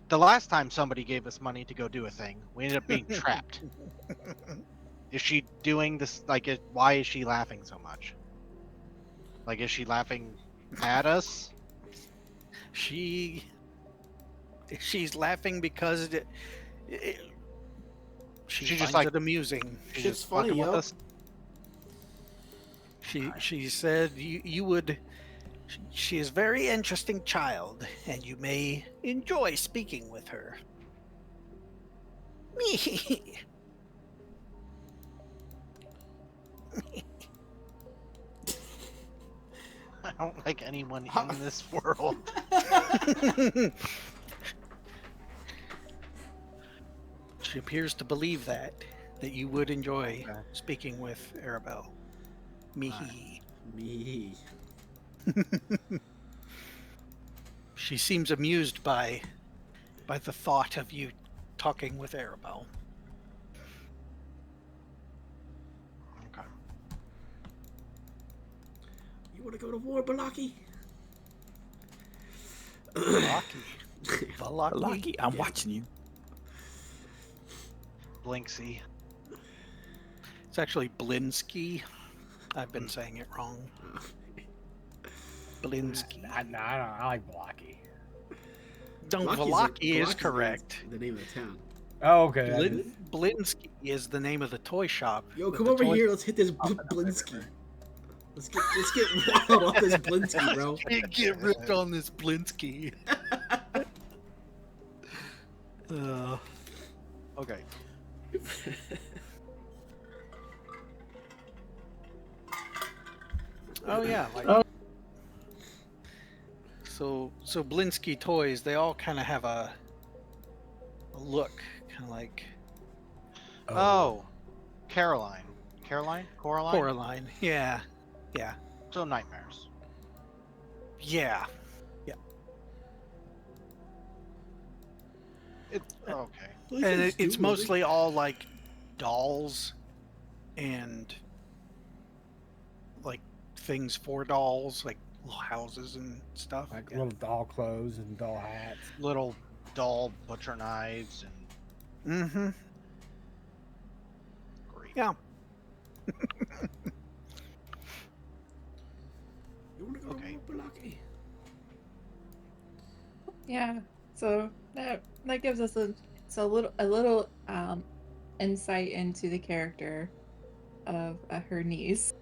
the last time somebody gave us money to go do a thing, we ended up being trapped. Is she doing this? Why is she laughing so much? Like, is she laughing at us? She's laughing because she She's finds just like it amusing. She's Shit's just funny, fucking with yo. us. She said you would. She is a very interesting child, and you may enjoy speaking with her. I don't like anyone in this world. She appears to believe that you would enjoy speaking with Arabelle. Me. Me. She seems amused by the thought of you talking with Arabelle. Okay. You want to go to war, Balaki? Valaki. Lucky, I'm watching you. Blinksy. It's actually Blinsky. I've been saying it wrong. Blinsky. I don't. I like Blocky. Valaki is correct. The name of the town. Oh, okay. Blinsky is the name of the toy shop. Yo, with come the over toy- here. Let's hit this Blinsky. Let's get wild off this Blinsky, bro. Get ripped on this Blinsky. Okay. Oh yeah. So Blinsky toys, they all kind of have a look, kind of like Oh, Coraline. Coraline? Coraline. Yeah. So nightmares. Yeah. Okay. And it's mostly all like dolls and like things for dolls, like little houses and stuff. Like little doll clothes and doll hats. Little doll butcher knives and Mm-hmm. great. Yeah. You want to go Okay. to war, Balaki? Yeah. So that gives us a little insight into the character of her niece.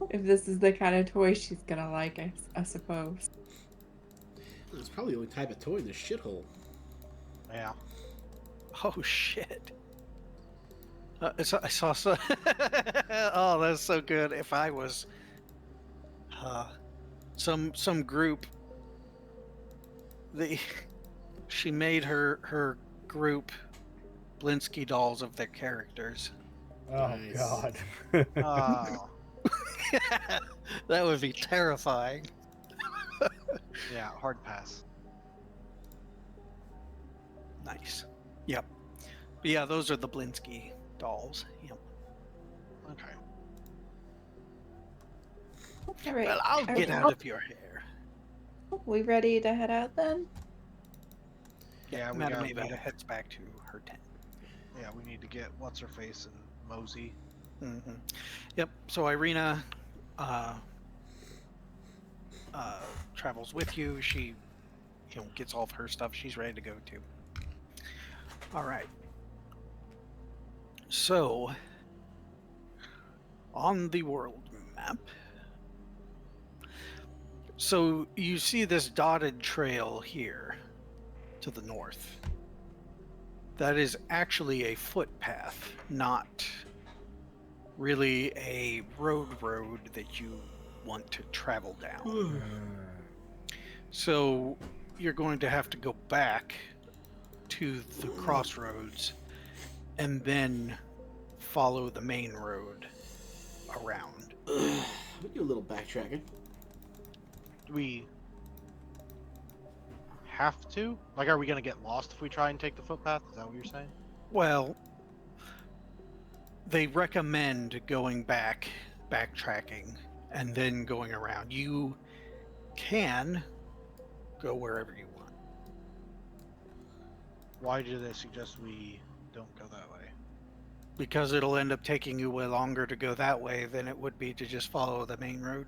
If this is the kind of toy she's gonna like, I suppose. That's probably the only type of toy in this shithole. Yeah. Oh shit. I saw so. Oh, that's so good. If I was some group, she made her group Blinsky dolls of their characters. Oh Nice. God. Oh. That would be terrifying. Yeah, hard pass. Nice. Yep. But yeah, those are the Blinsky dolls. Yep. Okay. All right. Well, I'll Are get we- out of your hair. We ready to head out then? Yeah, we Madame gotta Ava heads back to her tent. Yeah, we need to get what's her face and Mosey. Mm-hmm. Yep. So Irina travels with you. She, gets all of her stuff. She's ready to go too. All right. So on the world map. So you see this dotted trail here to the north. That is actually a footpath, not really a road that you want to travel down. So you're going to have to go back to the crossroads and then follow the main road around. We do a little backtracking. Do we have to? Like, are we gonna get lost if we try and take the footpath? Is that what you're saying? Well, they recommend going backtracking, and then going around. You can go wherever you want. Why do they suggest we don't go that way? Because it'll end up taking you way longer to go that way than it would be to just follow the main road.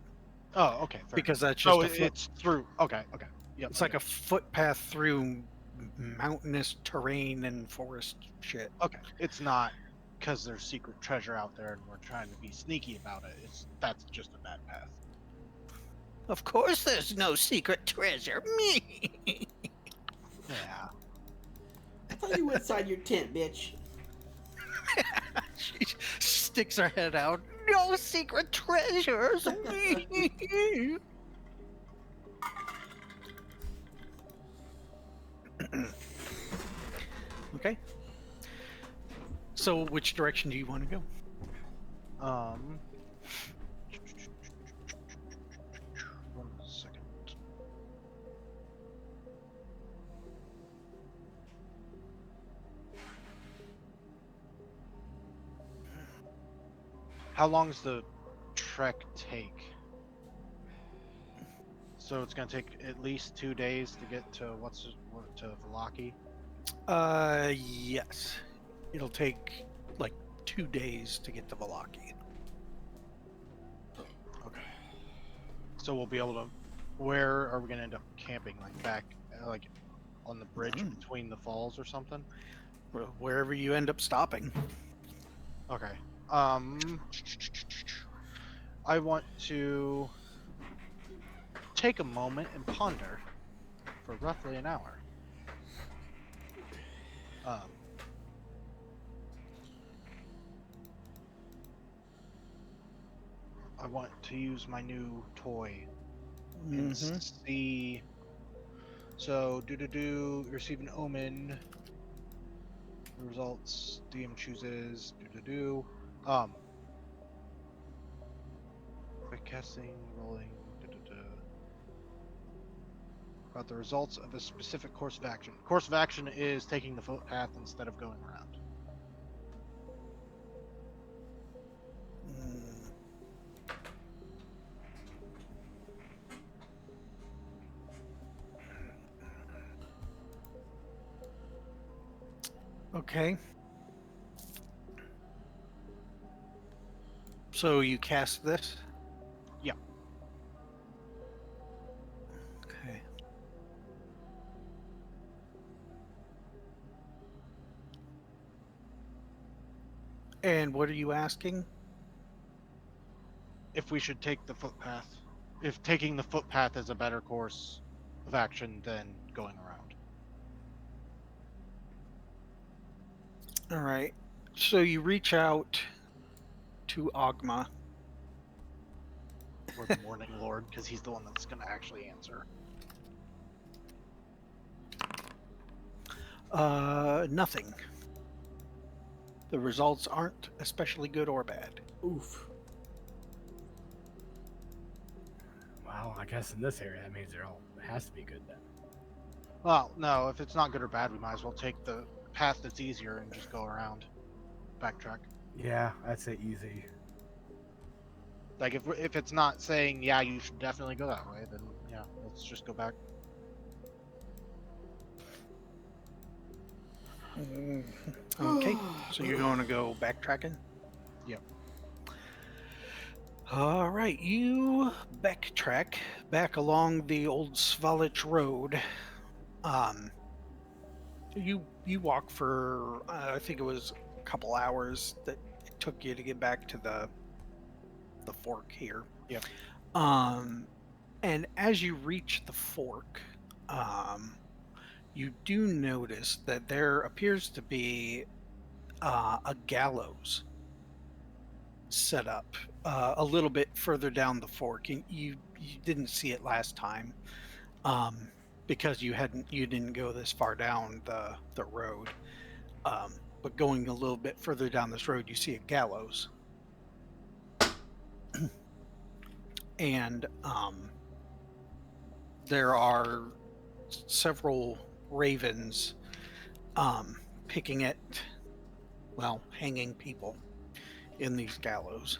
Oh, okay. Fair Because enough. that's just Oh, a foot, it's through. Okay, okay. Yep. it's like a footpath through mountainous terrain and forest shit. Okay. It's not because there's secret treasure out there and we're trying to be sneaky about it. That's just a bad path. Of course there's no secret treasure. Me. Yeah. I thought you were inside your tent, bitch. She sticks her head out. No secret treasures. Me. Okay. So which direction do you want to go? One second. How long does the trek take? So it's gonna take at least 2 days to get to to Velaki? Yes. It'll take like 2 days to get to Velaki. Okay. So we'll be able to. Where are we gonna end up camping? Like back, like on the bridge between the falls or something? Wherever you end up stopping. Okay. I want to take a moment and ponder for roughly an hour. I want to use my new toy and see. So, receive an omen. Results. DM chooses. By casting, rolling. About the results of a specific course of action. Course of action is taking the footpath instead of going around. Okay. So you cast this? Yeah. Okay. And what are you asking? If we should take the footpath. If taking the footpath is a better course of action than going around. All right. So you reach out to Ogma. Or the Morning Lord, because he's the one that's going to actually answer. Nothing. The results aren't especially good or bad. Oof. Wow, I guess in this area that means it has to be good then. Well, no, if it's not good or bad, we might as well take the path that's easier and just go around. Backtrack. Yeah, I'd say easy. Like, if it's not saying, yeah, you should definitely go that way, then, yeah, let's just go back. Okay. So you're going to go backtracking? Yep. All right. You backtrack back along the old Svalich road. You walk for I think it was a couple hours that it took you to get back to the fork here. Yep. And as you reach the fork, you do notice that there appears to be a gallows set up a little bit further down the fork, and you didn't see it last time because you didn't go this far down the road. But going a little bit further down this road, you see a gallows, and there are several ravens picking at, well, hanging people in these gallows.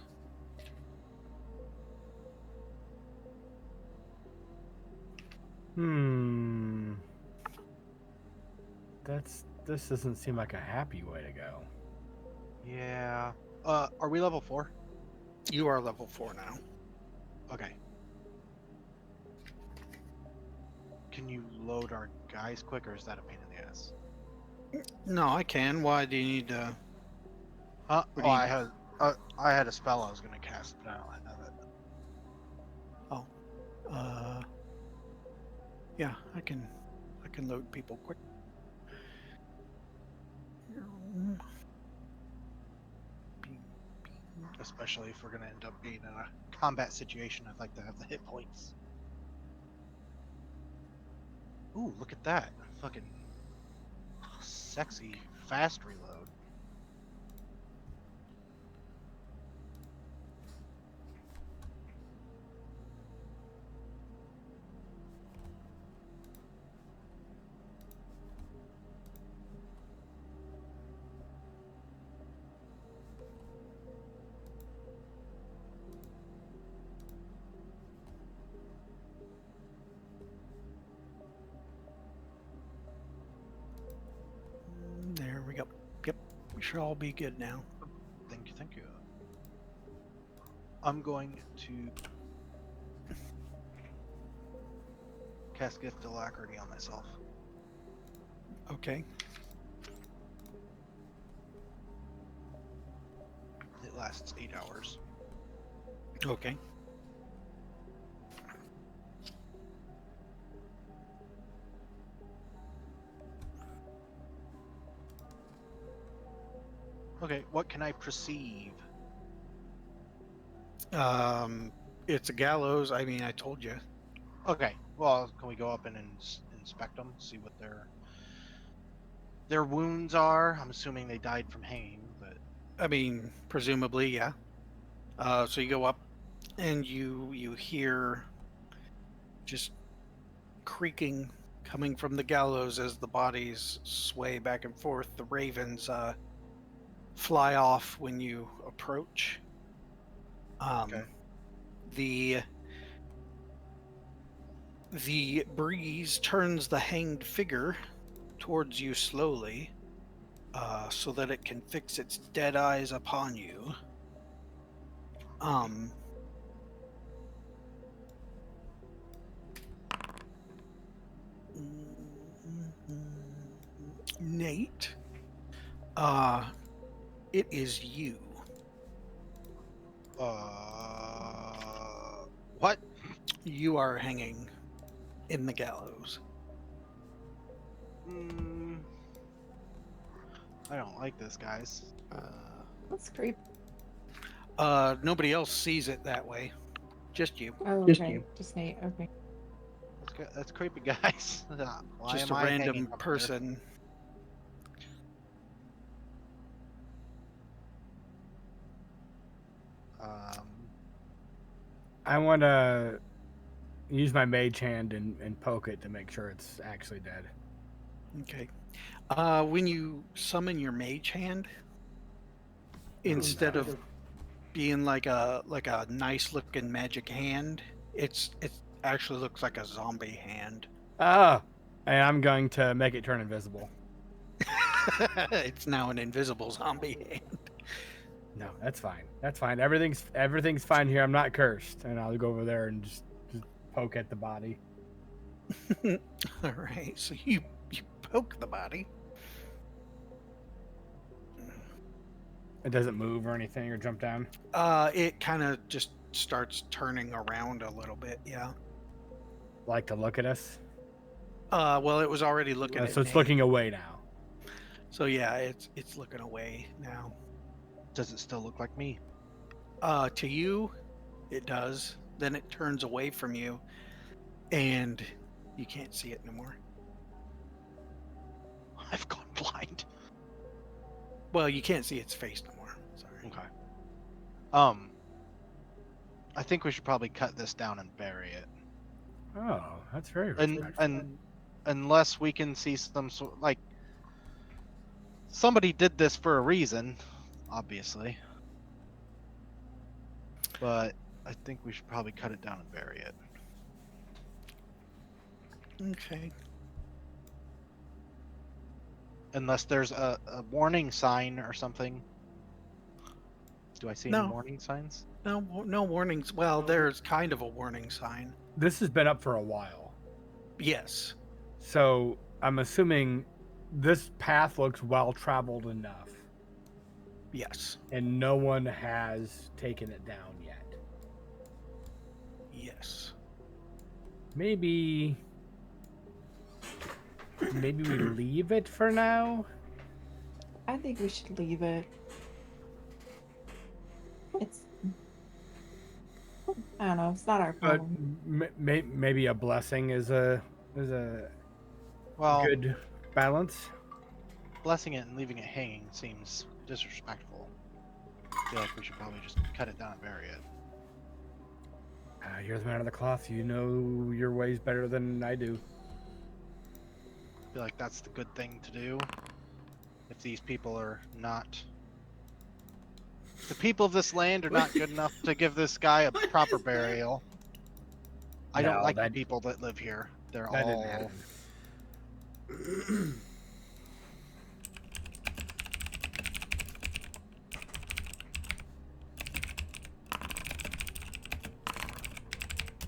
This doesn't seem like a happy way to go. Yeah. Are we level 4? You are level 4 now. Okay. Can you load our guys quick, or is that a pain in the ass? No, I can. Why do you need to? Huh? What Oh, do you- I had a spell I was gonna cast, but I don't have it. Yeah, I can load people quick. Especially if we're gonna end up being in a combat situation, I'd like to have the hit points. Ooh, look at that. Fucking sexy fast reload. There we go. Yep, we should all be good now. Thank you, thank you. I'm going to cast Gift Alacrity on myself. Okay. It lasts 8 hours. Okay. Okay, what can I perceive? It's a gallows. I mean, I told you. Okay, well, can we go up and inspect them, see what their wounds are? I'm assuming they died from hanging, but I mean, presumably, yeah. So you go up, and you hear just creaking coming from the gallows as the bodies sway back and forth. The ravens fly off when you approach. Okay. The breeze turns the hanged figure towards you slowly, so that it can fix its dead eyes upon you. Nate, it is you. What? You are hanging in the gallows. I don't like this, guys. That's creepy. Nobody else sees it that way. Just you. Oh, Just okay. you. Just Nate. Okay. That's creepy, guys. Why Just am a I hanging random up person. there? I want to use my mage hand and poke it to make sure it's actually dead. Okay. When you summon your mage hand, instead of being like a nice looking magic hand, it actually looks like a zombie hand. Ah, and I'm going to make it turn invisible. It's now an invisible zombie hand. No, that's fine. That's fine. Everything's fine here. I'm not cursed, and I'll go over there and just poke at the body. All right, so you poke the body. It doesn't move or anything or jump down. It kind of just starts turning around a little bit. Yeah. Like to look at us. Well, it was already looking at So it's Nate. looking away now. So yeah, it's looking away now. Does it still look like me? To you, it does. Then it turns away from you, and you can't see it no more. I've gone blind. Well, you can't see its face no more. Sorry. Okay. I think we should probably cut this down and bury it. Oh, that's very And respectful. and unless we can see some sort, like, somebody did this for a reason, obviously. But I think we should probably cut it down and bury it. Okay. Unless there's a warning sign or something. Do I see No. any warning signs? No warnings. Well, there's kind of a warning sign. This has been up for a while. Yes. So I'm assuming this path looks well traveled enough, Yes. and no one has taken it down yet. Yes. Maybe we leave it for now. I think we should leave it. It's. I don't know. It's not our But problem. maybe a blessing is a Well, good balance. blessing it and leaving it hanging seems disrespectful. I feel like we should probably just cut it down and bury it. You're the man of the cloth. You know your ways better than I do. I feel like that's the good thing to do. If these people are not... The people of this land are not good enough to give this guy a proper burial. I don't No, like the that- people that live here. They're That didn't all... happen.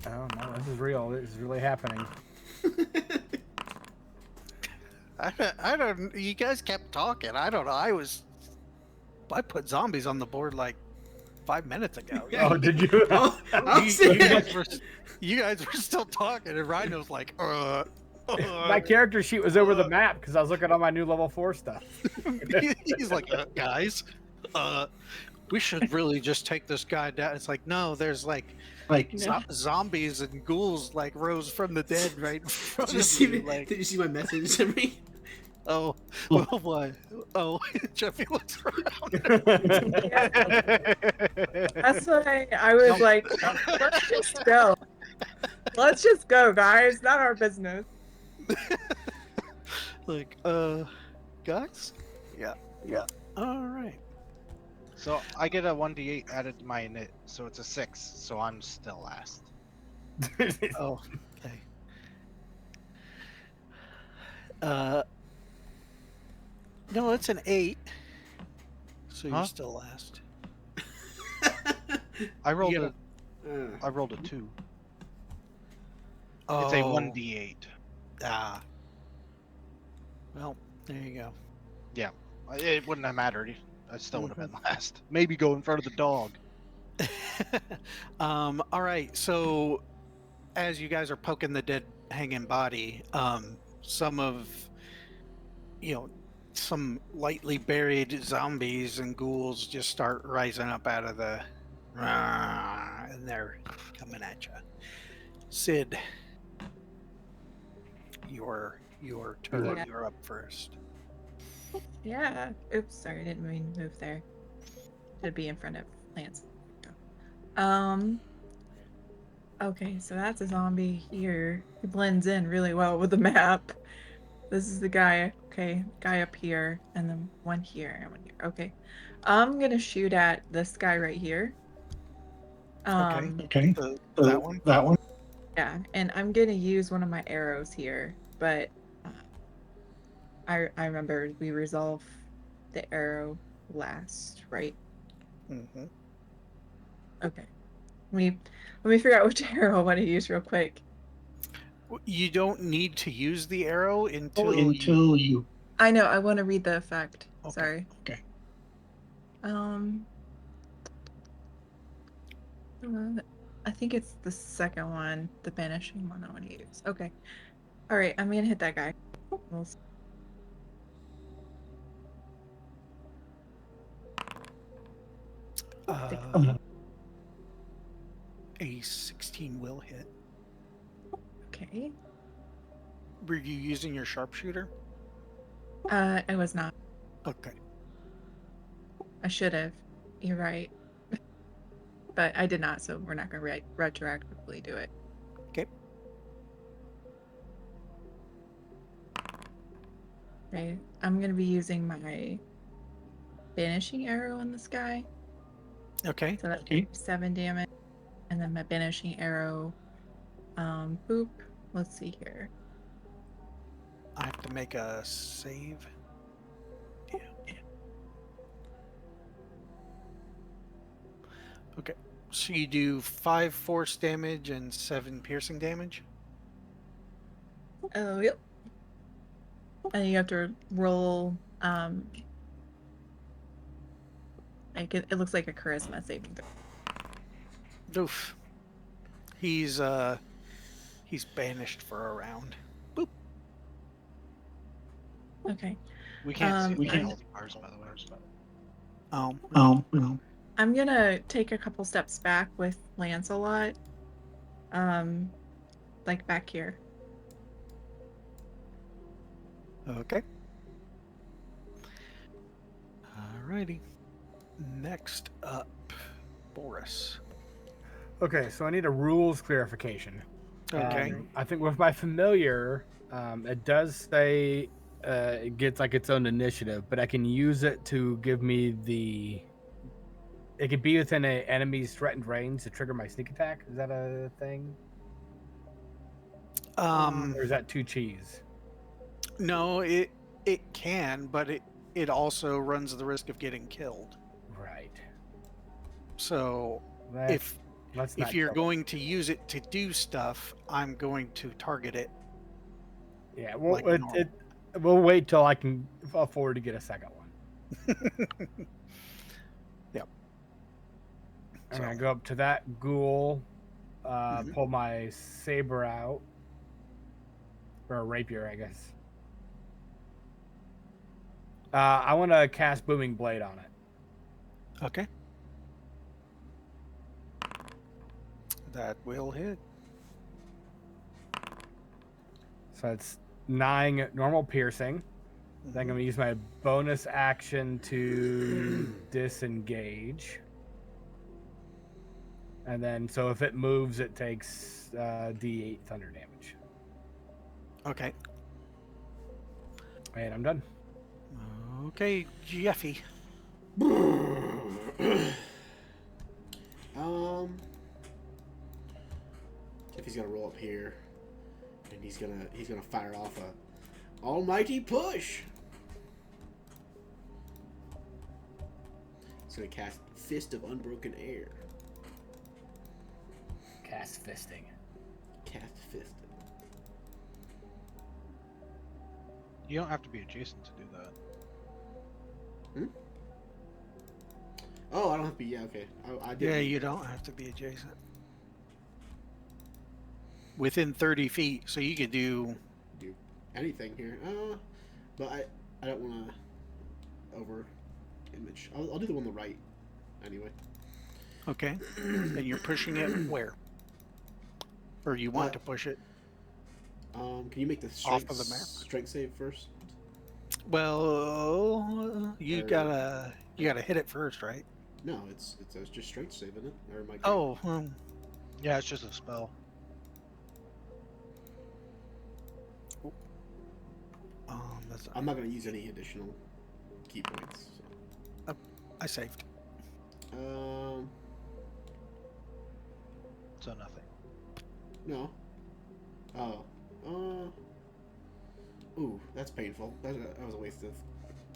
Oh no, this is real. This is really happening. I don't. You guys kept talking. I don't know. I put zombies on the board like 5 minutes ago. Oh, did you? Oh, I you, was you saying- guys were, you guys were still talking, and Rhino's like, My character sheet was over the map because I was looking at my new level 4 stuff. He's like, guys, we should really just take this guy down. It's like, no, there's like zombies and ghouls like rose from the dead right in front Did you of see you. me? Like, Did you see my message to me? oh, well, what? Oh, Jeffy looks around. That's why I was like, let's just go. Let's just go, guys. Not our business. Like, guys? Yeah. All right. So I get a 1d8 added to my init, so it's a 6, so I'm still last. Oh, okay. No, it's an 8. So Huh? you're still last. I rolled You I rolled a 2. Oh, It's a 1d8. Ah. Well, there you go. It wouldn't have mattered. I still would have been last. Maybe go in front of the dog. All right. So, as you guys are poking the dead hanging body, some of, some lightly buried zombies and ghouls just start rising up out of the, and they're coming at you. Sid, your turn. Yeah. You're up first. Yeah. Oops, sorry, I didn't mean to move there. Should be in front of Lance. Okay, so that's a zombie here. He blends in really well with the map. This is the guy. Okay, guy up here, and then one here and one here. Okay, I'm gonna shoot at this guy right here. Okay. That one. Yeah, and I'm gonna use one of my arrows here, but I remember we resolved the arrow last, right? Mm-hmm. Okay. Let me figure out which arrow I want to use real quick. You don't need to use the arrow until until you I know, I want to read the effect. Okay. Sorry. okay. Um, I think it's the second one, the banishing one I want to use. Okay. All right, I'm gonna hit that guy. We'll see. A 16 will hit. Okay. Were you using your sharpshooter? I was not. Okay. I should have. You're right. But I did not, so we're not gonna retroactively do it. Okay. Okay. I'm gonna be using my banishing arrow in this guy. Okay. So that's 7 damage. And then my banishing arrow. Boop. Let's see here. I have to make a save. Yeah. Okay. So you do 5 force damage and 7 piercing damage? Oh, yep. And you have to roll, like it looks like a charisma saving throw. Oof. He's banished for a round. Boop. Okay. We can't see We the can- health bars, by the way. I'm gonna take a couple steps back with Lancelot. Like back here. Okay. Alrighty. Next up, Boris. Okay, so I need a rules clarification. Okay. I think with my familiar, it does say it gets like its own initiative, but I can use it to give me the. It could be within an enemy's threatened range to trigger my sneak attack. Is that a thing? Or is that too cheese? No, it can, but it also runs the risk of getting killed. Right. So Let's if not you're kill it. going to use it to do stuff, I'm going to target it. Yeah, well, like normal. we'll wait till I can afford to get a second one. Yep. I'm So- gonna go up to that ghoul, Mhm. pull my saber out, or a rapier, I guess. I want to cast Booming Blade on it. Okay. That will hit. So it's 9 normal piercing. Then I'm Mhm. gonna use my bonus action to disengage. And then, so if it moves, it takes D8 thunder damage. Okay. And I'm done. Okay, Jeffy. If he's gonna roll up here, and he's gonna fire off a almighty push. He's gonna cast Fist of Unbroken Air. Cast fisting. Cast Fist. You don't have to be adjacent to do that. Oh, I don't have to be. Yeah, okay. I did. Yeah, you don't have to be adjacent. Within 30 feet, so you could do. Anything here. But I don't want to over image. I'll do the one on the right anyway. Okay. And you're pushing it where? Or you want to push it? Can you make the Off strength, of the map? strength save first? Well, you Or- gotta hit it first, right? No, it's just strength save, isn't it? Or am I? Oh, Yeah, it's just a spell. that's I'm not gonna use any additional key points. I saved. So. So nothing. No. Oh. Ooh, that's painful. That was a waste of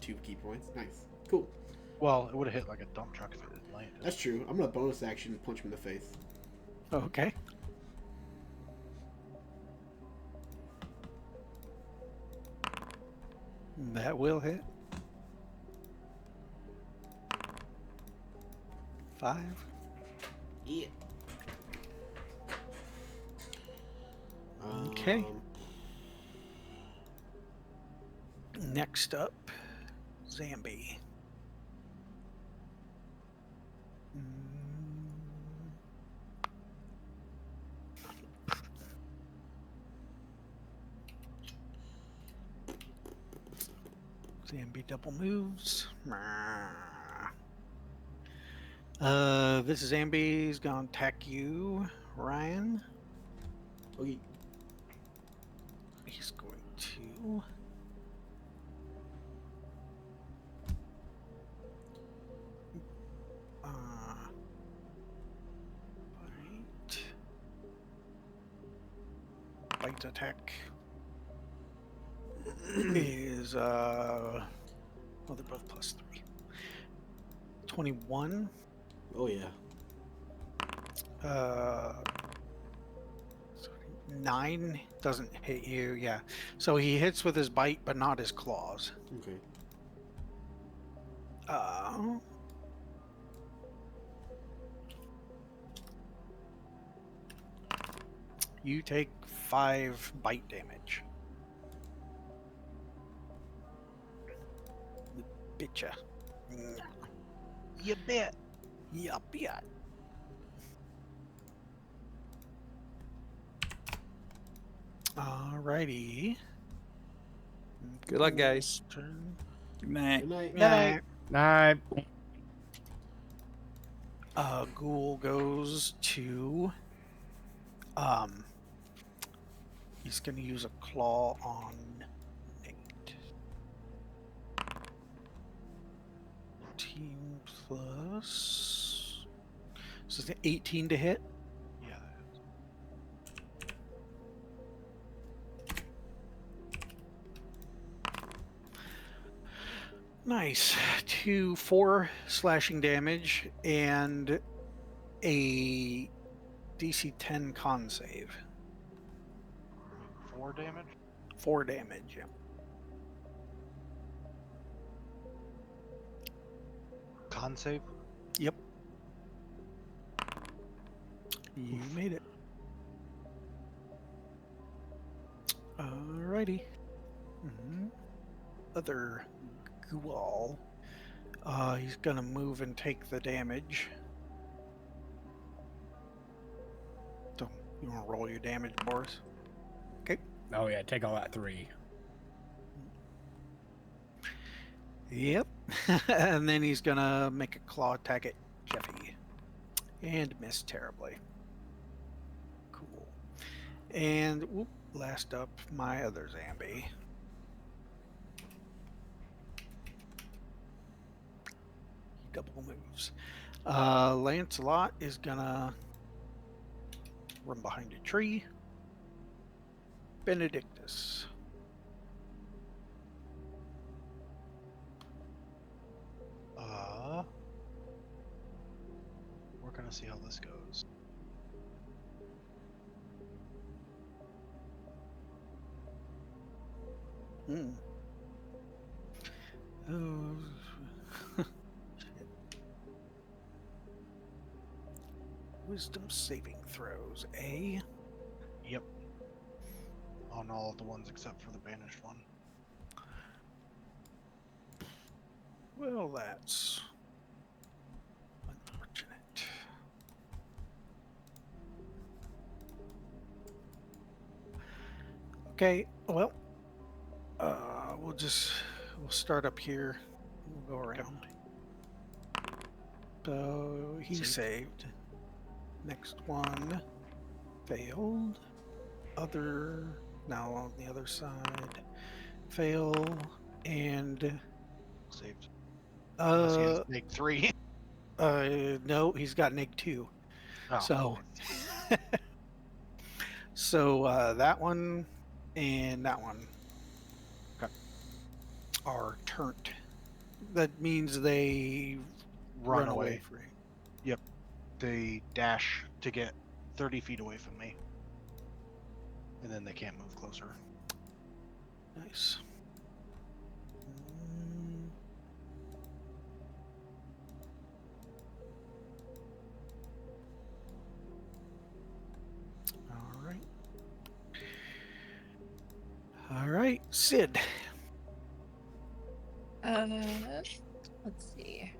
2 key points. Nice. Cool. Well, it would have hit like a dump truck if it had landed. That's true. I'm gonna bonus action punch him in the face. Okay. That will hit. 5. Yeah. Okay. Next up, Zambi. Zambi double moves. This Zambi's gonna attack you, Ryan. Okay. He's going to. Bite attack is well, they're both +3. 21. Oh yeah. 9 doesn't hit you. Yeah, so he hits with his bite, but not his claws. Okay. You take 5 bite damage. Bitcha. You bet. Yup, yeah. Alrighty. Good luck, guys. Turn. Good night. Good night. Night. Night. Ghoul goes to he's gonna use a claw on Nate. 14 plus, so it's 18 to hit. Yeah. Nice. 4 slashing damage and a DC 10 con save. 4 damage. 4 damage, yeah. Con save. Yep. You made it. Alrighty. Other Ghoul. He's gonna move and take the damage. So, you wanna roll your damage, Boris? Okay. Oh yeah, take all that 3. Yep. And then he's gonna make a claw attack at Jeffy. And miss terribly. Cool. And whoop, last up, my other Zambi. He double moves. Lancelot is gonna run behind a tree. Benedictus. We're gonna see how this goes. Oh. Wisdom saving throws, eh? Yep. On all of the ones except for the banished one. Well, that's unfortunate. Okay, well, we'll start up here. We'll go around. So he saved. Next one failed. Now on the other side, fail and Saved. Unless he has make 3. no, he's got neg 2. Oh. So, so that one and that one are turned. That means they run away free. Yep. They dash to get 30 feet away from me. And then they can't move closer. Nice. right, Sid. Let's see.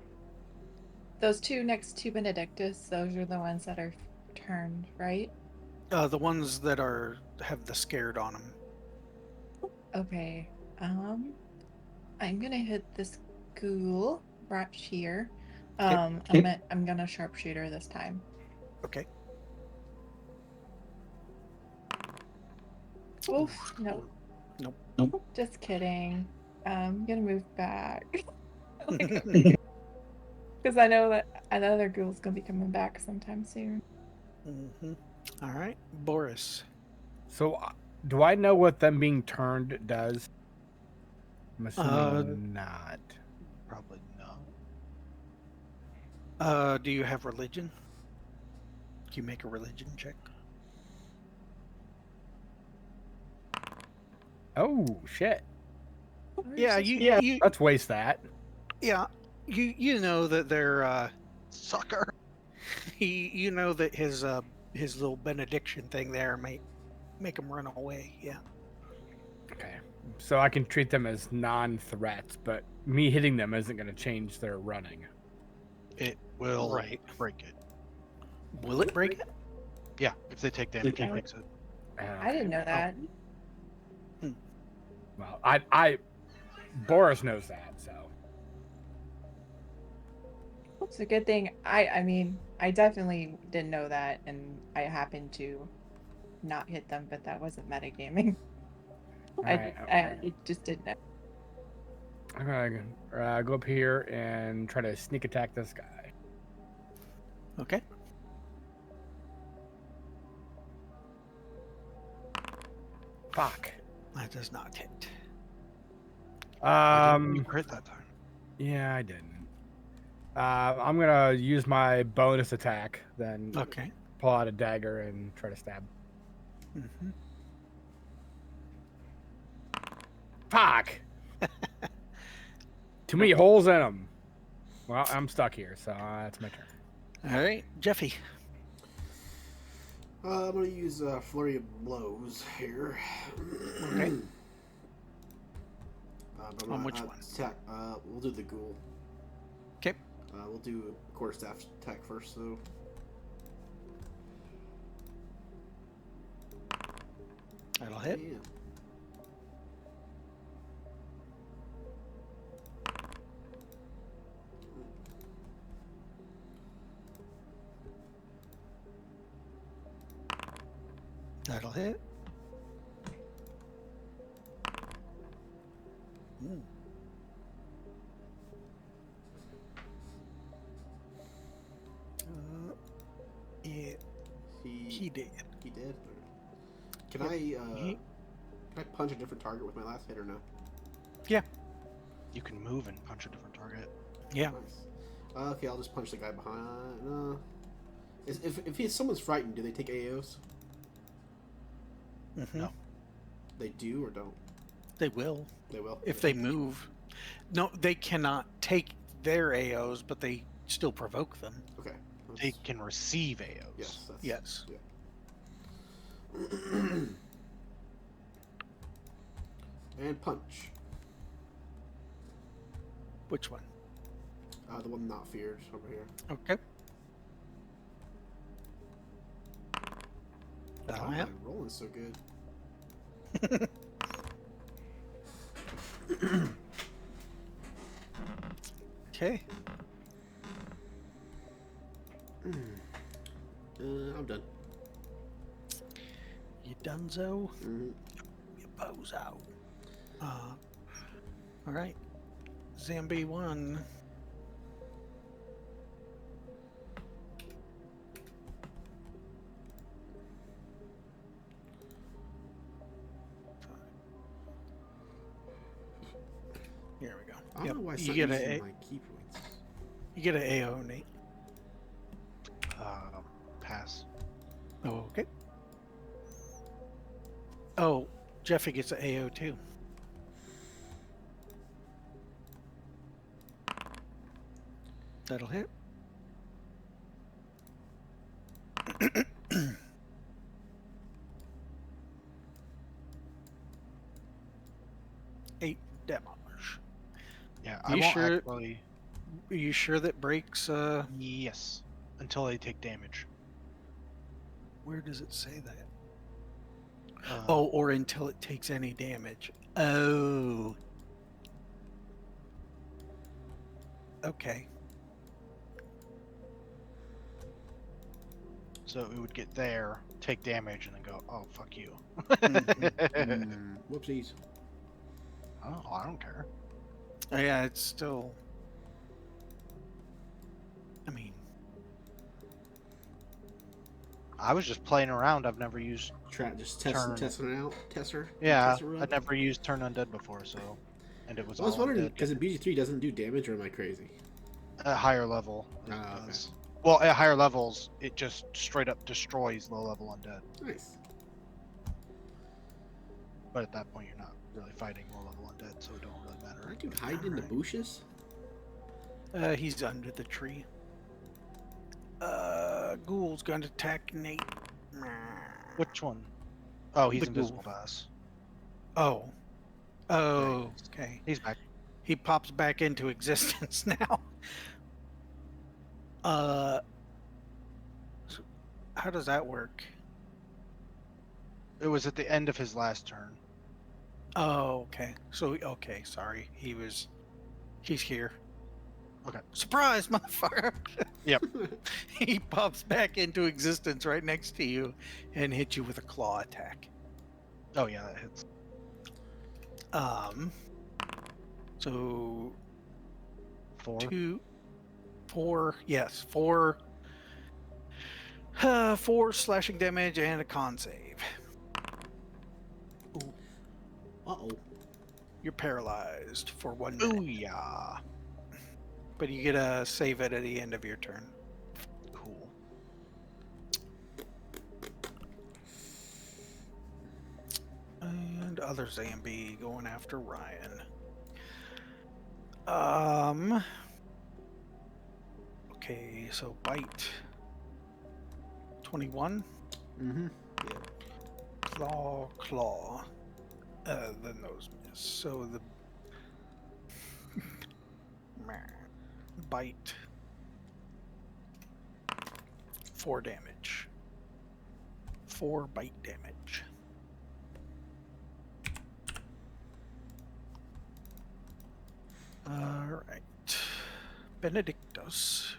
Those two next to Benedictus, those are the ones that are turned, right? The ones that have the scared on them. Okay. I'm gonna hit this ghoul right here. I'm gonna sharpshooter this time. Okay. Oof, no. Nope. Just kidding. I'm gonna move back. Because I know that another ghoul's gonna be coming back sometime soon. Mm-hmm. All right, Boris. So, do I know what them being turned does? I'm Uh, assuming not. Probably no. Do you have religion? Can you make a religion check? Oh shit! Yeah, you Let's waste that. yeah, you know that they're Sucker. you know that his little benediction thing there might make him run away. Yeah. Okay, so I can treat them as non-threats, but me hitting them isn't going to change their running. It will Right. break it. Will it break it? Yeah, if they take damage, it breaks it. I didn't know that. Well, I Boris knows that, so. It's a good thing. I mean, I definitely didn't know that, and I happened to not hit them, but that wasn't metagaming. Alright, I just didn't know. I'm gonna go up here and try to sneak attack this guy. Okay. Fuck. That does not hit. You crit that time. Yeah, I didn't. I'm gonna use my bonus attack, then Okay. pull out a dagger and try to stab. Mm-hmm. Fuck! Too many holes in them. Well, I'm stuck here, so that's my turn. All right, Jeffy. I'm gonna use flurry of blows here. Okay. But On which one? Attack. We'll do the ghoul. Okay. We'll do quarterstaff attack first, so. That'll hit. Yeah. That'll hit. Ooh. Yeah, he did. He did. Can I punch a different target with my last hit or no? Yeah. You can move and punch a different target. Yeah. Nice. Okay, I'll just punch the guy behind. If someone's frightened, do they take AOs? Mm-hmm. No. They do or don't? They will. They will. If they move. No, they cannot take their AOs, but they still provoke them. Okay. They can receive AOs. Yes. Yes. Yeah. And punch. Which one? The one not feared over here. Okay. How That'll am I hit. rolling so good? Okay. I'm done. You donezo? Mm-hmm. You bozo. All right. Zambi 1. Here we go. I don't know why I You start get using a my key points. you get an AO, Nate. Pass. Oh, okay. Oh, Jeffy gets an AO too. That'll hit. I You won't sure? actually. Are you sure that breaks? Yes, until they take damage. Where does it say that? Uh, Oh, or until it takes any damage. Oh. Okay. So it would get there, take damage, and then go, oh, fuck you. Whoopsies. Oh, I don't care. Yeah, it's still. I mean, I was just playing around. I've never used. Just Turn. testing it out. Tesser. Yeah, Tesser run. I've never used Turn Undead before, so. And it was I was all wondering undead. because in BG3 doesn't do damage, or am I crazy? At higher level, it Ah, okay. does. Well, at higher levels, it just straight up destroys low level undead. Nice. But at that point, you're not really fighting low level undead, so it don't really matter. That dude hiding in the Alright. bushes? he's under the tree. Ghoul's gonna attack Nate. Which one? Oh, he's The invisible ghoul. to us. Oh. Oh, okay. He's back. He pops back into existence now. So how does that work? It was at the end of his last turn. Oh, okay. So, okay, sorry. He's here. Okay. Surprise, motherfucker! Yep. He pops back into existence right next to you and hits you with a claw attack. Oh yeah, that hits. So 4. 4, yes, 4 slashing damage and a con save. Ooh, Uh-oh. you're paralyzed for 1 minute. Booyah! But you get a save it at the end of your turn. Cool. And other Zambi going after Ryan. Okay, so bite. 21. Mm-hmm. Claw. Then those miss. So the bite. 4 damage. 4 bite damage. Alright. Benedictus,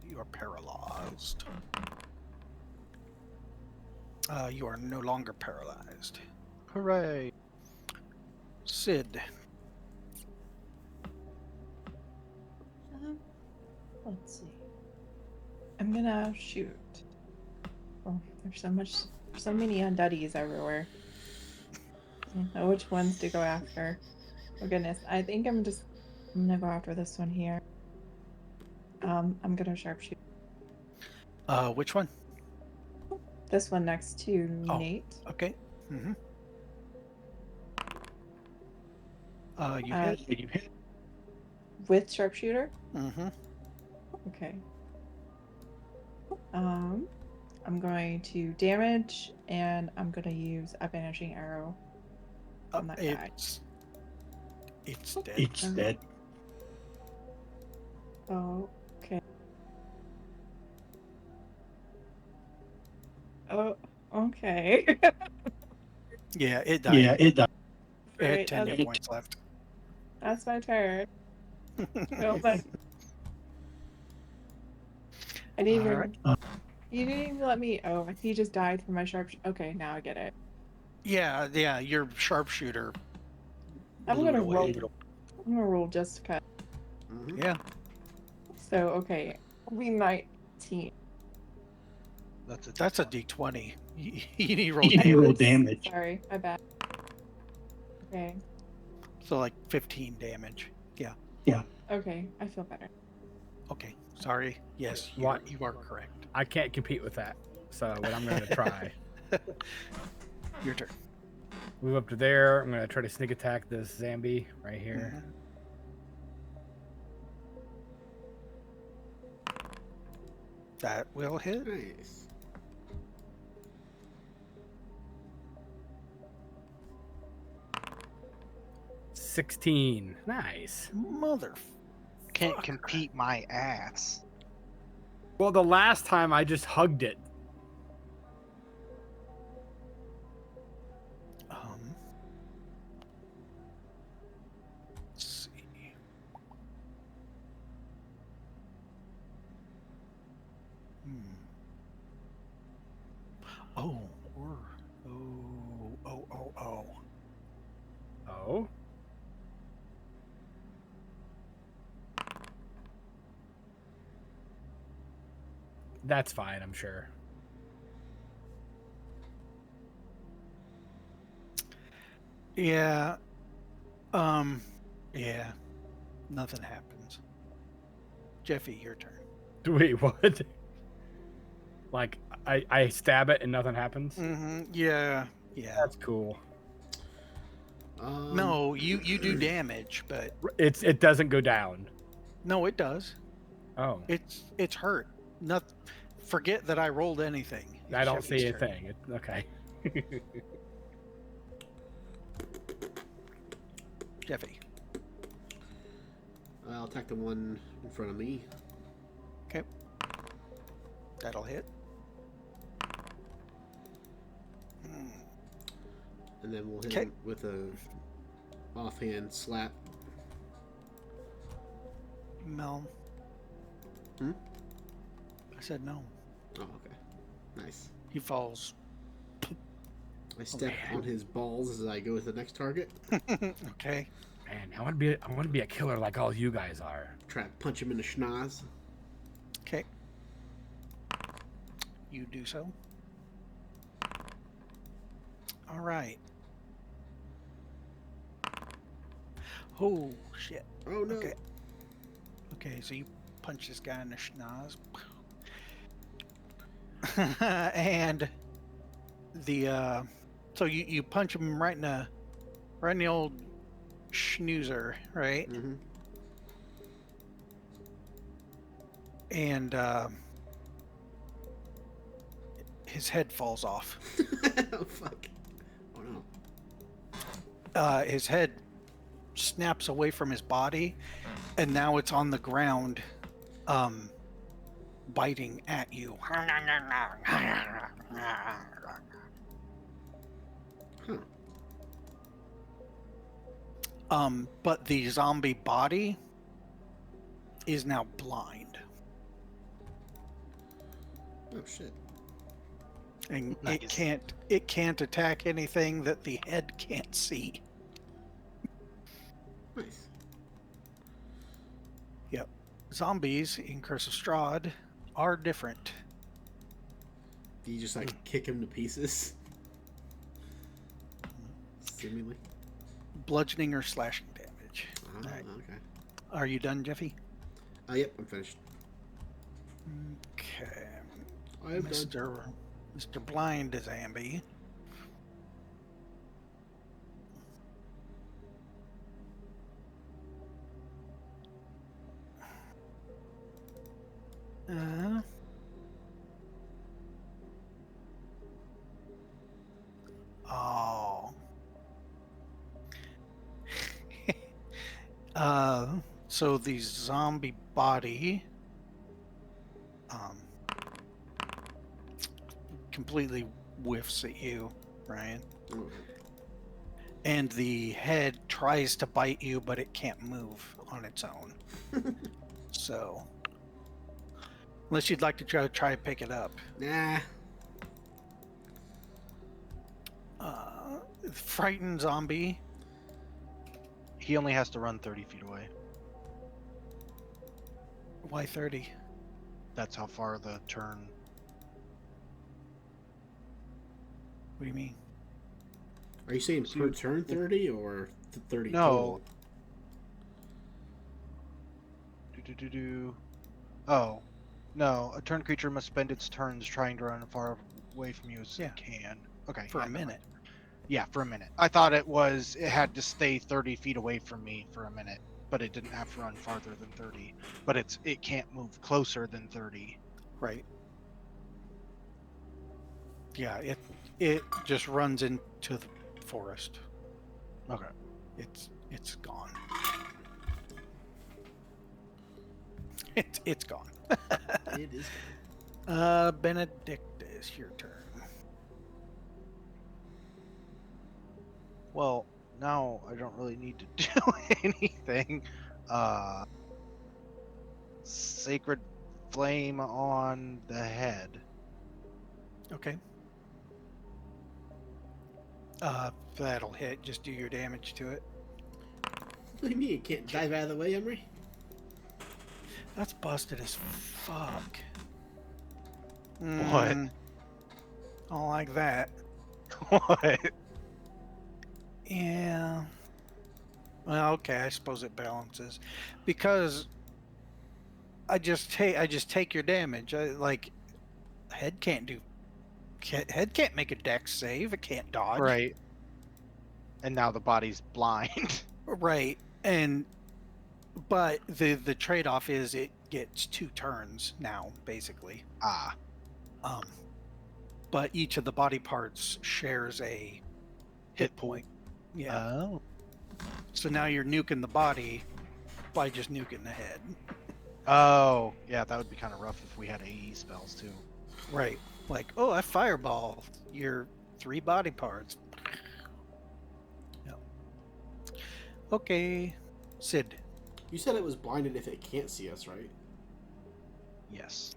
you are paralyzed. You are no longer paralyzed. Hooray! Sid. Let's see. I'm gonna shoot. Oh, there's so many undeadies everywhere. I don't know which ones to go after. Oh goodness, I think I'm gonna go after this one here. I'm gonna sharpshoot Which one? this one next to Oh. Nate. Okay. Mm-hmm. You Uh, hit. With sharpshooter. Mm-hmm. Okay. I'm going to damage, and I'm gonna use a vanishing arrow on that guy. It's dead. It's dead. Oh, okay. Oh, okay. Yeah, it died. Yeah, it died. It had Right, 10 that's, hit points left. that's my turn. Oh, but I didn't even. Alright. You didn't even let me. Oh, he just died from my sharp. Okay, now I get it. Yeah, your sharpshooter. I'm blew it gonna away. roll. I'm gonna roll just to cut. Mm-hmm. Yeah. So okay, we 19. That's a That's a d20. You roll You damage. roll damage. Sorry, my bad. Okay. So like 15 damage. Okay, I feel better. Okay. Sorry. Yes, What? you are correct. I can't compete with that. So what I'm going to try. Your turn. Move up to there. I'm going to try to sneak attack this Zambi right here. Mhm. That will hit. Nice. 16. Nice. Mother. Can't compete my ass. Well, the last time I just hugged it. Let's see. Oh, or oh. Oh? That's fine, I'm sure. Yeah. Yeah. Nothing happens. Jeffy, your turn. Wait, what? Like, I stab it and nothing happens? Yeah. That's cool. No, you do damage, but It doesn't go down. no, it does. Oh. It's hurt. Not forget that I rolled anything. I don't It's see a Jeffy's turn. thing. Okay. Jeffy. I'll attack the one in front of me. Okay. That'll hit. And then we'll hit Okay. him with a offhand slap. No. Hmm? I said no. Oh, okay. Nice. He falls. I step on his balls as I go with the next target. Okay. Man, I want to be a killer like all you guys are. Try to punch him in the schnoz. Okay. You do so. All right. Oh shit. Oh no. Okay. Okay, so you punch this guy in the schnoz. And the so you punch him right in the old schnoozer, right? Mm-hmm. And his head falls off. Oh fuck. Oh no. His head snaps away from his body, and now it's on the ground, biting at you. But the zombie body is now blind, Oh shit. and Nice. it can't attack anything that the head can't see. Nice. Yep. Zombies in Curse of Strahd are different. Do you just like kick him to pieces? Seemingly. Bludgeoning or slashing damage. Oh, Alright. okay. Are you done, Jeffy? Yep, I'm finished. Okay. I am done. Mr. Blind Zombie. Oh. So the zombie body completely whiffs at you, Ryan. Oh, And the head tries to bite you, but it can't move on its own. So, unless you'd like to try to pick it up. nah. Frightened zombie. He only has to run 30 feet away. Why 30? That's how far the turn. What do you mean? Are you saying per turn 30 or 30 No. total? Oh, no. A turn creature must spend its turns trying to run far away from you as Yeah. it can. Okay. For yeah, a never minute. mind. Yeah, for a minute. I thought it had to stay 30 feet away from me for a minute, but it didn't have to run farther than 30. But it can't move closer than 30. Right. Yeah, it just runs into the forest. Okay. It's It's gone. It's gone. It is. Benedictus, your turn. Well, now I don't really need to do anything. Sacred flame on the head. Okay. That'll hit. Just do your damage to it. What do you mean? You can't dive out of the way, Emery? That's busted as fuck. What? I don't like that. What? Yeah. Well, okay, I suppose it balances, because I just take your damage. Head can't make a dex save. It can't dodge. Right. And now the body's blind. Right. But the trade-off is it gets 2 turns now, basically. Ah. But each of the body parts shares a hit point. Yeah. Oh. So now you're nuking the body by just nuking the head. Oh. Yeah, that would be kind of rough if we had AE spells too. Right. Like, oh, I fireball your 3 body parts. Yeah. Okay. Sid. You said it was blinded if it can't see us, right? Yes.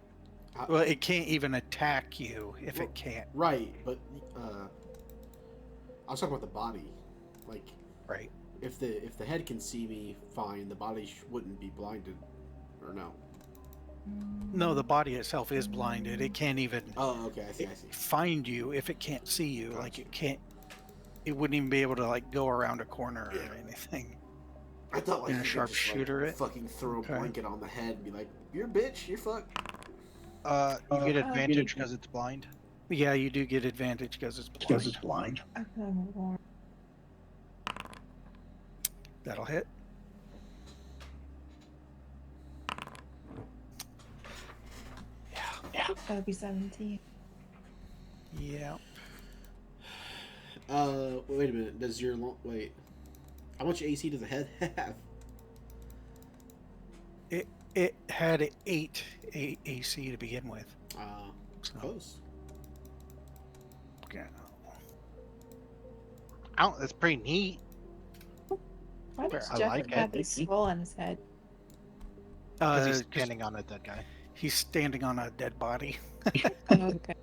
Well, it can't even attack you if it can't. Right, but I was talking about the body. Like, Right. if the head can see me, fine. The body wouldn't be blinded, or no? No, the body itself is blinded. It can't even Oh, okay. I see. find you if it can't see you. Gotcha. Like, it wouldn't even be able to like go around a corner or anything. I thought like In a you could sharpshooter just, it? fucking throw Okay. a blanket on the head and be like, "You're a bitch. You're fucked." You get advantage because it's blind. Yeah, you do get advantage because it's blind. That'll hit. Yeah. That would be 17. Yeah. Wait a minute. Does your wait? How much AC does the head have? It had 8 AC to begin with. So close. Yeah. Oh, that's pretty neat. Why does I Jeff like have it. this skull on his head? Because he's 'Cause standing on a dead guy. he's standing on a dead body. Oh, okay.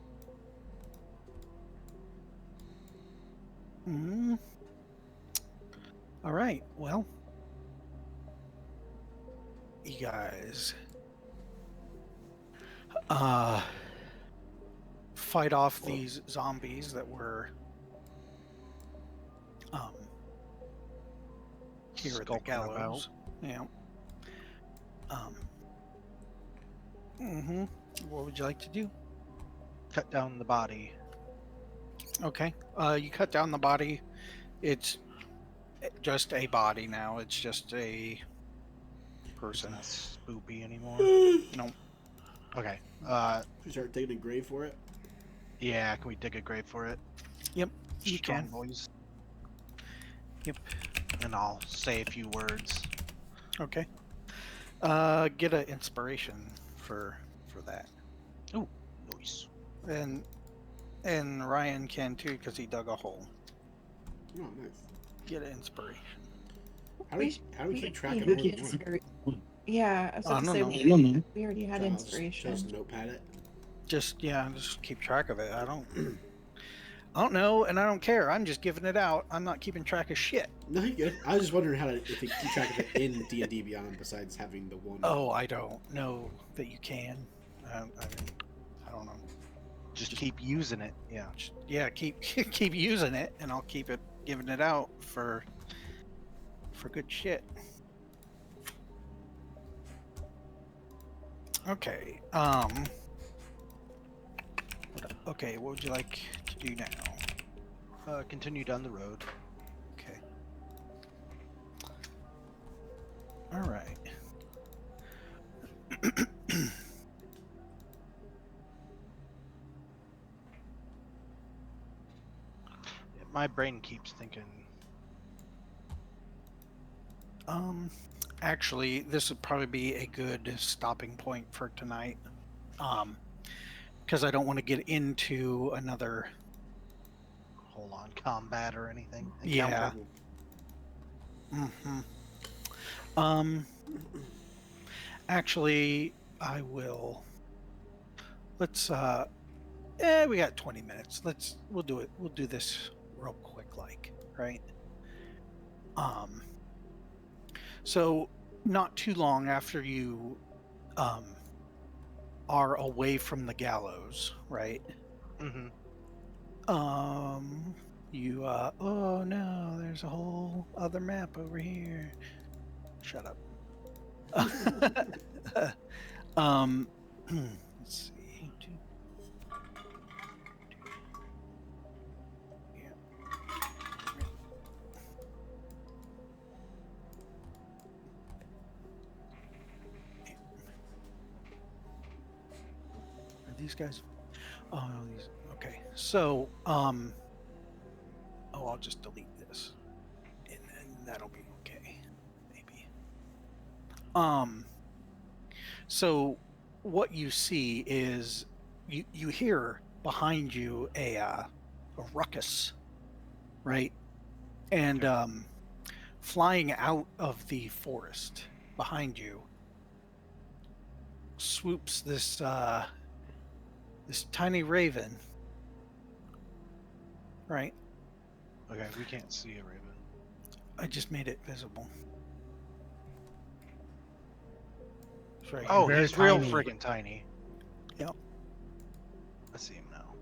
Mm. All right. Well, you guys fight off these zombies that were here at the Skulking about. gallows. Yeah. What would you like to do? Cut down the body. Okay. You cut down the body. It's just a body now. It's just a person. It's not spoopy anymore. No. Okay. Should we start digging a grave for it? Yeah, can we dig a grave for it? Yep. You Strong can. boys. Yep. And I'll say a few words. Okay. Get an inspiration for that, Ooh, nice. and Ryan can too because he dug a hole. Oh, nice. Get an inspiration. How do we keep track of we all the should work? Yeah, I was I about to don't say know. we already had Just inspiration. notepad it. Just keep track of it. I don't know, and I don't care. I'm just giving it out. I'm not keeping track of shit. No, you're good. I was just wondering if you keep track of it in D&D Beyond besides having the one. Oh, I don't know that you can. I don't know. Just keep using it. Yeah. Yeah, keep keep using it, and I'll keep it giving it out for good shit. Okay. Okay. What would you like to do now? Continue down the road. Okay. All right. My brain keeps thinking Actually, this would probably be a good stopping point for tonight. Because I don't want to get into another. Hold on, combat or anything. Yeah. Encounter? Um. Actually, I will. Let's. We got 20 minutes. We'll do it. We'll do this real quick, like, right? So not too long after you are away from the gallows, right? Mm-hmm. You oh no, there's a whole other map over here. Shut up. Let's see. Yeah. Are these guys? Oh, no, these. Okay. So, I'll just delete this, and then that'll be okay, maybe. So what you see is you hear behind you a ruckus, right? And flying out of the forest behind you swoops this tiny raven, right? Okay, we can't see a raven. I just made it visible. It's right Oh, here. Very he's real tiny. friggin' tiny. Yep. I see him now.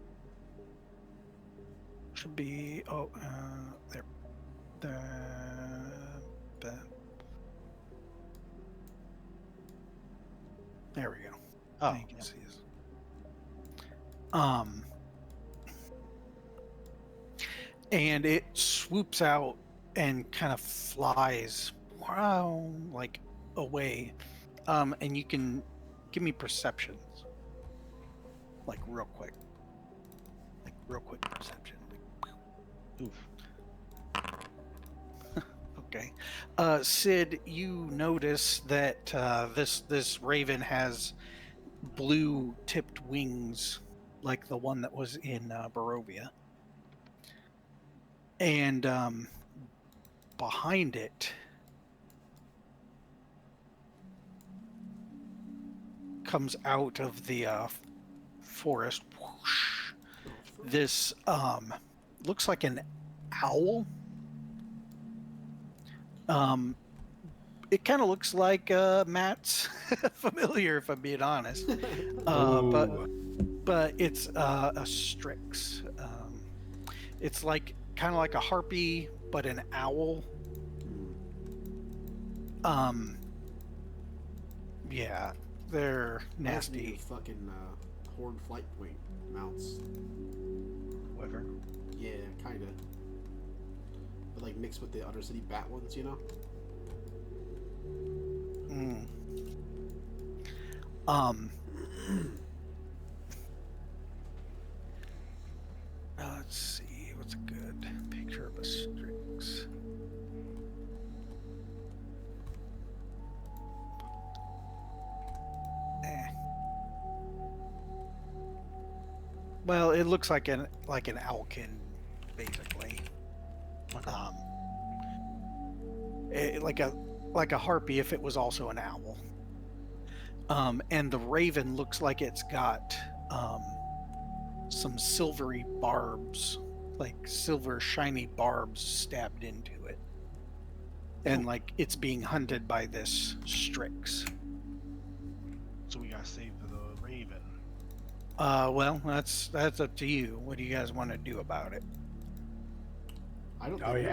Should be there. There we go. Oh, Now you can yeah. see his. And it swoops out and kind of flies, wow, like away. And you can give me perceptions, like real quick perception. Oof. Okay. Sid, you notice that this raven has blue tipped wings like the one that was in Barovia. And behind it comes out of the forest whoosh, this looks like an owl. It kind of looks like Matt's familiar, if I'm being honest. But it's a Strix. It's like kind of like a harpy, but an owl. Yeah, they're nasty. Fucking horde flight point mounts. Wyvern. Yeah, kinda. But like mixed with the Undercity bat ones, you know? Let's see, what's a good picture of a Strix? Well, it looks like an owlkin, basically. Like a harpy if it was also an owl. And the raven looks like it's got some silvery barbs, like silver shiny barbs stabbed into it. And like it's being hunted by this Strix. So we gotta save the raven. Well, that's up to you. What do you guys want to do about it? I don't Oh think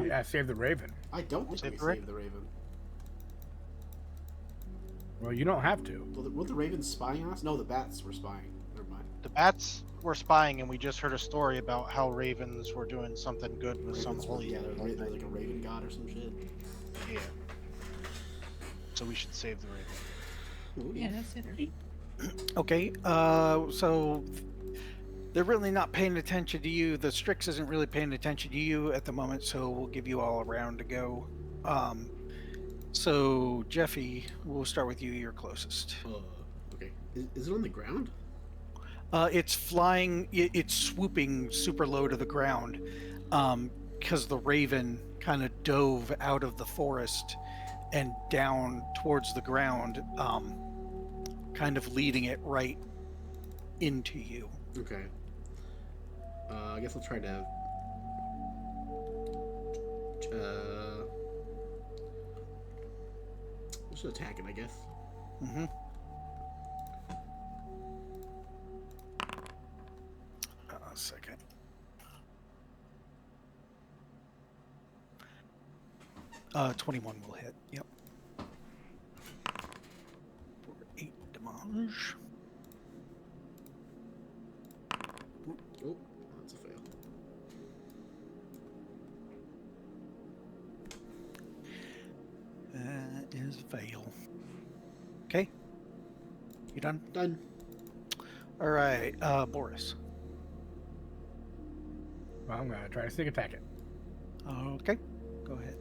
yeah, save the raven. I don't think Save we the Raven? saved the Raven. Well, you don't have to. Were the Ravens spying on us? No, the bats were spying. Never mind. The bats were spying, and we just heard a story about how ravens were doing something good with some Ravens were, holy. yeah, they're like a Raven god or some shit. Yeah. So we should save the raven. Ooh. Yeah, that's it. Okay, so they're really not paying attention to you. The Strix isn't really paying attention to you at the moment, so we'll give you all a round to go. So, Jeffy, we'll start with you. You're closest. Okay. Is it on the ground? It's flying. It's swooping super low to the ground, because the raven kind of dove out of the forest and down towards the ground, kind of leading it right into you. Okay. I guess I'll try to. Just attack it, I guess. Mm-hmm. A second. Uh, 21 will hit. Yep. For 8 damage. Oh, that's a fail. That is a fail. Okay. You done? Done. All right, Boris. Well, I'm gonna try to sneak attack it. Okay. Go ahead.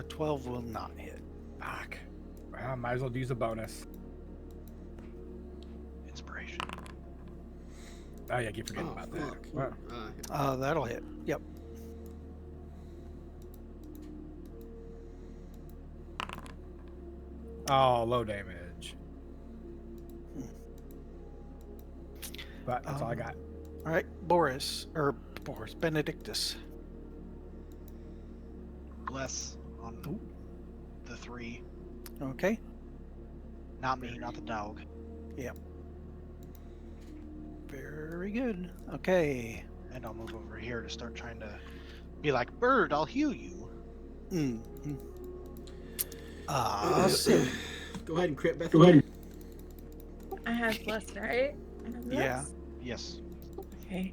12 will not hit. Fuck. Well, might as well use a bonus. Inspiration. Oh yeah, keep forgetting about that. Fuck. Wow. That'll hit. Yep. Oh, low damage. But that's all I got. All right, Boris Benedictus. Bless on Ooh. the 3. Okay. Not me, not the dog. Very good. Okay. And I'll move over here to start trying to be like, Bird, I'll heal you. Mm-hmm. Go ahead and crit, Beth. I have blessed, right? I have Yeah. blessed? Yes. Okay.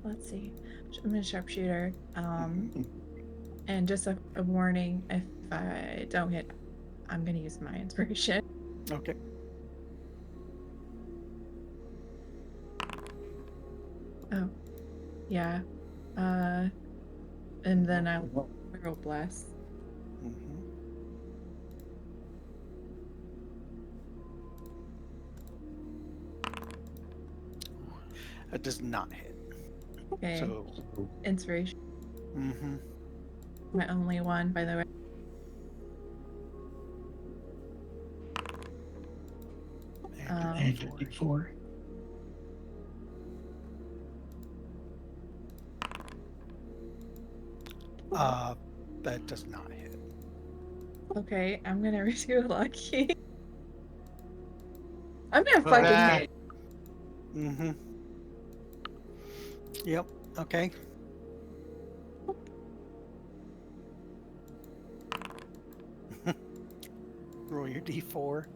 Let's see. I'm a sharpshooter. Mm-hmm. And just a warning, if I don't hit, I'm gonna use my inspiration. Okay. Oh, yeah. And then I'll roll bless. Mm-hmm. That does not hit. Okay. So. Inspiration. Mm-hmm. My only one, by the way. And your D4. That does not hit. Okay, I'm gonna risk a lucky. I'm gonna Well, fucking hit. Mm-hmm. Yep. Okay. Roll your D4.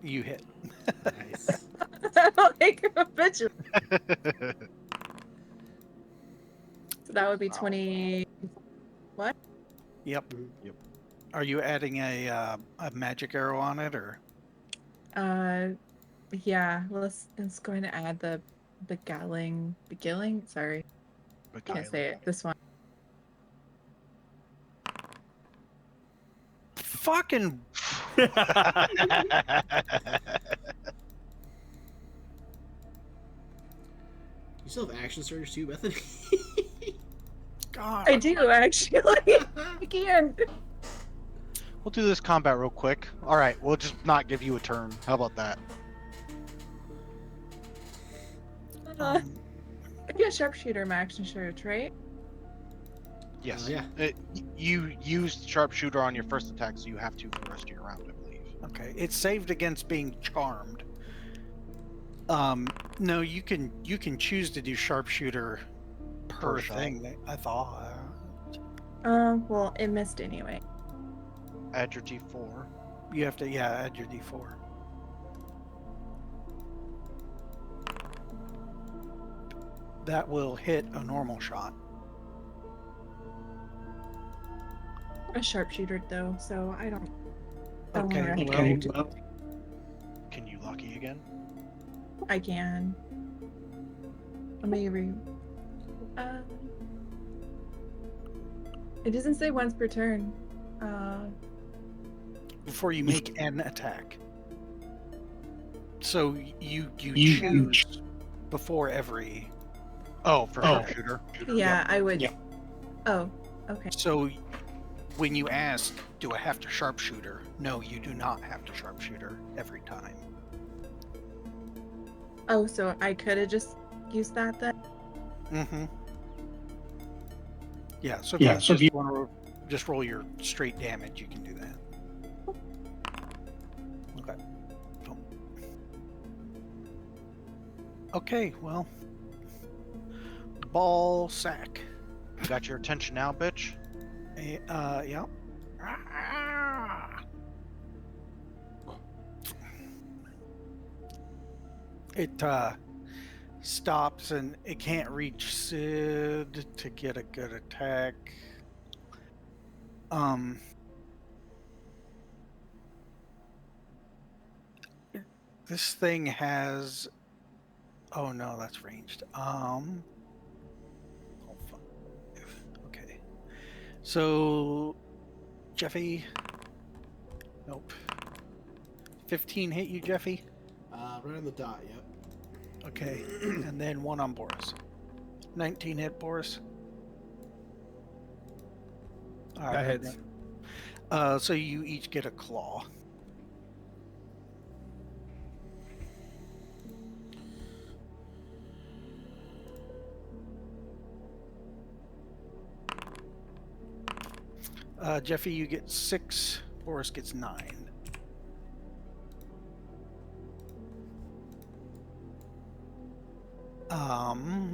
You hit. Nice. Like a bitch. So that would be 20. What? Yep. Yep. Are you adding a magic arrow on it, or? Yeah. Let's go ahead and add the beguiling. Sorry, can't say it. This one. Fucking You still have action surge too, Bethany? God. I do actually. I can. We'll do this combat real quick. All right, we'll just not give you a turn. How about that? If you're a sharpshooter, my action surge, right? Yes. Yeah. You used sharpshooter on your first attack, so you have to for the rest of your round, I believe. Okay, it's saved against being charmed. No, you can choose to do sharpshooter per shot. thing. I thought. Well, it missed anyway. Add your D4. You have to, add your D4. That will hit a normal shot. A sharpshooter though, so I don't. Okay, wanna well, Can you lucky again? I can. Let me read. It doesn't say once per turn. Before you make an attack. So you choose before every. Oh, for sharpshooter. Yeah, I would. Oh, okay. So when you ask, do I have to sharpshooter? No, you do not have to sharpshooter every time. Oh, so I could have just used that then? Mm-hmm. Yeah, so if you want to just roll your straight damage, you can do that. Okay. Okay, well. Ball sack. You got your attention now, bitch? Yeah. It stops and it can't reach Sid to get a good attack. This thing has. Oh no, that's ranged. Okay. So, Jeffy. Nope. 15 hit you, Jeffy? Right on the dot, yep. Okay. And then one on Boris. 19 hit Boris. All That hits. So you each get a claw. Jeffy, you get 6. Boris gets 9.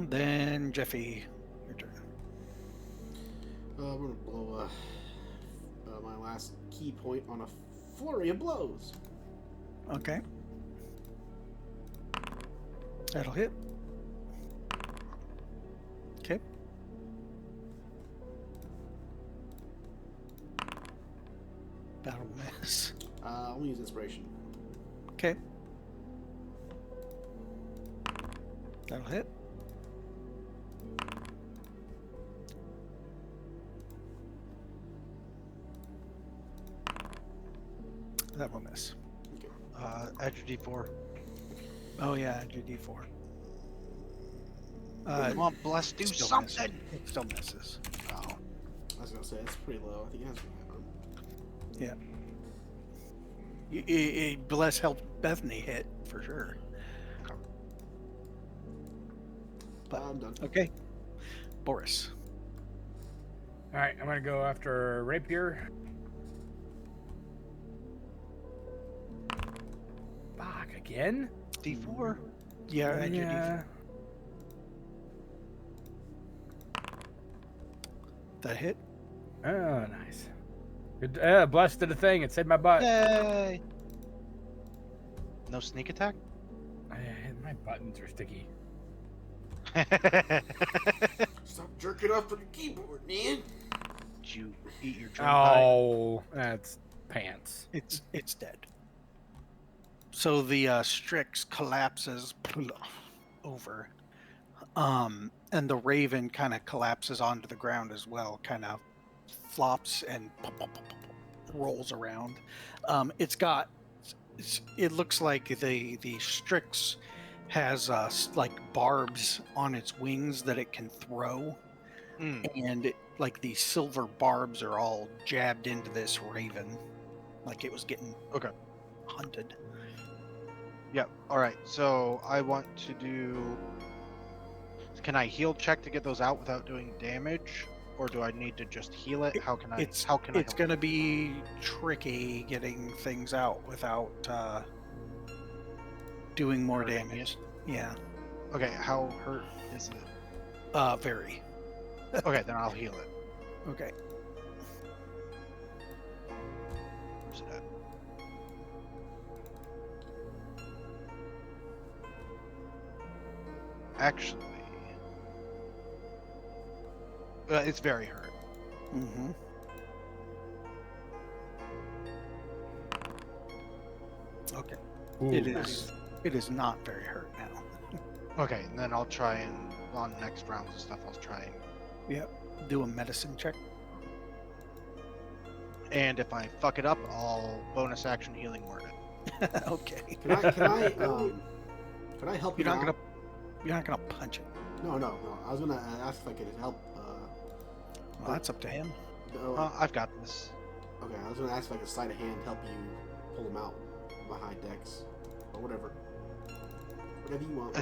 Then Jeffy, your turn. I'm gonna blow my last key point on a flurry of blows. Okay. That'll hit. Okay. That'll miss. I'll use inspiration. Okay. That'll hit. That will miss. Add your D4. Oh yeah, add your D4. Come on, Bless, do still something! misses. It still misses. Oh. I was gonna say it's pretty low. I think it has to happen. Yeah. Bless helped Bethany hit for sure. But I'm done. okay, Boris. All right, I'm gonna go after Rapier. Fuck again? D4? Yeah, add your D4. That hit. Oh, nice. Good. Blessed did a thing. It saved my butt. Yay! No sneak attack? My buttons are sticky. Stop jerking off to the keyboard, man. Did you eat your drum pie? Oh, that's pants. It's dead. So the Strix collapses over, and the Raven kind of collapses onto the ground as well, kind of flops and rolls around. It looks like the Strix has like barbs on its wings that it can throw, and like these silver barbs are all jabbed into this Raven, like it was getting hunted. Yep. Alright, so I want to do... Can I heal check to get those out without doing damage? Or do I need to just heal it? How can I It's help? gonna be tricky getting things out without doing more Hurting damage. Yeah. Okay, how hurt is it? Very. Okay, then I'll heal it. Okay. Where's it at? Actually... it's very hurt. Mm-hmm. Okay. Ooh, It is not very hurt now. Okay, and then I'll try and on next rounds and stuff, I'll try and... Yep. Do a medicine check. And if I fuck it up, I'll bonus action healing word it. Okay. Can I help you You're not out? gonna. You're not gonna punch it. No. I was gonna ask if I could help. Well, that's up to him. I've got this. Okay, I was gonna ask if I could slide a hand, help you pull him out behind Dex, or whatever. Whatever you want.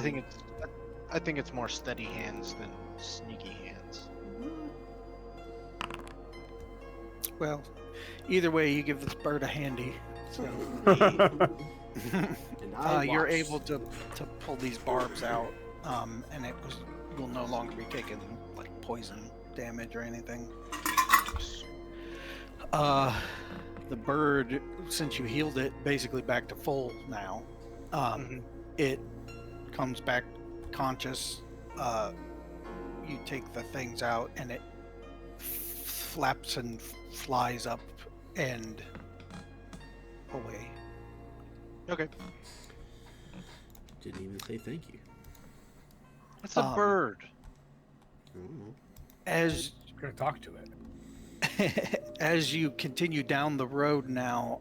I think it's more steady hands than sneaky hands. Well, either way, you give this bird a handy. So And you're watched. able to pull these barbs out, and will no longer be taking like poison damage or anything. The bird, since you healed it, basically back to full now. It comes back conscious. You take the things out, and it flaps and flies up and away. Okay. Didn't even say thank you. It's a bird. As I'm gonna talk to it. as you continue down the road now,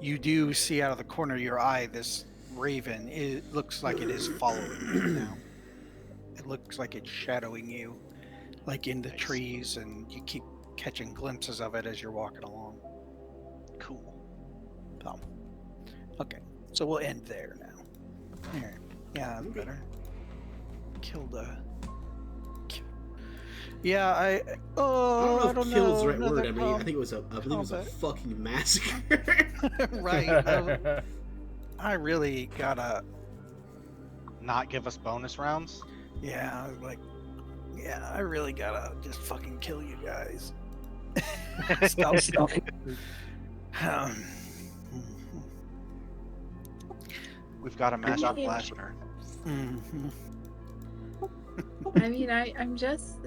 you do see out of the corner of your eye this raven. It looks like it is following you now. It looks like it's shadowing you, like in the Nice. trees, and you keep catching glimpses of it as you're walking along. Cool. Okay, so we'll end there now. Here. Yeah, that's better. Killed a... Yeah, I I don't know if "kill" is the right another word. I mean, I think it was I believe it was a combat. fucking massacre. Right. I really gotta... Not give us bonus rounds? Yeah, I was like... Yeah, I really gotta just fucking kill you guys. Stop. We've got a master blaster. Mhm. I mean, I'm just